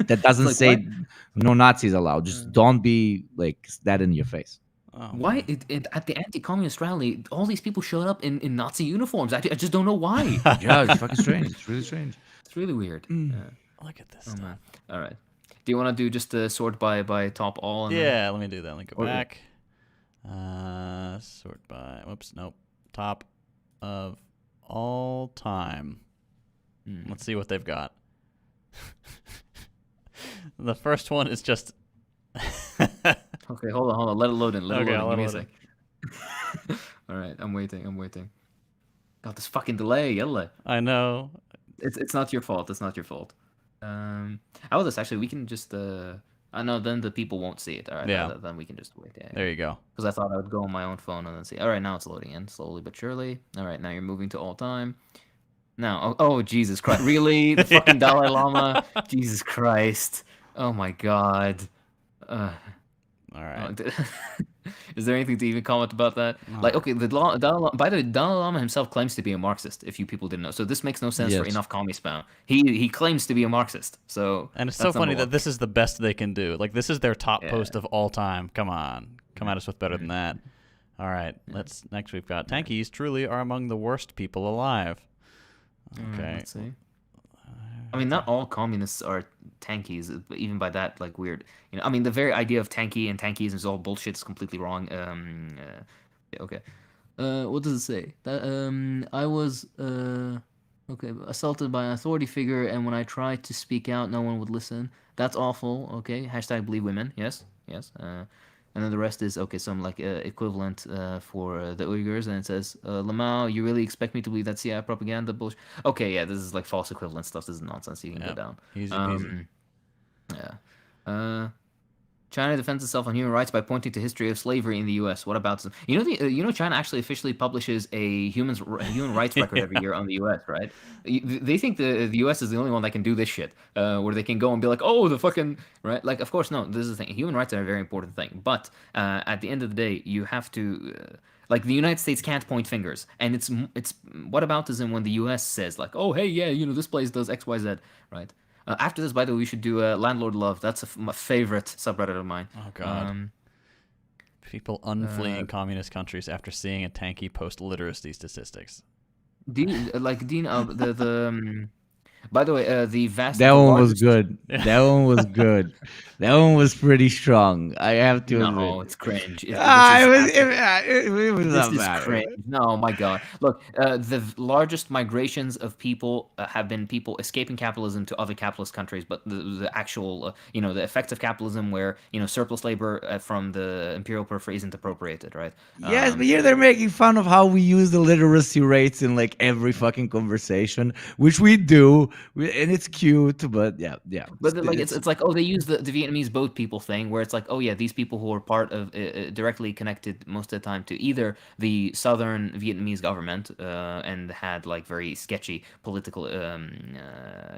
that It's doesn't like why? say no Nazis allowed. Just don't be like that in your face. Oh Why man. at the anti-communist rally, all these people showed up in Nazi uniforms? I just don't know why. Yeah, it's fucking strange. It's really strange. It's really weird. Yeah. Look at this Oh stuff. man. All right. Do you want to do just the sort by top all and then? Yeah, let me do that. Let me go Or- back. Sort by. Whoops. Nope. Top of all time. Let's see what they've got. The first one is just. Okay, hold on. Let it load in. Let it Okay, load I'll in. Give let me it a sec. All right, I'm waiting. God, this fucking delay. Yalla. I know. It's not your fault. It's not your fault. How about this? Actually, we can just. I know. Then the people won't see it. All right. Yeah. Then we can just wait. Yeah. There you go. Because I thought I would go on my own phone and then see. All right, now it's loading in slowly but surely. All right, now you're moving to all time. Now, oh Jesus Christ! Really, the fucking Dalai Lama? Jesus Christ! Oh my God! Uh, All right. Is there anything to even comment about that? Like, okay, by the way, Dalai Lama himself claims to be a Marxist. If you people didn't know, so this makes no sense for Yes. enough commie spam. He claims to be a Marxist. So And it's so that's funny number that this is the best they can do. Like, this is their top Yeah. post of all time. Come on. Come at us with better than that. All right. Next we've got Tankies truly are among the worst people alive. Okay. Let's see. I mean, not all communists are tankies, but even by that, like, weird. I mean, the very idea of tanky and tankies is all bullshit. It's completely wrong. Okay. What does it say? That I was okay assaulted by an authority figure, and when I tried to speak out, no one would listen. That's awful. Okay. Hashtag believe women. Yes. And then the rest is okay. Some like equivalent for the Uyghurs, and it says, "Lamau, you really expect me to believe that CIA propaganda bullshit?" Okay, yeah, this is like false equivalent stuff. This is nonsense. You can go down. Easy peasy. Yeah. China defends itself on human rights by pointing to history of slavery in the U.S. What about them? China actually officially publishes a human rights record every year on the U.S. Right? They think the U.S. is the only one that can do this shit, where they can go and be like, oh, the fucking right. Like, of course, no. This is the thing. Human rights are a very important thing, but at the end of the day, you have to. Like the United States can't point fingers, and it's whataboutism when the U.S. says like, oh hey yeah, this place does X Y Z, right? After this, by the way, we should do Landlord Love. That's my favorite subreddit of mine. Oh, God. People unfleeing communist countries after seeing a tanky post literacy statistics. By the way, the vast. That the one was largest- good. That one was good. That one was pretty strong. I have to admit. No, it's cringe. It was This not is bad. cringe. No, my God. Look, the largest migrations of people have been people escaping capitalism to other capitalist countries, but the actual, the effects of capitalism where, surplus labor from the imperial periphery isn't appropriated, right? Yes, but here they're making fun of how we use the literacy rates in like every fucking conversation, which we do, and it's cute. But yeah. But it's like, oh, they use the Vietnamese boat people thing where it's like, oh yeah, these people who are part of directly connected most of the time to either the southern Vietnamese government and had like very sketchy political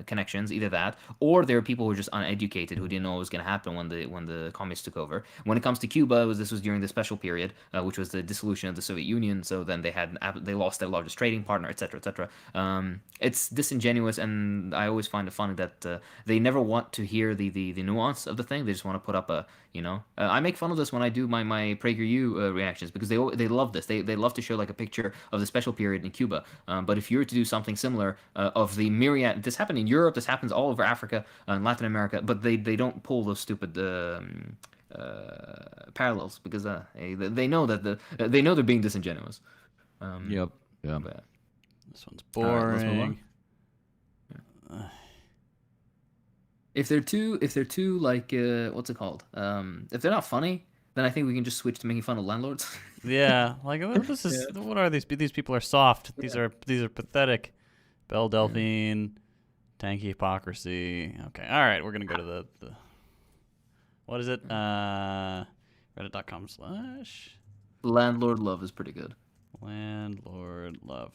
connections, either that, or there are people who are just uneducated who didn't know what was going to happen when the communists took over. When it comes to Cuba, this was during the special period, which was the dissolution of the Soviet Union. So then they lost their largest trading partner, etc., etc. It's disingenuous, and I always find it funny that they never want to hear the nuance of the thing. They just want to put up a, I make fun of this when I do my PragerU reactions because they love this. They love to show like a picture of the special period in Cuba. But if you were to do something similar of the myriad, this happened in Europe, this happens all over Africa and Latin America, but they don't pull those stupid parallels because they know that they know they're being disingenuous. Yep. But, This one's all right, let's move boring. on. If they're too like what's it called? If they're not funny, then I think we can just switch to making fun of landlords. Yeah, like this is what are these? These people are soft. These are pathetic. Belle Delphine, tanky hypocrisy. Okay, all right, we're gonna go to the what is it? Reddit.com/ Landlord love is pretty good. landlord love.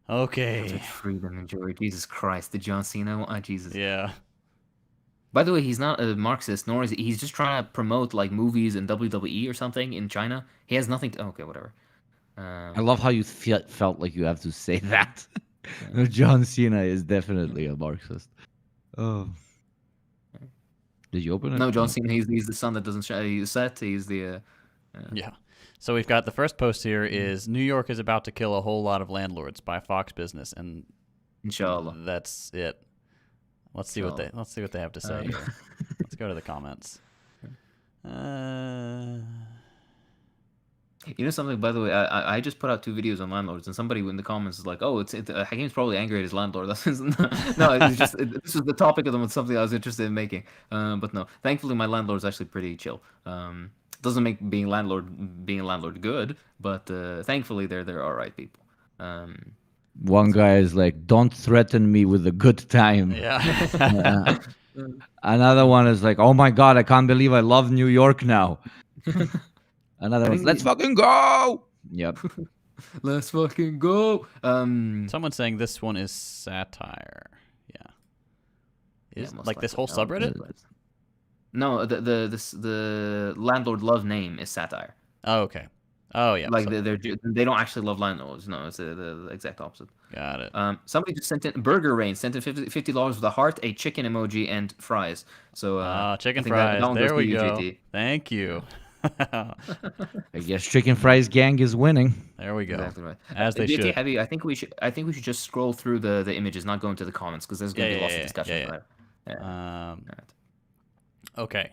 Okay. Freedom and joy. Jesus Christ, the John Cena one. Oh, Jesus. Yeah. By the way, he's not a Marxist, nor is he's just trying to promote like movies and WWE or something in China. He has nothing to. Okay, whatever. I love how you felt like you have to say that. John Cena is definitely a Marxist. Oh, did you open it? No, John Cena. He's the son that doesn't show. He's set. He's the. Yeah. So we've got the first post here is New York is about to kill a whole lot of landlords by Fox Business, and Inshallah. that's it. Let's see what they have to say here. Let's go to the comments. You know something, by the way, I just put out 2 videos on landlords, and somebody in the comments is like, "Oh, Hakim's probably angry at his landlord." No, it's just this was the topic of them. It's something I was interested in making. But no, thankfully my landlord's actually pretty chill. Doesn't make being a landlord good, but thankfully they're all right people. One guy is like, "Don't threaten me with a good time." Yeah. Another one is like, "Oh my god, I can't believe I love New York now." Another one's, "Let's fucking go." Yep. Let's fucking go. Someone's saying this one is satire. Yeah. Is most like this likely. whole subreddit? No, the landlord love name is satire. Oh, okay. Oh, yeah. Like they don't actually love landlords. No, it's the exact opposite. Got it. Somebody just sent in Burger Rain sent in $50 with a heart, a chicken emoji, and fries. So chicken I think fries. that one There goes we to you, go. GT. Thank you. I guess Chicken Fries Gang is winning. There we go. Exactly right. As they GT, should. I think we should just scroll through the images, not go into the comments, because there's going to be lots of discussion. Yeah. Right. Okay.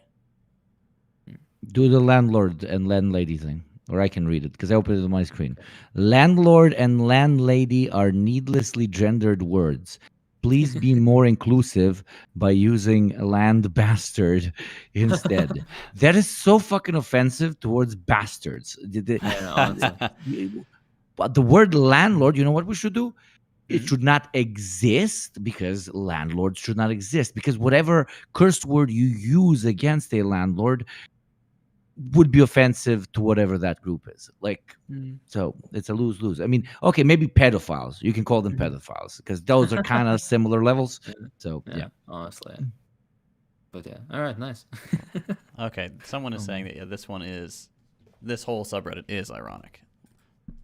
Do the landlord and landlady thing, or I can read it because I opened it on my screen. Landlord and landlady are needlessly gendered words. Please be more inclusive by using land bastard instead. That is so fucking offensive towards bastards. But the word landlord, you know what we should do? It should not exist, because landlords should not exist. Because whatever curse word you use against a landlord would be offensive to whatever that group is. Like, so it's a lose-lose. I mean, okay, maybe pedophiles. You can call them pedophiles because those are kind of similar levels. So yeah. Honestly. Yeah. But yeah, all right, nice. Okay, someone is saying that this whole subreddit is ironic.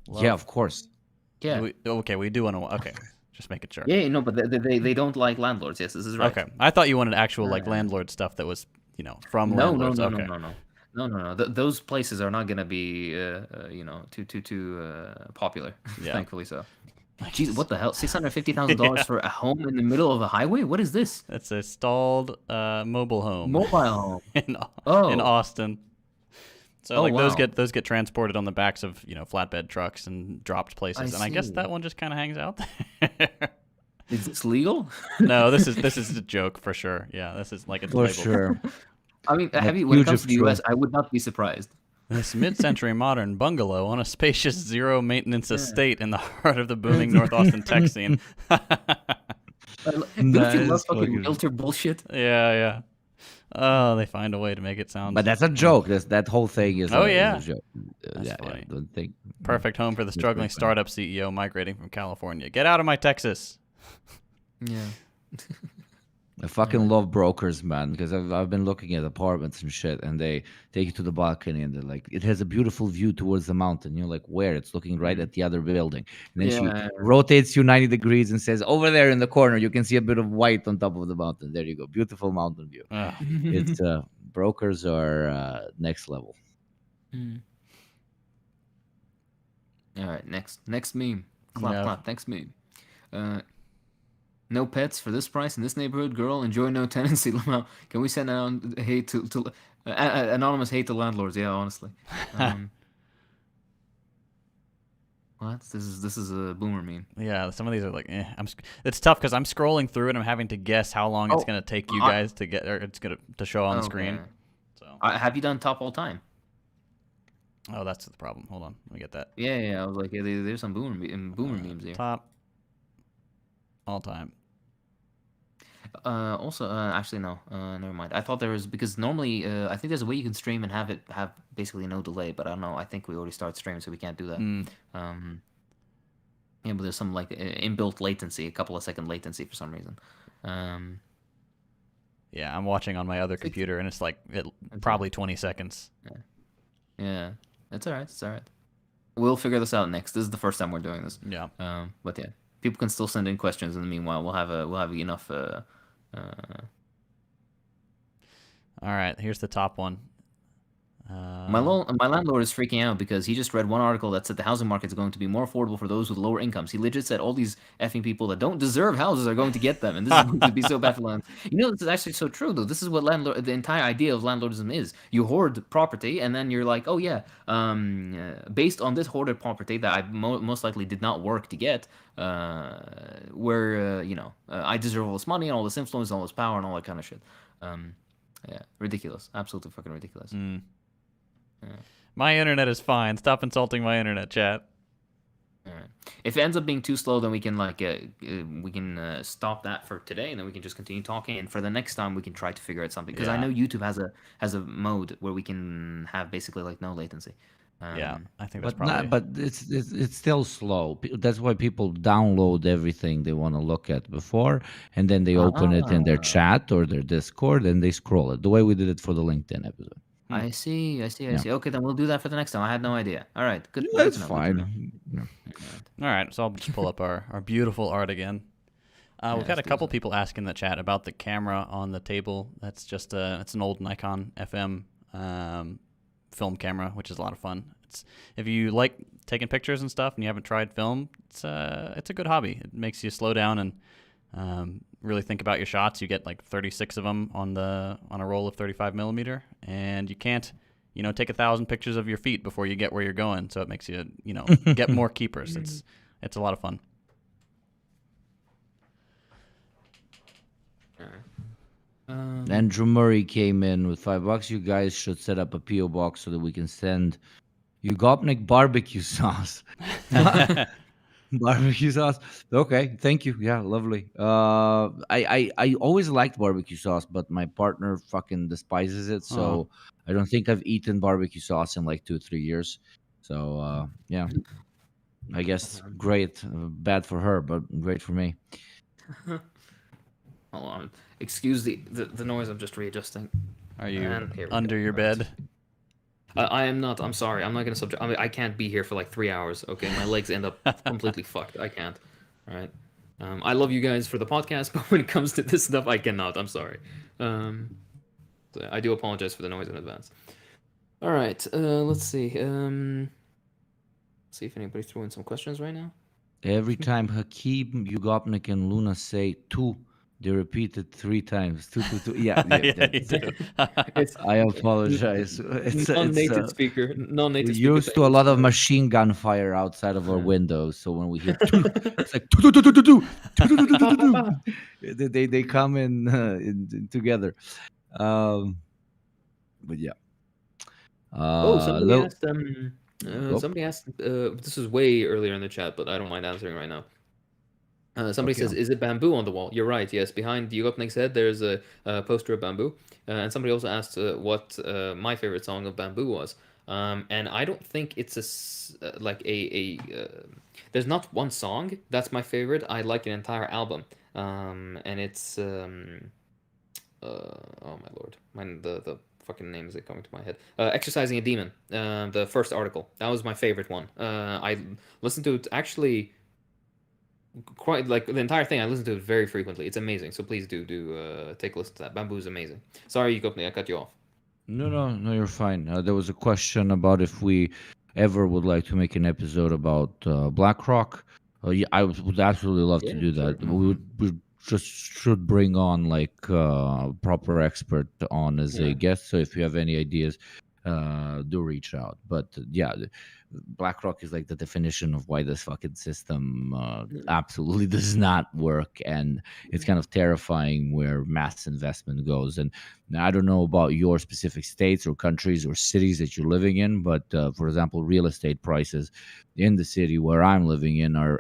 Yeah, of course. Yeah. We do want to. Okay, just making sure. Yeah, no, but they don't like landlords. Yes, this is right. Okay, I thought you wanted actual like landlord stuff that was from landlords. No. Those places are not gonna be too popular. Yeah. Thankfully so. Jeez, what the hell? $650,000 for a home in the middle of a highway? What is this? It's a stalled mobile home. Mobile home in Oh. Austin. So wow. those get transported on the backs of flatbed trucks and dropped places, and I guess see. that one just kind of hangs out there. Is this legal? No, this is a joke for sure. Yeah, this is like it's For labeled. sure. I mean, That's when it huge comes of to the true. US, I would not be surprised. This mid-century modern bungalow on a spacious zero-maintenance estate in the heart of the booming North Austin tech scene. Don't you love fucking realtor bullshit? Yeah. Oh, they find a way to make it sound. But that's a joke. That whole thing is. Oh, is yeah. a joke. That's funny. Don't think. Perfect home for the struggling startup CEO migrating from California. Get out of my Texas. Yeah. I fucking love brokers, man, because I've been looking at apartments and shit, and they take you to the balcony, and they're like, it has a beautiful view towards the mountain. You're like, where? It's looking right at the other building. And then she rotates you 90 degrees and says, over there in the corner, you can see a bit of white on top of the mountain. There you go. Beautiful mountain view. It's brokers are next level. All right, next meme. Clap. Next meme. No pets for this price in this neighborhood. Girl, enjoy no tenancy. Can we send out hate to anonymous hate to landlords? Yeah, honestly. What? This is a boomer meme. Yeah, some of these are like, it's tough because I'm scrolling through and I'm having to guess how long it's gonna take you guys to get, or it's gonna to show on the screen. So have you done top all time? Oh, that's the problem. Hold on, let me get that. Yeah. I was like, there's some boomer memes here. Top all time. Also, actually no. Never mind. I thought there was, because normally I think there's a way you can stream and have basically no delay, but I don't know. I think we already started streaming, so we can't do that. Yeah, but there's some like inbuilt latency, a couple of second latency for some reason. Yeah, I'm watching on my other computer, and it's like probably 20 seconds. Yeah, it's all right. It's all right. We'll figure this out next. This is the first time we're doing this. Yeah. But yeah, people can still send in questions in the meanwhile. We'll have enough. All right, here's the top one. My landlord is freaking out because he just read one article that said the housing market is going to be more affordable for those with lower incomes. He legit said all these effing people that don't deserve houses are going to get them, and this is going to be so bad for land. You know, this is actually so true though. This is what the entire idea of landlordism is. You hoard property, and then you're like, oh yeah, based on this hoarded property that I most likely did not work to get, I deserve all this money and all this influence, and all this power, and all that kind of shit. Yeah, ridiculous. Absolutely fucking ridiculous. My internet is fine. Stop insulting my internet, chat. All right. If it ends up being too slow, then we can stop that for today, and then we can just continue talking. And for the next time, we can try to figure out something because I know YouTube has a mode where we can have basically like no latency. Yeah, I think that's probably. But it's still slow. That's why people download everything they want to look at before, and then they open it in their chat or their Discord, and they scroll it. The way we did it for the LinkedIn episode. I see. Okay, then we'll do that for the next time. I had no idea. All right, good. That's good to know, fine. All right, so I'll just pull up our beautiful art again. We've had a couple people asking in the chat about the camera on the table. That's just it's an old Nikon FM film camera, which is a lot of fun. If you like taking pictures and stuff and you haven't tried film, it's a good hobby. It makes you slow down and really think about your shots. You get like 36 of them on a roll of 35 millimeter, and you can't take 1,000 pictures of your feet before you get where you're going. So it makes you get more keepers. It's a lot of fun. Andrew Murray came in with $5. You guys should set up a PO box so that we can send you Gopnik barbecue sauce. Barbecue sauce. Okay, thank you. Yeah, lovely. I always liked barbecue sauce, but my partner fucking despises it. So I don't think I've eaten barbecue sauce in like 2-3 years. So yeah, I guess great. Bad for her, but great for me. Hold on. Excuse the noise. I'm just readjusting. Are you under your bed? I am not. I'm sorry. I'm not going to I can't be here for like 3 hours. Okay, my legs end up completely fucked. I can't. All right. I love you guys for the podcast, but when it comes to this stuff, I cannot. I'm sorry. So I do apologize for the noise in advance. All right. Let's see. See if anybody threw in some questions right now. Every time Hakeem, Yugopnik, and Luna say two, they repeat it 3 times. Two. Yeah. I apologize. It's non-native speaker. Non-native we're speaker. used to a lot of machine gun fire outside of our windows, so when we hear two, it's like two. They come in together. But yeah. Somebody asked. This is way earlier in the chat, but I don't mind answering right now. Somebody says, "Is it bamboo on the wall?" You're right. Yes, behind Yugopnik's head, there's a poster of bamboo. And somebody also asked what my favorite song of bamboo was. And I don't think it's there's not one song that's my favorite. I like an entire album. And it's oh my lord, the fucking name is coming to my head. Exercising a Demon. The first article. That was my favorite one. I listened to it actually. Quite like the entire thing. I listen to it very frequently. It's amazing. So please do take a listen to that. Bamboo is amazing. Sorry, Yugopnik, I cut you off. No, you're fine. There was a question about if we ever would like to make an episode about BlackRock. Yeah, I would absolutely love to do that. Sure. We just should bring on like proper expert on as a guest. So if you have any ideas, do reach out. But yeah, BlackRock is like the definition of why this fucking system absolutely does not work, and it's kind of terrifying where mass investment goes. And I don't know about your specific states or countries or cities that you're living in, but for example, real estate prices in the city where I'm living in are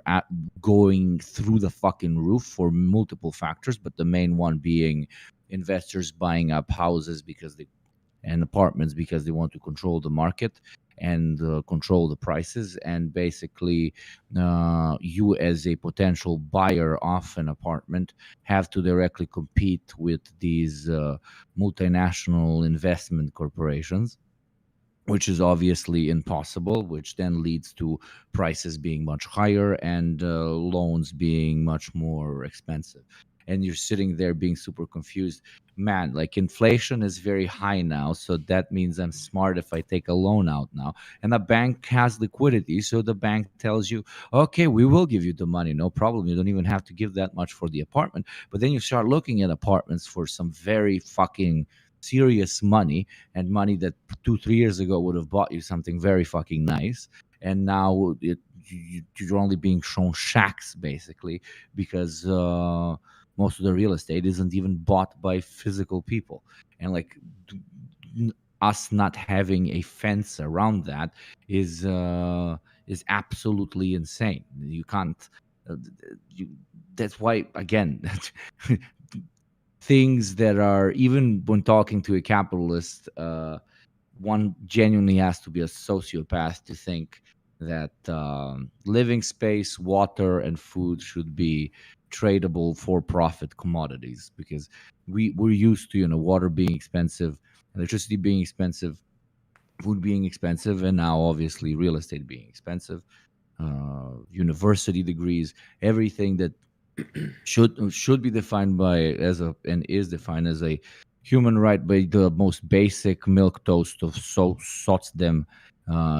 going through the fucking roof for multiple factors, but the main one being investors buying up houses and apartments because they want to control the market. and control the prices. And basically, you as a potential buyer of an apartment have to directly compete with these multinational investment corporations, which is obviously impossible, which then leads to prices being much higher and loans being much more expensive. And you're sitting there being super confused. Man, like inflation is very high now. So that means I'm smart if I take a loan out now. And the bank has liquidity. So the bank tells you, okay, we will give you the money. No problem. You don't even have to give that much for the apartment. But then you start looking at apartments for some very fucking serious money, and money that 2 3 years ago would have bought you something very fucking nice, and now you're only being shown shacks basically, because most of the real estate isn't even bought by physical people. And like us not having a fence around that is absolutely insane. You can't uh, you, that's why, again, things that are, even when talking to a capitalist, one genuinely has to be a sociopath to think that living space, water, and food should be tradable for profit commodities, because we're used to, water being expensive, electricity being expensive, food being expensive, and now obviously real estate being expensive, university degrees, everything that should be defined by as a and is defined as a human right by the most basic milk toast of them,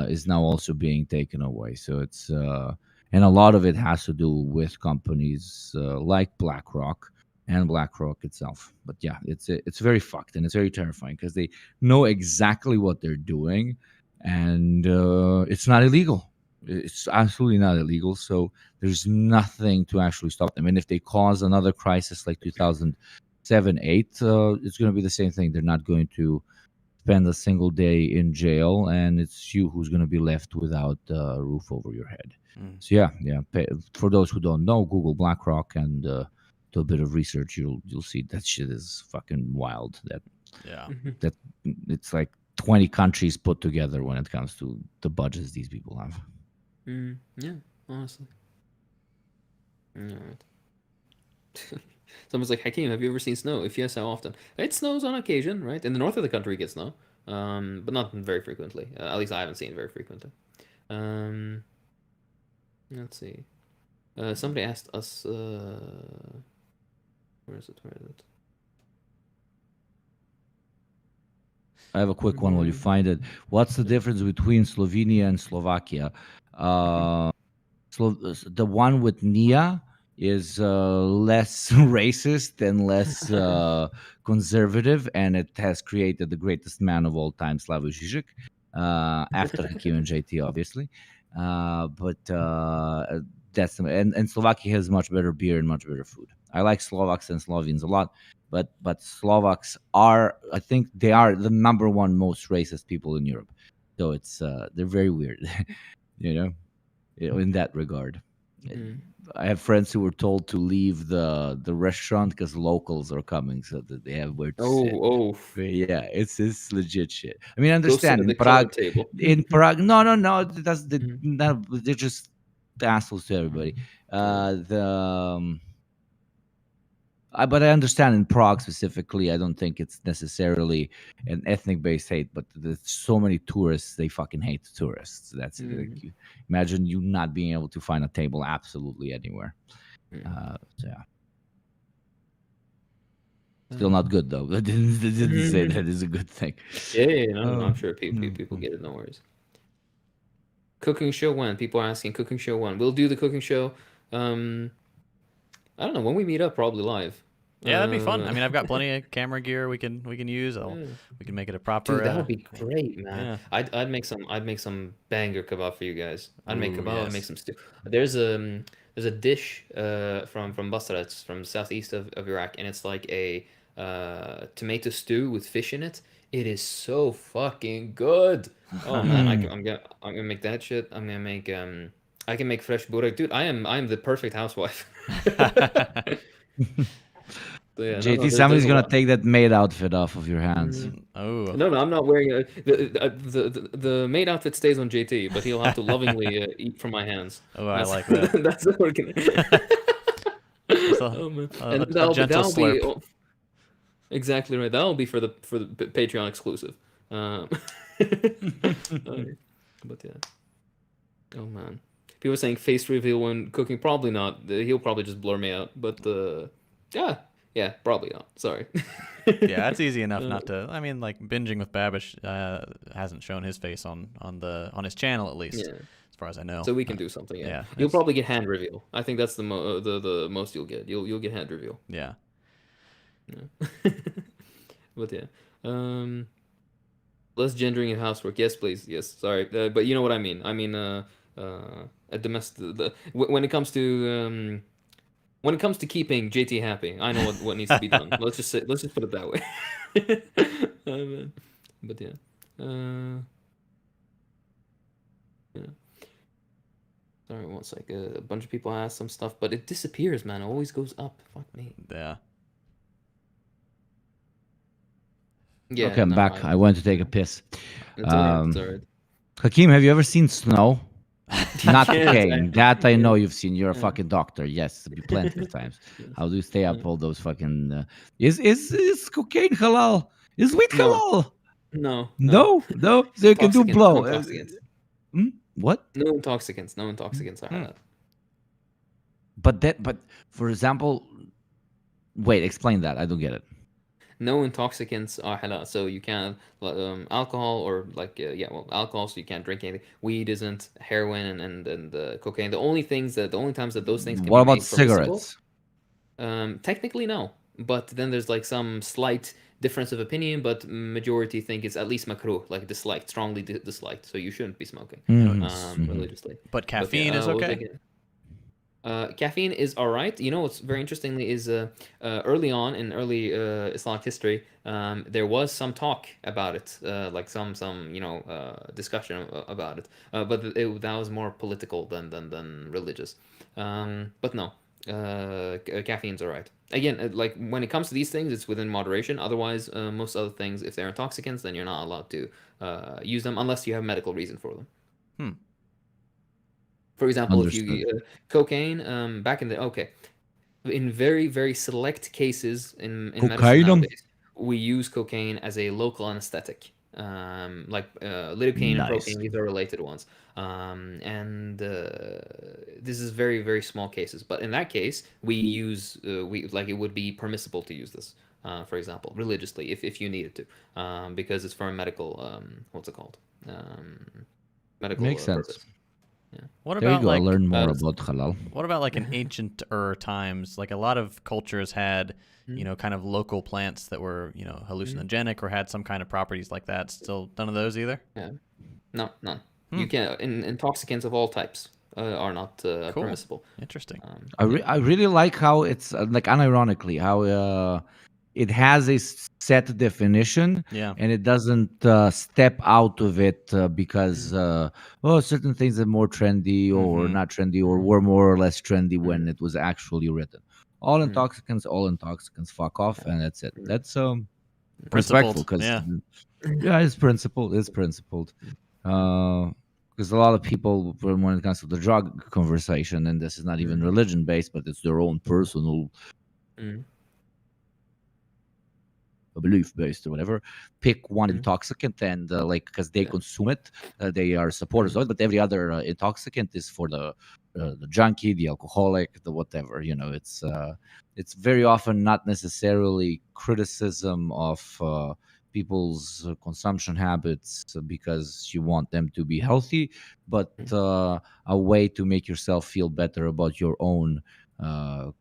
is now also being taken away. So it's and a lot of it has to do with companies like BlackRock and BlackRock itself. But yeah, it's very fucked, and it's very terrifying because they know exactly what they're doing, and it's not illegal. It's absolutely not illegal. So there's nothing to actually stop them. And if they cause another crisis like 2007, 8, it's going to be the same thing. They're not going to spend a single day in jail, and it's you who's going to be left without a roof over your head. Mm. So yeah. For those who don't know, Google BlackRock and do a bit of research. You'll see that shit is fucking wild. Yeah. That it's like 20 countries put together when it comes to the budgets these people have. Yeah, honestly. All right. Someone's like, Hakeem, have you ever seen snow? If yes, how often? It snows on occasion, right? In the north of the country, it gets snow, but not very frequently. At least I haven't seen it very frequently. Um, let's see. Somebody asked us. Where is it? Where is it? I have a quick one while you find it. What's the difference between Slovenia and Slovakia? The one with Nia is less racist and less conservative, and it has created the greatest man of all time, Slavoj Žižek, after Hakim and JT, obviously. But that's and Slovakia has much better beer and much better food. I like Slovaks and Slovenes a lot, but Slovaks are, I think they are the number one most racist people in Europe. So it's they're very weird, you know, in that regard. I have friends who were told to leave the restaurant because locals are coming, so that they have where to sit. Oh, But yeah, it's legit shit. I mean, I go sit understand at in the club Prague. table. In Prague, no, that's Mhm. they're just assholes to everybody. But I understand in Prague specifically. I don't think it's necessarily an ethnic-based hate, but there's so many tourists. They fucking hate tourists. That's it. Like, imagine you not being able to find a table absolutely anywhere. So yeah. Still not good though. I didn't say that is a good thing. Yeah, no, I'm sure no. people get it. No worries. Cooking show when? People are asking cooking show when. We'll do the cooking show. I don't know when we meet up. Probably live. Yeah, that'd be fun. I mean, I've got plenty of camera gear we can use. We can make it a proper. Dude, that would be great, man. Yeah. I'd make some banger kebab for you guys. I'd make Ooh, kebab. I'd make yes. some stew. There's a dish from Basra. It's from southeast of Iraq, and it's like a tomato stew with fish in it. It is so fucking good. Oh man, I'm gonna make that shit. I'm gonna make I can make fresh burek, dude. I am the perfect housewife. So yeah, no, JT, there's somebody's a gonna lot. take that maid outfit off of your hands. Oh, No, I'm not wearing the maid outfit stays on JT, but he'll have to lovingly eat from my hands. oh, I That's like that. that's what we're gonna. Just Oh man, a, and a gentle that'll be slurp. exactly right. That'll be for the Patreon exclusive. Uh, but yeah. Oh man, people saying face reveal when cooking. Probably not. He'll probably just blur me out. But yeah, yeah, probably not. Sorry. Yeah, it's easy enough Uh, not to. I mean, like binging with Babish hasn't shown his face on his channel at least, yeah. as far as I know. So we can do something. Yeah, Yeah, you'll it's probably get hand reveal. I think that's the most you'll get. You'll get hand reveal. yeah. Yeah. But yeah. Less gendering in housework. Yes, please. Yes. Sorry, but you know what I mean. I mean, a domestic. When it comes to when it comes to keeping JT happy, I know what needs to be done. Let's just say, let's just put it that way. Man. But yeah. Yeah. Sorry, one sec. A bunch of people ask some stuff, but it disappears, man. It always goes up. Fuck me. Yeah. Yeah. Okay, I'm No, back. I went to take a piss. It's alright. It's alright. Hakeem, have you ever seen snow? Not Yes, cocaine. That I know you've seen. You're a Yeah. fucking doctor. Yes, plenty of times. How do you stay up Yeah. all those fucking? Is cocaine halal? Is weed No. halal? No. No. So you can do Intoxicants, blow. no intoxicants. What? No intoxicants. No intoxicants are halal. But for example, wait. Explain that. I don't get it. No intoxicants are halal. So you can't alcohol or alcohol. So you can't drink anything. Weed isn't. Heroin and cocaine. The only times that those things can What be about made permissible. cigarettes? Technically no, but then there's like some slight difference of opinion. But majority think it's at least makruh, like disliked, strongly disliked. So you shouldn't be smoking religiously. But But yeah, caffeine is what was I okay. getting- caffeine is all right. You know what's very interestingly is early on in early Islamic history, there was some talk about it, like some discussion about it. But that was more political than religious. But no, caffeine's all right. Again, like when it comes to these things, it's within moderation. Otherwise, most other things, if they're intoxicants, then you're not allowed to use them unless you have medical reason for them. For example, if Understood. you cocaine, back in the in very very select cases in medicine Cocaine? nowadays, we use cocaine as a local anesthetic. Like lidocaine and Nice. propane, these are related ones. And this is very very small cases, but in that case, we use we like it would be permissible to use this. For example, religiously, if you needed to, because it's for a medical what's it called? Medical Makes sense. purpose. What There you about go. I like learned more that's- about halal. what about like in ancient times? Like a lot of cultures had, kind of local plants that were, hallucinogenic or had some kind of properties like that. Still none of those either. No, none. You can't. Intoxicants of all types are not Cool. permissible. Interesting. I really like how it's like unironically how it has a set definition Yeah. and it doesn't step out of it because certain things are more trendy or not trendy or were more or less trendy when it was actually written. All intoxicants, fuck off, and that's it. That's respectful Principled. because Yeah. it's principled. It's principled. Because a lot of people, when it comes to the drug conversation, and this is not even religion based, but it's their own personal belief based or whatever, pick one intoxicant and because they consume it, they are supporters of it. But every other intoxicant is for the junkie, the alcoholic, the whatever. It's very often not necessarily criticism of people's consumption habits because you want them to be healthy, but a way to make yourself feel better about your own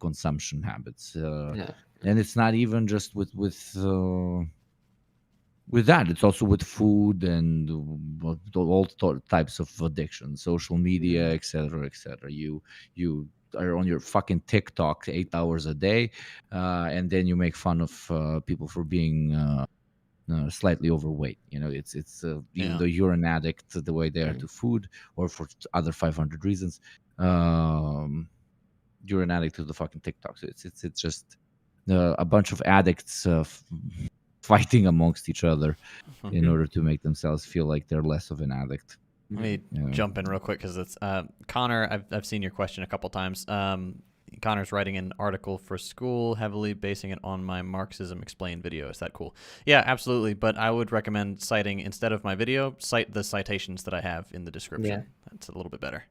consumption habits. And it's not even just with that. It's also with food and all types of addiction, social media, etc., etc. You are on your fucking TikTok 8 hours a day, and then you make fun of people for being slightly overweight. It's even though you're an addict the way they are to food or for other 500 reasons, you're an addict to the fucking TikTok. So it's just a bunch of addicts fighting amongst each other in order to make themselves feel like they're less of an addict. Let me jump in real quick because it's Connor. I've seen your question a couple times. Connor's writing an article for school, heavily basing it on my Marxism Explained video. Is that cool? Yeah, absolutely. But I would recommend citing, instead of my video, cite the citations that I have in the description. Yeah. That's a little bit better.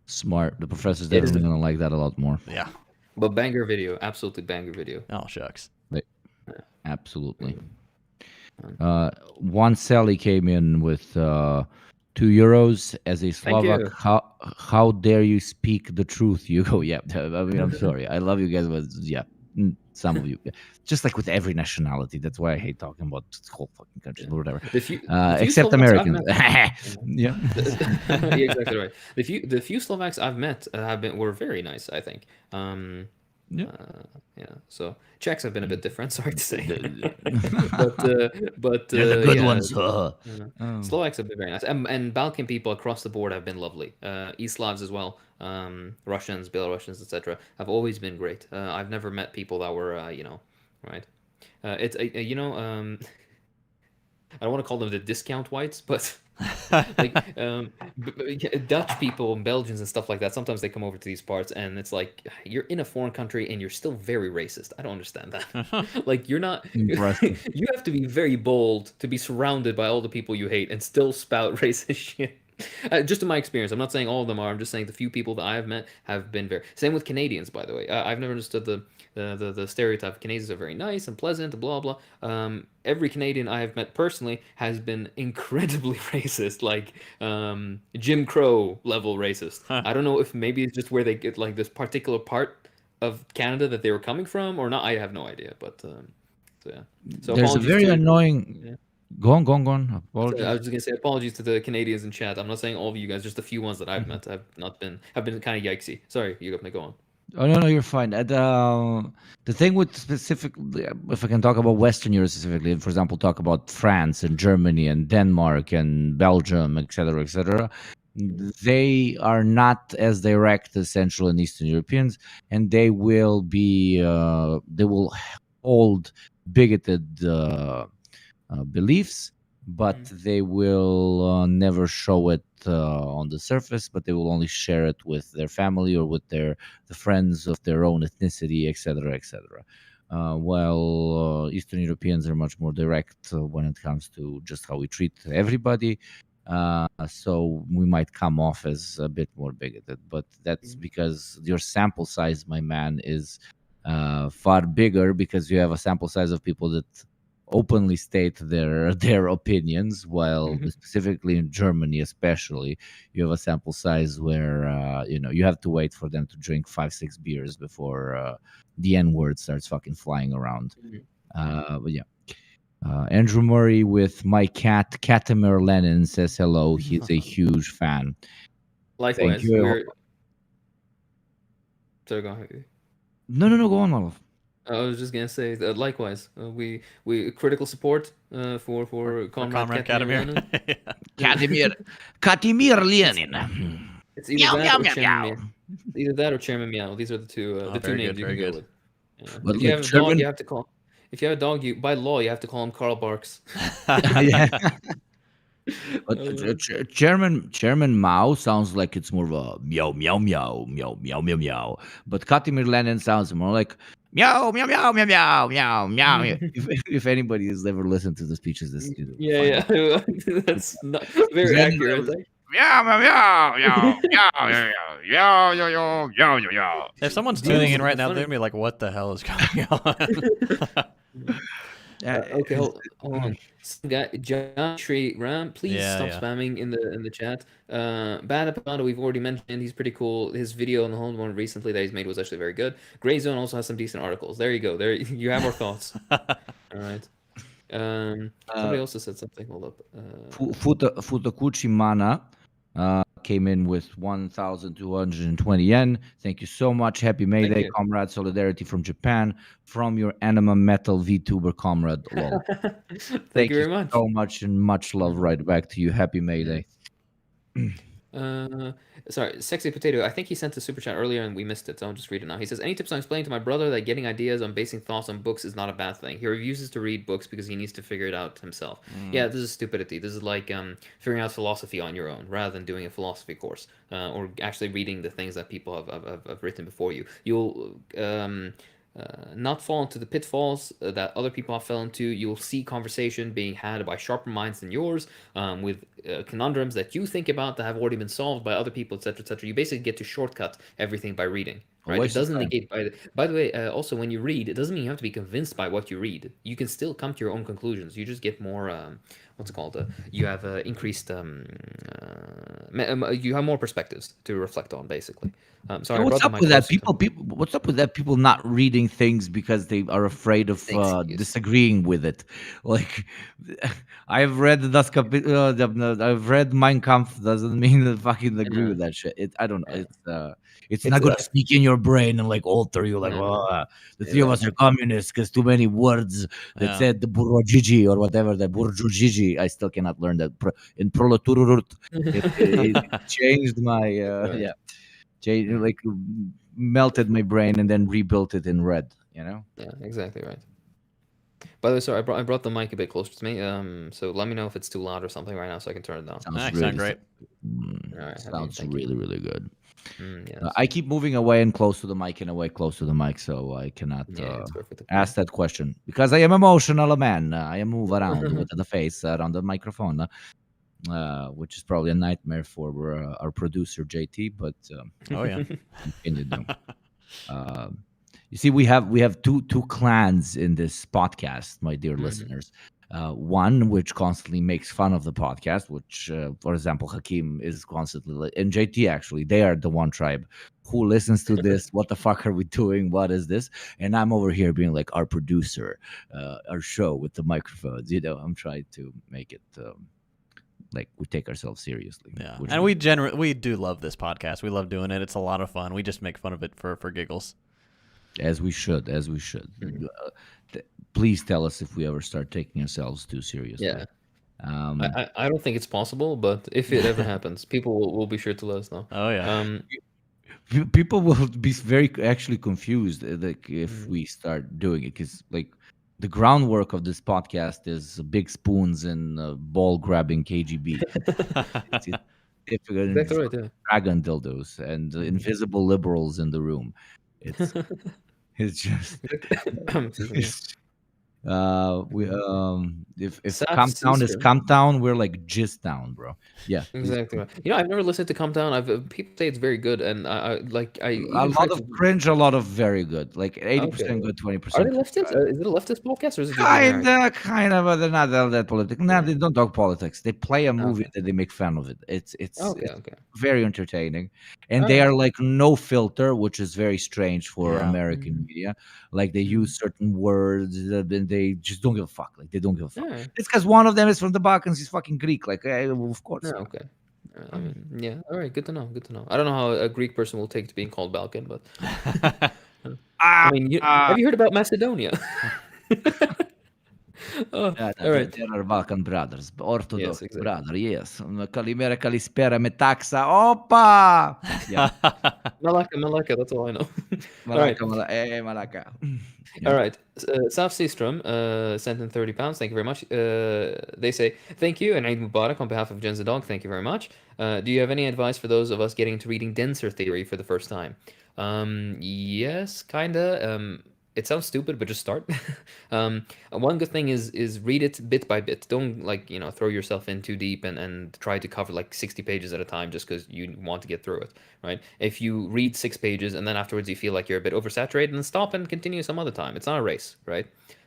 Smart. The professor's definitely going to like that a lot more. Yeah. But banger video, absolutely banger video. Oh, shucks. Absolutely. One Sally came in with €2 as a Slovak. you. How dare you speak the truth, Hugo? Yeah, I mean, I'm sorry. I love you guys, but yeah, some of you. Just like with every nationality. That's why I hate talking about whole fucking countries, but whatever. The few Except Slovaks I've Americans. met- Yeah. Yeah, exactly right. The few Slovaks I've met were very nice, I think. Yeah. So Czechs have been a bit different. Sorry to say, but They're the good yeah, ones. Slovaks have been very nice, and Balkan people across the board have been lovely. East Slavs as well, Russians, Belarusians, etc. have always been great. I've never met people that were, right. It's I don't want to call them the discount whites, but like Dutch people and Belgians and stuff like that. Sometimes they come over to these parts, and it's like you're in a foreign country and you're still very racist. I don't understand that. Like you're not. Impressive. You have to be very bold to be surrounded by all the people you hate and still spout racist shit. Just in my experience, I'm not saying all of them are. I'm just saying the few people that I have met have been very. Same with Canadians, by the way. I've never understood the stereotype. Canadians are very nice and pleasant, and blah blah. Every Canadian I have met personally has been incredibly racist, like Jim Crow level racist. I don't know if maybe it's just where they get like this particular part of Canada that they were coming from, or not. I have no idea, but so yeah. So There's a apologies very to- annoying. Yeah. Go on. Apologies. I was just gonna say apologies to the Canadians in chat. I'm not saying all of you guys, just the few ones that I've met have been kind of yikesy. Sorry, you got me going. Oh no, you're fine. The thing with specific, if I can talk about Western Europe specifically, for example, talk about France and Germany and Denmark and Belgium, etc., they are not as direct as Central and Eastern Europeans, and they will hold bigoted beliefs, but they will never show it on the surface, but they will only share it with their family or with the friends of their own ethnicity, etc. While Eastern Europeans are much more direct when it comes to just how we treat everybody. So we might come off as a bit more bigoted, but that's because your sample size, my man, is far bigger, because you have a sample size of people that openly state their opinions, while specifically in Germany especially, you have a sample size where you have to wait for them to drink 5-6 beers before the N-word starts fucking flying around. But yeah. Andrew Murray with my cat Katamir Lennon says hello. He's a huge fan. Likewise. Thank you. Sorry, go ahead. No, go on, Olaf. I was just gonna say, likewise, we critical support for Comrade Katamir Lenin. Katamir Lenin. It's either that or Chairman Meow. Either that or Chairman Meow. These are the two names you can go with. Yeah. But If you like have a Chairman- dog, you have to call. If you have a dog, by law you have to call him Karl Barks. Yeah. But Chairman Mao sounds like it's more of a meow meow meow meow meow meow meow. But Katamir Lenin sounds more like meow meow meow meow meow meow meow. If anybody has ever listened to the speeches, this Yeah, that's not very accurate. meow meow meow meow meow meow meow meow meow. If someone's tuning in right now, they're gonna be like, "What the hell is going on?" Okay, hold on. Some guy, John Tree Ram, please stop spamming in the chat. Bad Apollo, we've already mentioned. He's pretty cool. His video on the home one recently that he's made was actually very good. Gray Zone also has some decent articles. There you go. There you have our thoughts. All right. Somebody also said something. Hold up. Futakuchi Mana came in with 1,220 yen. Thank you so much. Happy May Day, comrade. Solidarity from Japan, from your Anima Metal VTuber comrade. Lol. Thank you very much. So much, and much love right back to you. Happy May Day. Uh, sorry, Sexy Potato. I think he sent a super chat earlier and we missed it, so I'll just read it now. He says, "Any tips on explaining to my brother that getting ideas on basing thoughts on books is not a bad thing? He refuses to read books because he needs to figure it out himself." Yeah, this is stupidity. This is like figuring out philosophy on your own rather than doing a philosophy course or actually reading the things that people have written before you. You'll not fall into the pitfalls that other people have fell into. You'll see conversation being had by sharper minds than yours, with conundrums that you think about that have already been solved by other people, etc., etc. You basically get to shortcut everything by reading, A right? It waste of doesn't time. negate. By the way, also when you read, it doesn't mean you have to be convinced by what you read. You can still come to your own conclusions. You just get more. What's it called? You have increased. You have more perspectives to reflect on, basically. Yeah, Sorry, I what's brought the up mic with that? closer to What's up with that? People not reading things because they are afraid of the excuse. disagreeing with it. Like, I've read I've read Mein Kampf. Doesn't mean that fucking agree Yeah, with that shit. I don't know. yeah. It's It's not gonna sneak in your brain and like alter you. Like, no, no, oh, the three of us are exactly. communists because too many words that Yeah. said the bourgeoisie or whatever the bourgeoisie. I still cannot learn that in proleturut. It changed my Right. yeah. Like melted my brain and then rebuilt it in red. You know, Yeah, exactly right. By the way, sorry, I brought the mic a bit closer to me. So let me know if it's too loud or something right now, so I can turn it down. sounds You sound really great. All right, happy. sounds Thank you. really really good. Yes. I keep moving away and close to the mic and away close to the mic, so I cannot Yeah, it's perfectly fine. ask that question because I am emotional man. I move around with the face around the microphone, which is probably a nightmare for our producer JT. But Oh yeah. can you do? Um, you see, we have two clans in this podcast, my dear Mhm. listeners. One which constantly makes fun of the podcast, which, for example, Hakim is constantly, and JT actually, they are the one tribe who listens to this. What the fuck are we doing? What is this? And I'm over here being like our producer, our show with the microphones. I'm trying to make it like we take ourselves seriously. Yeah. Which And we do love this podcast. We love doing it. It's a lot of fun. We just make fun of it for giggles. as we should, as we should. Mhm. Please tell us if we ever start taking ourselves too seriously. Yeah, Um, I don't think it's possible, but if it ever happens, people will be sure to let us know. Oh yeah. People will be very actually confused like if Mhm. we start doing it because like the groundwork of this podcast is big spoons and ball grabbing KGB. It's significant Exactly right. Yeah. dragon dildos and Mhm. invisible liberals in the room. It's it's just Excuse me. Yeah. we Mhm. if South Camptown is Seastrom. Camptown, we're like Jizz Town, bro. Yeah, please. Exactly right. I've never listened to Come Down. People say it's very good, and I like I A even lot tried of to. cringe, a lot of very good. Like Okay. 80% good, Are 20% they cringe. leftist? Is it a leftist podcast or is it just generic? Kinda, but they're not all that political. No, Yeah. they don't talk politics. They play a movie Okay. that they make fun of it. Okay. It's Okay. very entertaining, and All they right. are like no filter, which is very strange for Yeah. American Mhm. media. Like they Mhm. use certain words that then they just don't give a fuck. Like they don't give a All fuck. right. It's because one of them is from the Balkans. He's fucking Greek. Like well, of No. course. Okay. I mean, yeah. All right. Good to know. Good to know. I don't know how a Greek person will take to being called Balkan, but I Ah, mean, ah. have you heard about Macedonia? Oh, Yeah, all right. there are Balkan brothers, Yes. Orthodox Exactly. brother, yes. Kalimera, Kalispera, Metaxa, Opa! Yeah, Malaka. Malaka. That's all I know. All right. Malaka, Malaka. All Yeah. right. South Seastrom sent in £30. Thank you very much. They say, thank you, and Eid Mubarak on behalf of Jen's the Dog. Thank you very much. Do you have any advice for those of us getting into reading denser theory for the first time? Yes, kinda. It sounds stupid, but just start. One good thing is read it bit by bit. Don't like throw yourself in too deep and try to cover like 60 pages at a time just because you want to get through it, right? If you read 6 pages and then afterwards you feel like you're a bit oversaturated, then stop and continue some other time. It's not a race, right?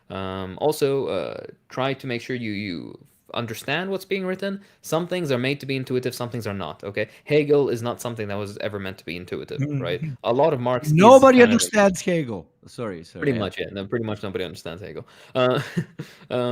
Also, try to make sure you understand what's being written. Some things are made to be intuitive, some things are not. Okay, Hegel is not something that was ever meant to be intuitive, right? A lot of Marx is Nobody kind of understands Hegel. Sorry, pretty yeah. much, yeah. No, pretty much nobody understands Hegel. Uh,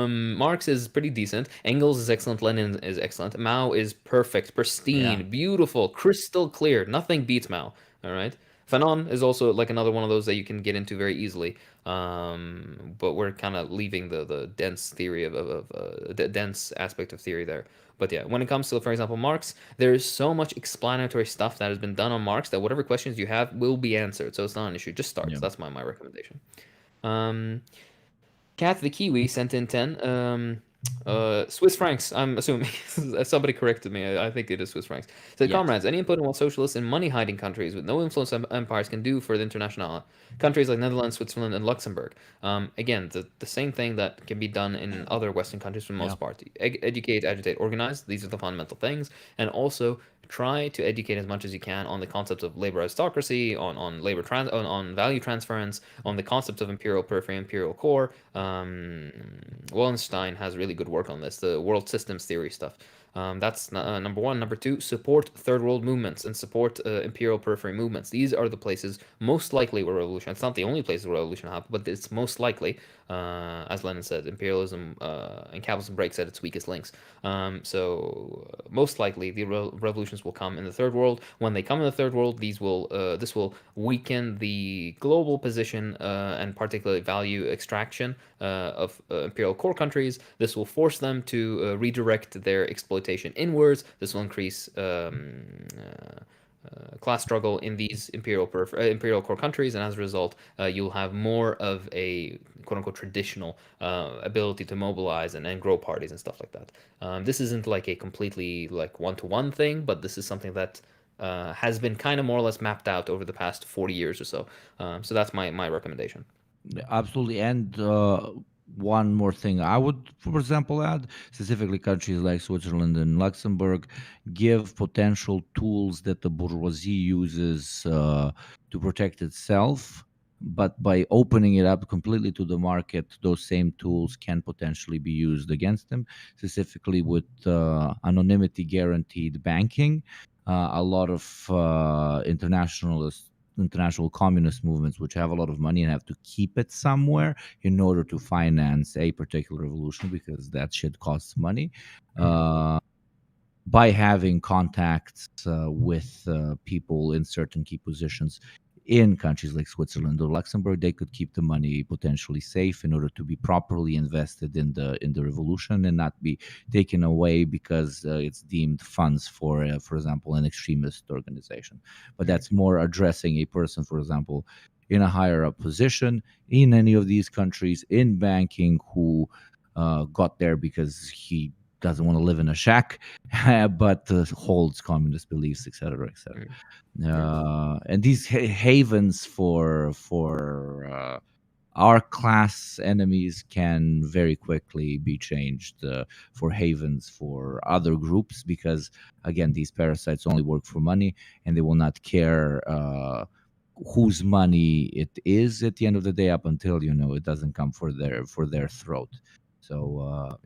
Marx is pretty decent. Engels is excellent. Lenin is excellent. Mao is perfect, Yeah. pristine, beautiful, crystal clear. Nothing beats Mao. All right. Fanon is also like another one of those that you can get into very easily. But we're kind of leaving the dense theory of the dense aspect of theory there. But yeah, when it comes to, for example, Marx, there is so much explanatory stuff that has been done on Marx that whatever questions you have will be answered. So it's not an issue. Just start. Yeah. So that's my recommendation. Um, Cat the Kiwi sent in 10. Swiss francs, I'm assuming. Somebody corrected me. I think it is Swiss francs. So, Yes. comrades, any input on what socialists in money hiding countries with no influence empires can do for the international? Countries like Netherlands, Switzerland, and Luxembourg. Again, the same thing that can be done in other Western countries for the Yeah. most part. Educate, agitate, organize. These are the fundamental things. And also, try to educate as much as you can on the concepts of labor aristocracy, on on value transference, on the concepts of imperial periphery, imperial core. Wallenstein has really good work on this, the world systems theory stuff. That's number one. Number two, support third world movements and support imperial periphery movements. These are the places most likely where revolution. It's not the only place where revolution happened, but it's most likely, as Lenin said, imperialism and capitalism breaks at its weakest links. Most likely the revolutions will come in the third world. When they come in the third world, this will weaken the global position and particularly value extraction of imperial core countries. This will force them to redirect their exploitation inwards. This will increase class struggle in these imperial core countries, and as a result, you'll have more of a quote unquote traditional ability to mobilize and grow parties and stuff like that. This isn't like a completely like one-to-one thing, but this is something that has been kind of more or less mapped out over the past 40 years or so. So that's my recommendation. Absolutely. And one more thing I would, for example, add specifically countries like Switzerland and Luxembourg give potential tools that the bourgeoisie uses to protect itself. But by opening it up completely to the market, those same tools can potentially be used against them, specifically with anonymity guaranteed banking. A lot of international communist movements which have a lot of money and have to keep it somewhere in order to finance a particular revolution because that shit costs money. By having contacts with people in certain key positions in countries like Switzerland or Luxembourg, they could keep the money potentially safe in order to be properly invested in the revolution and not be taken away because it's deemed funds for example, an extremist organization. But that's more addressing a person, for example, in a higher up position in any of these countries in banking who got there because he doesn't want to live in a shack, but holds communist beliefs, etc., etc. And these havens for our class enemies can very quickly be changed for havens for other groups because again these parasites only work for money and they will not care whose money it is at the end of the day up until it doesn't come for their throat. So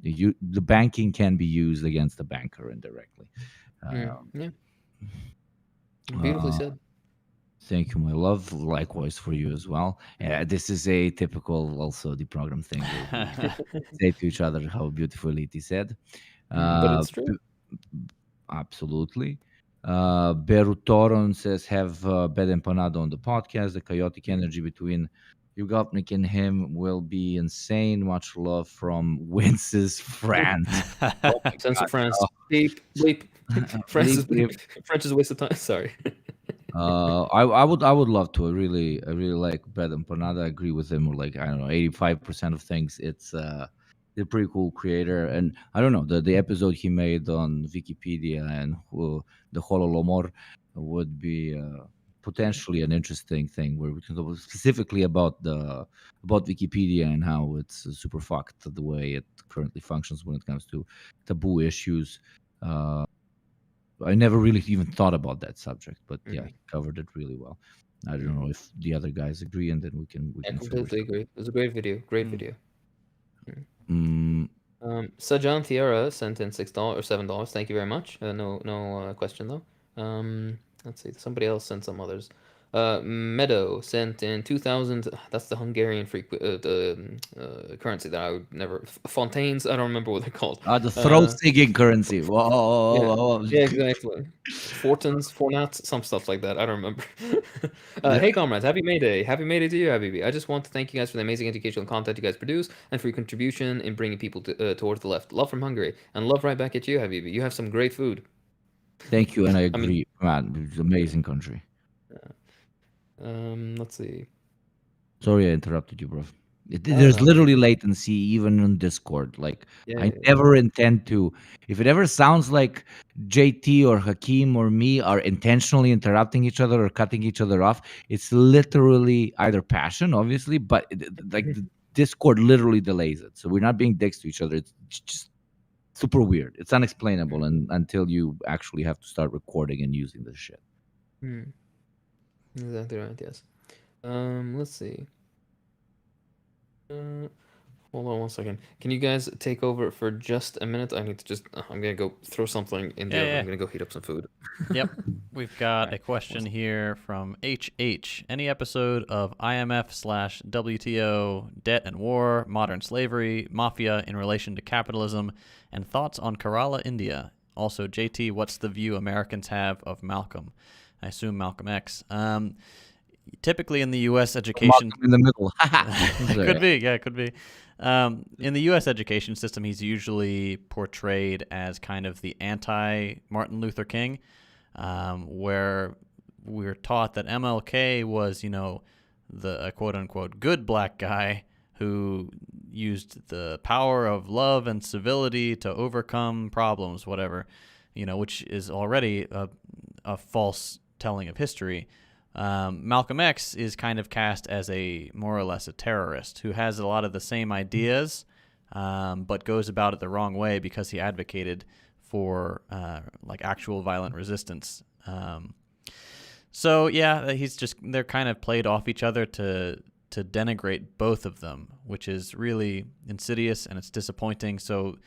the banking can be used against the banker indirectly. Yeah, beautifully uh, said. Thank you, my love. Likewise for you as well. This is a typical, also the program thing where we say to each other how beautifully it is said. But Uh, it's true. b- Absolutely. Berutoron says, have Bed Empanado on the podcast. The chaotic energy between Yugovnik and him will be insane. Much love from Wince's France. Oh my Sense of God. France. Beep, bleep. France Bleep, is bleep. French is a waste of time. Sorry. I would love to. I really like Bed Empanada. I agree with him. Or like I don't know, 85% of things. It's a pretty cool creator, and I don't know the episode he made on Wikipedia and the Hololomor would be potentially an interesting thing where we can go specifically about Wikipedia and how it's super fucked the way it currently functions when it comes to taboo issues. Uh, I never really even thought about that subject, but yeah, he covered it really well. I don't know if the other guys agree, and then we I can figure completely agree. It was a great video. Great video. something. Sajan Tiara sent in $6 or $7. Thank you very much. No question though. Let's see. Somebody else sent some others. Meadow sent in 2000. That's the Hungarian currency that I would never. Fontaines. I don't remember what they're called. The throat singing currency. Yeah, Whoa. yeah, exactly. Fortins, Fornats, some stuff like that. I don't remember. Yeah. Hey, comrades, happy May Day. Happy May Day to you, Habibi. I just want to thank you guys for the amazing educational content you guys produce and for your contribution in bringing people towards the left. Love from Hungary. And love right back at you, Habibi. You have some great food. Thank you, and I I mean, agree, man. It's an amazing country. let's see. Sorry, I interrupted you, bro. Oh, There's no. literally latency even on Discord. Like, Yeah, I yeah, never intend to. If it ever sounds like JT or Hakeem or me are intentionally interrupting each other or cutting each other off, it's literally either passion, obviously, but like the Discord literally delays it. So we're not being dicks to each other. It's just super weird. It's unexplainable, and until you actually have to start recording and using this shit. Hmm. Exactly right, yes. Let's see. Hold on one second. Can you guys take over for just a minute? I need to just. I'm gonna go throw something in the Yeah, oven. yeah. I'm gonna go heat up some food. Yep. We've got Alright, a question here from HH. Any episode of IMF/WTO, debt and war, modern slavery, mafia in relation to capitalism, and thoughts on Kerala, India. Also, JT, what's the view Americans have of Malcolm? I assume Malcolm X. Typically in the U.S. education... Malcolm in the middle. Could be, yeah, could be. In the U.S. education system, he's usually portrayed as kind of the anti-Martin Luther King, where we're taught that MLK was, the quote-unquote good black guy who used the power of love and civility to overcome problems, whatever, which is already a false telling of history. Malcolm X is kind of cast as a more or less a terrorist who has a lot of the same ideas, but goes about it the wrong way because he advocated for like actual violent resistance. So yeah, they're kind of played off each other to denigrate both of them, which is really insidious and it's disappointing. So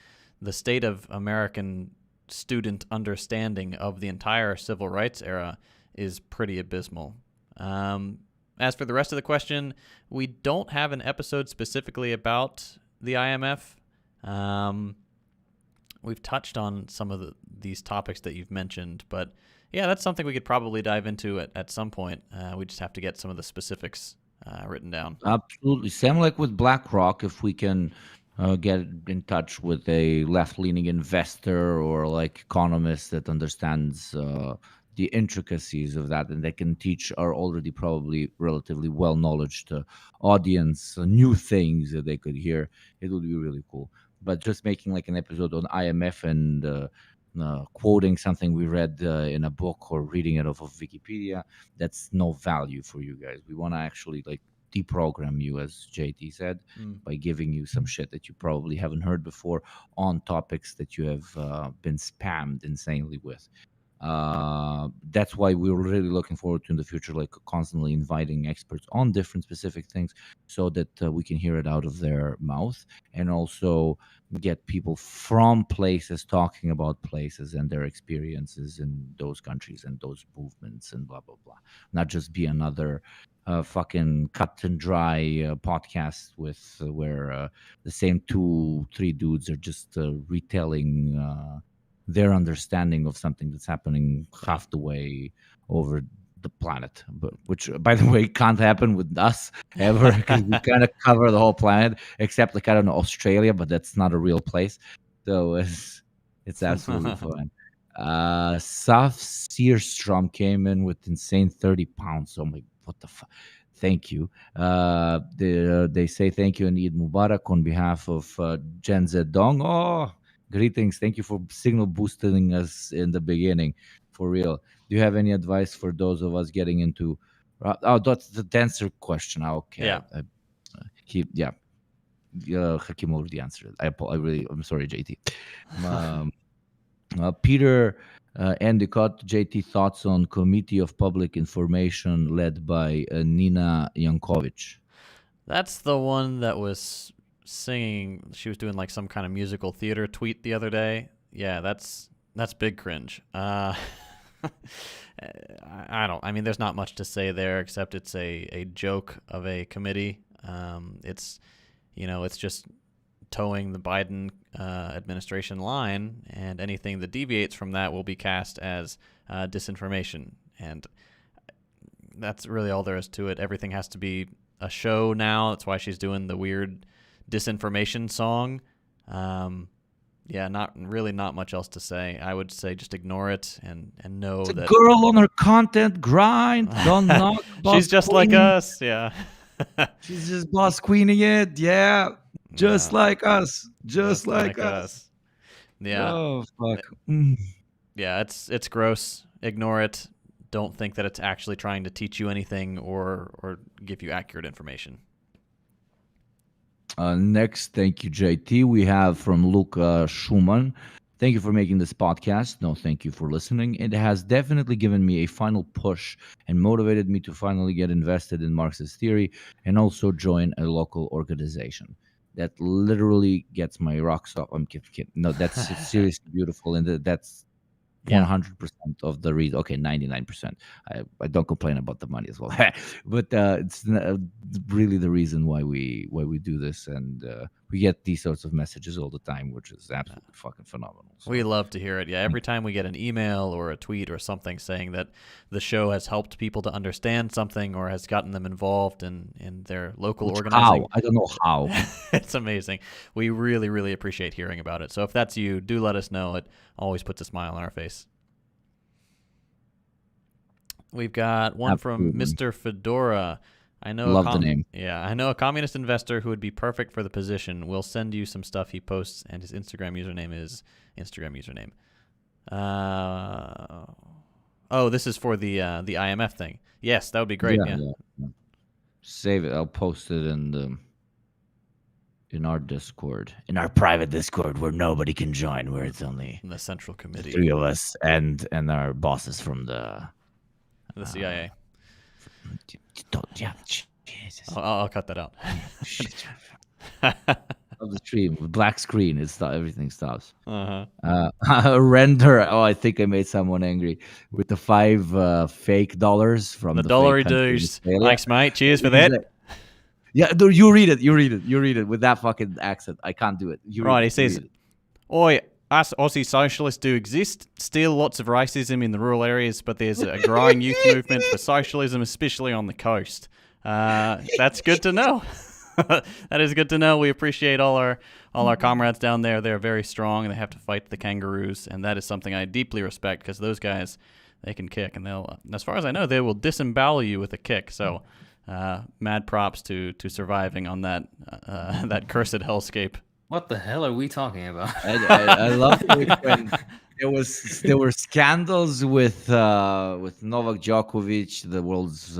the state of American student understanding of the entire civil rights era is pretty abysmal. As for the rest of the question, we don't have an episode specifically about the IMF. We've touched on some of these topics that you've mentioned, but yeah, that's something we could probably dive into at some point. We just have to get some of the specifics written down. Absolutely. Same like with BlackRock, if we can get in touch with a left-leaning investor or like economist that understands the intricacies of that, and they can teach our already probably relatively well-knowledged audience new things that they could hear, it would be really cool. But just making like an episode on IMF and quoting something we read in a book or reading it off of Wikipedia, that's no value for you guys. We want to actually like deprogram you, as JT said, by giving you some shit that you probably haven't heard before on topics that you have been spammed insanely with. That's why we're really looking forward to in the future, like constantly inviting experts on different specific things so that we can hear it out of their mouth, and also get people from places talking about places and their experiences in those countries and those movements and blah blah blah, not just be another fucking cut and dry podcast with where the same 2-3 dudes are just retelling their understanding of something that's happening half the way over the planet, but which, by the way, can't happen with us ever because we kind of cover the whole planet, except like I don't know Australia, but that's not a real place, so it's absolutely fine. Saf Searstrom came in with insane 30 pounds. Oh my, what the fuck? Thank you. They say thank you and Eid Mubarak on behalf of Gen Z Dong. Oh, greetings. Thank you for signal boosting us in the beginning. For real. Do you have any advice for those of us getting into? Oh, that's the dancer question. Okay. Yeah. Hakim already answered it. I'm sorry, JT. Peter Endicott, JT, thoughts on Committee of Public Information led by Nina Yankovic. That's the one that was singing. She was doing like some kind of musical theater tweet the other day. Yeah, that's big cringe. I mean, there's not much to say there except it's a joke of a committee. It's it's just towing the Biden administration line, and anything that deviates from that will be cast as disinformation. And that's really all there is to it. Everything has to be a show now. That's why she's doing the weird disinformation song. Not much else to say. I would say just ignore it and know The that girl on her content grind. Don't knock. she's just like us. Yeah. She's just boss queening it. Yeah. Just Yeah, like us. Just like us. Yeah. Oh, fuck. Mm. Yeah, it's gross. Ignore it. Don't think that it's actually trying to teach you anything or give you accurate information. Next, thank you, JT. We have from Luca Schumann. Thank you for making this podcast. No, thank you for listening. It has definitely given me a final push and motivated me to finally get invested in Marxist theory and also join a local organization. That literally gets my rocks off. I'm kidding. No, that's seriously beautiful, and that's Yeah. 100% of the reason. Okay, 99%. I don't complain about the money as well, but it's really the reason why we do this, and we get these sorts of messages all the time, which is absolutely fucking phenomenal. So. We love to hear it. Yeah, every time we get an email or a tweet or something saying that the show has helped people to understand something or has gotten them involved in their local organizing. How? I don't know how. It's amazing. We really, really appreciate hearing about it. So if that's you, do let us know. It always puts a smile on our face. We've got one from Mr. Fedora. I know Love the name. Yeah, I know a communist investor who would be perfect for the position. We'll send you some stuff he posts, and his Instagram username is this is for the IMF thing. Yes, that would be great. Yeah. Save it. I'll post it in our Discord, in our private Discord where nobody can join, where it's only in the Central Committee, 3 of us and our bosses from the CIA. Yeah, Jesus. I'll cut that out. Of the stream, black screen, everything stops. Uh-huh. Render. Oh, I think I made someone angry with the 5 fake dollars from the fake dollary country in dues. Australia. Thanks, mate. Cheers for that. Yeah, you read it with that fucking accent. I can't do it. He says, "Oi, us Aussie socialists do exist. Still lots of racism in the rural areas, but there's a growing youth movement for socialism, especially on the coast." That's good to know. That is good to know. We appreciate all our comrades down there. They're very strong, and they have to fight the kangaroos, and that is something I deeply respect because those guys, they can kick, and they'll, as far as I know, they will disembowel you with a kick. So, mad props to surviving on that that cursed hellscape. What the hell are we talking about? I love it when there were scandals with Novak Djokovic, the world's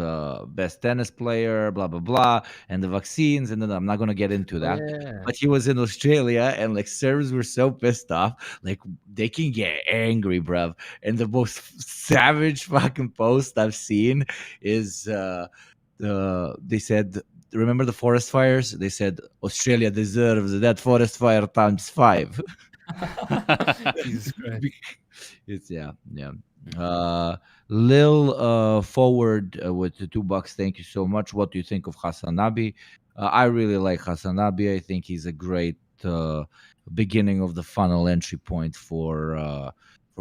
best tennis player, blah blah blah, and the vaccines, and then I'm not gonna get into that. Yeah. But he was in Australia, and like Serbs were so pissed off, like they can get angry, bruv. And the most savage fucking post I've seen is they said, remember the forest fires? They said Australia deserves that forest fire times 5. Jesus Christ. It's Lil forward with the $2. Thank you so much. What do you think of Hasanabi? I really like Hasanabi. I think he's a great beginning of the funnel entry point for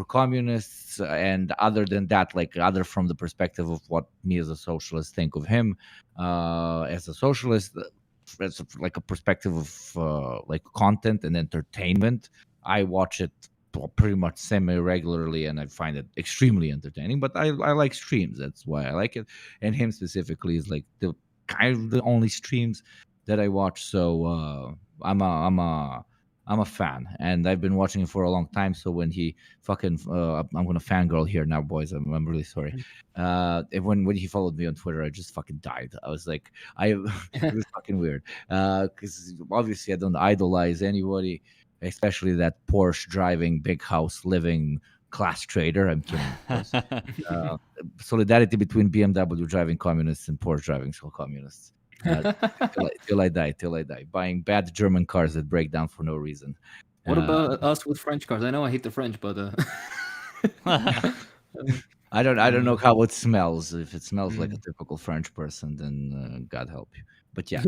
communists, and other than that, like other from the perspective of what me as a socialist think of him as a socialist, as like a perspective of like content and entertainment, I watch it pretty much semi-regularly, and I find it extremely entertaining. But I like streams, that's why I like it, and him specifically is like the kind of the only streams that I watch. So I'm a fan, and I've been watching him for a long time. So when he fucking, I'm gonna fangirl here now, boys. I'm really sorry. When he followed me on Twitter, I just fucking died. I was like, it was fucking weird. Because obviously I don't idolize anybody, especially that Porsche driving, big house living class trader. I'm kidding. Of course. Solidarity between BMW driving communists and Porsche driving communists. Till I die. Buying bad German cars that break down for no reason. What about us with French cars? I know I hate the French, but I don't know how it smells. If it smells like a Mm. typical French person, then God help you. But yeah,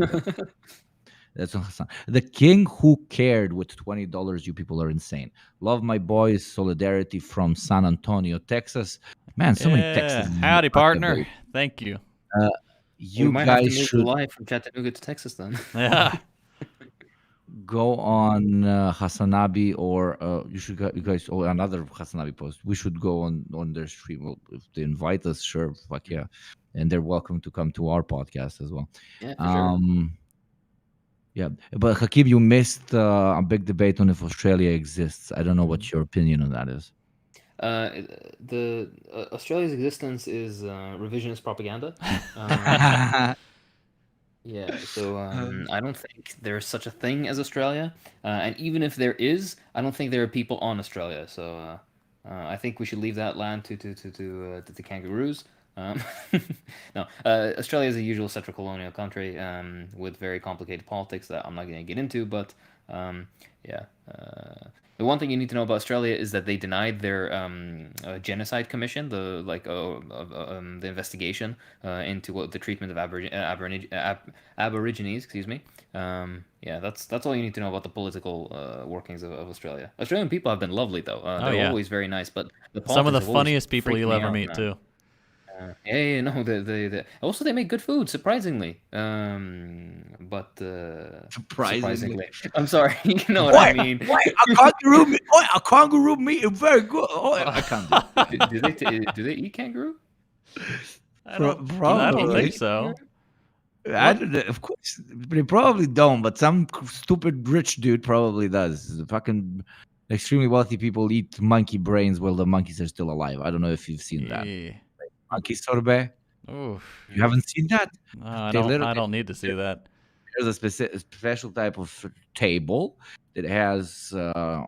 that's what Hassan. The king who cared with $20. You people are insane. Love my boys. Solidarity from San Antonio, Texas. Man, so many Yeah. Texas. Howdy, partner. Thank you. Uh, We you might have to guys move should live from Chattanooga to Texas then. Yeah. go on Hasanabi, or you should you guys, or another Hasanabi post. We should go on their stream. Well, if they invite us, sure, fuck yeah, and they're welcome to come to our podcast as well. Yeah, for sure. Yeah, but Hakim, you missed a big debate on if Australia exists. I don't know what your opinion on that is. The Australia's existence is revisionist propaganda. Um, Yeah, so I don't think there's such a thing as Australia, and even if there is, I don't think there are people on Australia. So I think we should leave that land to the kangaroos. Um, no, Australia is a usual central colonial country with very complicated politics that I'm not going to get into, but yeah. The one thing you need to know about Australia is that they denied their genocide commission, the investigation into what the treatment of Aborigines. Excuse me. Yeah, that's all you need to know about the political workings of Australia. Australian people have been lovely though. Oh, They're yeah. always very nice, but the Some of politics the have always funniest people freaked you'll me ever out, meet, man. too. Yeah, no, also they make good food, surprisingly. But Surprisingly. I'm sorry, you know what I mean. A kangaroo meat is very good. I can't do it. Do they eat kangaroo? I don't Probably. think so. I don't know, of course, they probably don't, but some stupid rich dude probably does. The fucking extremely wealthy people eat monkey brains while the monkeys are still alive. I don't know if you've seen that. Yeah. Monkey sorbet. Oof. You haven't seen that? No, I They don't. I literally don't need to see that. there's a special type of table that has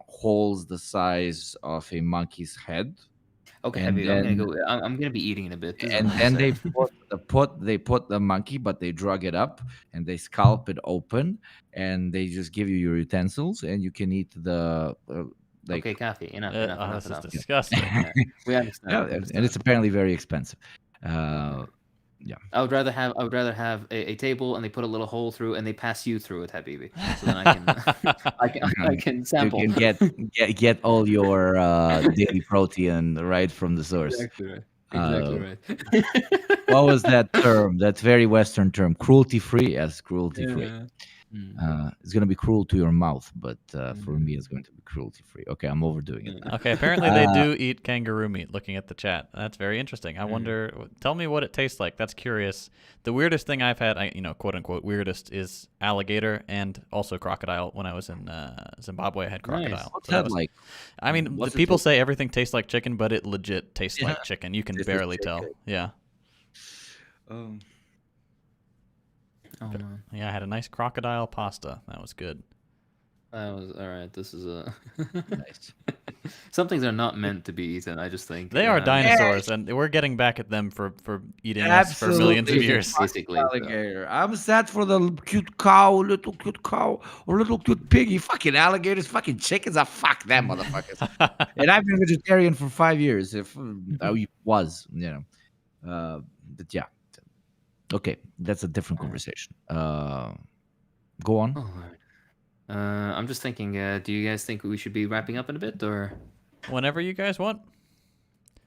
holes the size of a monkey's head. Okay, And Habib, I'm gonna then go. I'm gonna be eating in a bit. This is and enough then said. they put the monkey, but they drug it up and they scalp it open, and they just give you your utensils, and you can eat the like Okay, coffee. Enough, This is enough. disgusting. Yeah, we understand. yeah, we and understand. it's apparently very expensive. Yeah. I would rather have a table and they put a little hole through and they pass you through it, Habibi, so then I can I can You sample. can get all your daily protein right from the source. Exactly right. Uh, right. what was that term? That very Western term, cruelty free. Yes, cruelty free. Yeah. Mm. It's going to be cruel to your mouth, but for me, it's going to be cruelty free. Okay, I'm overdoing it. Okay, apparently they do eat kangaroo meat. Looking at the chat, that's very interesting. I wonder. Tell me what it tastes like. That's curious. The weirdest thing I've had, quote unquote weirdest, is alligator and also crocodile. When I was in Zimbabwe, I had crocodile. What's So that that was- like? I mean, What's the it people taste- say everything tastes like chicken, but it legit tastes Yeah. like chicken. You can Tastes like barely tell. chicken. Yeah, Oh man, yeah. I had a nice crocodile pasta. That was good. that was all right. This is a Nice. some things are not meant to be eaten. I just think They are dinosaurs, and we're getting back at them for eating us for Absolutely. millions of years. Basically, so. Alligator. I'm sad for the cute cow, little cute cow, or little cute piggy. Fucking alligators, fucking chickens. Fuck them motherfuckers. And I've been vegetarian for 5 years. If I was, but yeah. Okay, that's a different conversation. Go on. Oh, all right. I'm just thinking. Do you guys think we should be wrapping up in a bit, or? Whenever you guys want.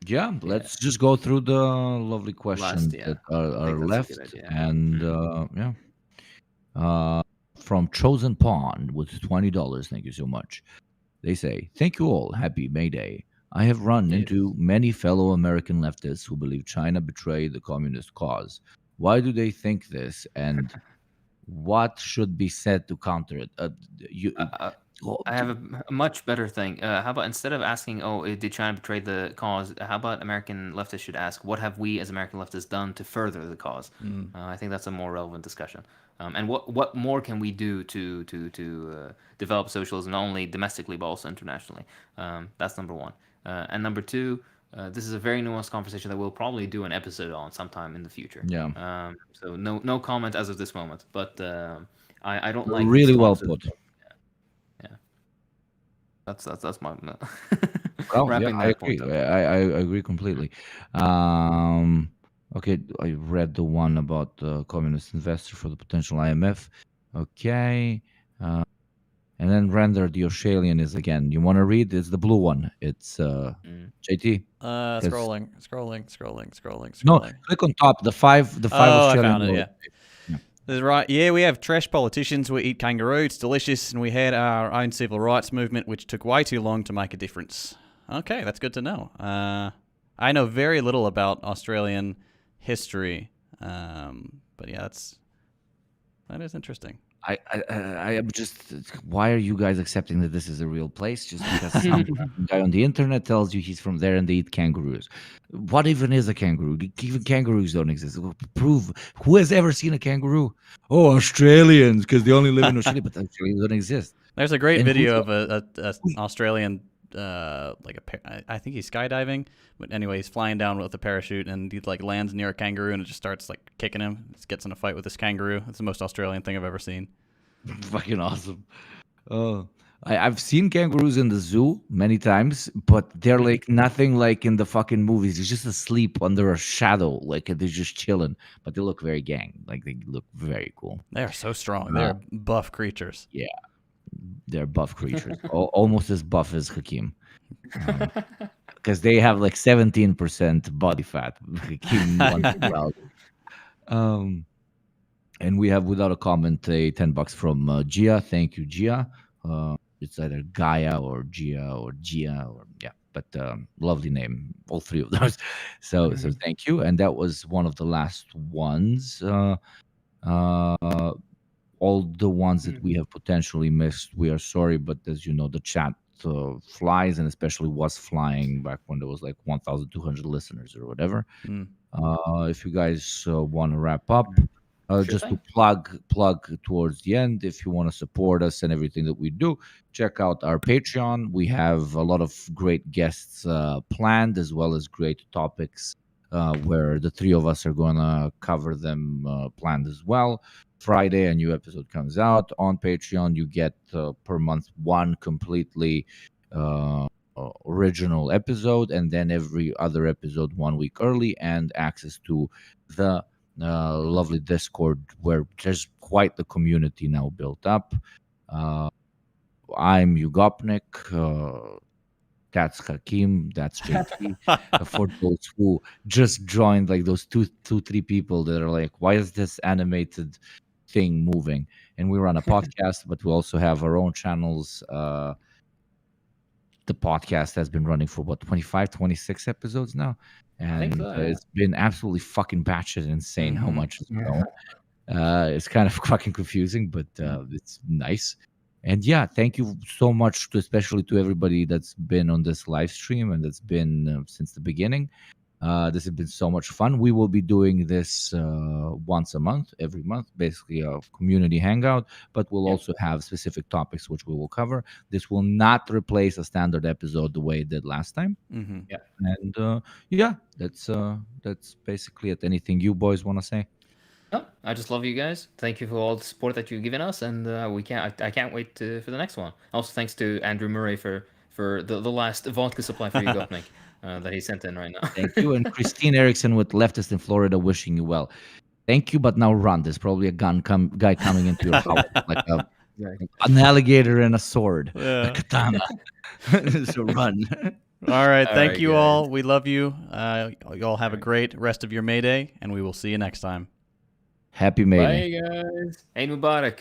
Yeah, let's just go through the lovely questions yeah. that I are think that's a left. good idea. And from Chosen Pond with $20. Thank you so much. They say, thank you all. Happy May Day. I have run into many fellow American leftists who believe China betrayed the communist cause. Why do they think this? And what should be said to counter it? I have a much better thing. How about instead of asking, "Oh, did China betray the cause?" How about American leftists should ask, "What have we as American leftists done to further the cause?" I think that's a more relevant discussion. And what more can we do to develop socialism not only domestically but also internationally? That's number one. And number two, this is a very nuanced conversation that we'll probably do an episode on sometime in the future. Yeah. So no comment as of this moment, but I don't like Really these well concepts. put. That's my Well, yeah, wrapping I that agree. point up. I agree completely. Um, okay, I read the one about the communist investor for the potential IMF. Okay, uh, and then render the Australian is again. You want to read? It's the blue one. It's Mm. JT. Because Scrolling. no, click on top. The five Oh, I Australian. found it. Yeah. Yeah. This is right. Yeah, we have trash politicians. We eat kangaroo. It's delicious. And we had our own civil rights movement, which took way too long to make a difference. Okay, that's good to know. I know very little about Australian history, but yeah, that is interesting. I am just. Why are you guys accepting that this is a real place just because some guy on the internet tells you he's from there and they eat kangaroos? What even is a kangaroo? Even kangaroos don't exist. Prove who has ever seen a kangaroo? Oh, Australians, because they only live in Australia, but Australians don't exist. There's a great And who's video of a who's- Australian, I think he's skydiving, but anyway, he's flying down with a parachute and he like lands near a kangaroo and it just starts like kicking him. It gets in a fight with this kangaroo. It's the most Australian thing I've ever seen. fucking awesome? Oh, I've seen kangaroos in the zoo many times, but they're like nothing like in the fucking movies. They're just asleep under a shadow, like they're just chilling. But they look very gang, like they look very cool. They are so strong. They are buff creatures. Yeah, they're buff creatures, almost as buff as Hakim, because they have like 17% body fat. Hakim wants well. Um, and we have without a comment a $10 from Gia. Thank you, Gia. It's either Gaia or Gia or yeah, but lovely name, all three of those. So thank you. And that was one of the last ones. Uh, all the ones that we have potentially missed, we are sorry, but as you know, the chat flies and especially was flying back when there was like 1,200 listeners or whatever. If you guys want to wrap up, Sure just thing. to plug towards the end, if you want to support us and everything that we do, check out our Patreon. We have a lot of great guests planned, as well as great topics where the three of us are going to cover them planned as well. Friday, a new episode comes out on Patreon. You get per month one completely original episode, and then every other episode 1 week early, and access to the lovely Discord where there's quite the community now built up. I'm Yugopnik. That's Hakim. That's JT. For those who just joined, like those two, 3 people that are like, why is this animated thing moving? And we run a podcast, but we also have our own channels. The podcast has been running for what 25, 26 episodes now, I think and so, yeah. it's been absolutely fucking batshit insane how much it's Yeah. grown. It's kind of fucking confusing, but it's nice. And yeah, thank you so much, especially to everybody that's been on this live stream and that's been since the beginning. This has been so much fun. We will be doing this once a month, every month, basically a community hangout, but we'll also have specific topics which we will cover. This will not replace a standard episode the way it did last time. Mm-hmm. And yeah, that's basically it. Anything you boys want to say? No, I just love you guys. Thank you for all the support that you've given us, and I can't wait for the next one. Also, thanks to Andrew Murray for the last vodka supply for you, Gopnik, that he sent in right now. Thank you. And Christine Erickson with Leftist in Florida wishing you well. Thank you, but now run. There's probably a guy coming into your house, like an alligator and a sword, a katana. So run. All right. All Thank right, you guys. all. We love you. You all have a great rest of your May Day, and we will see you next time. Happy May Day. Bye, guys. Eid Mubarak.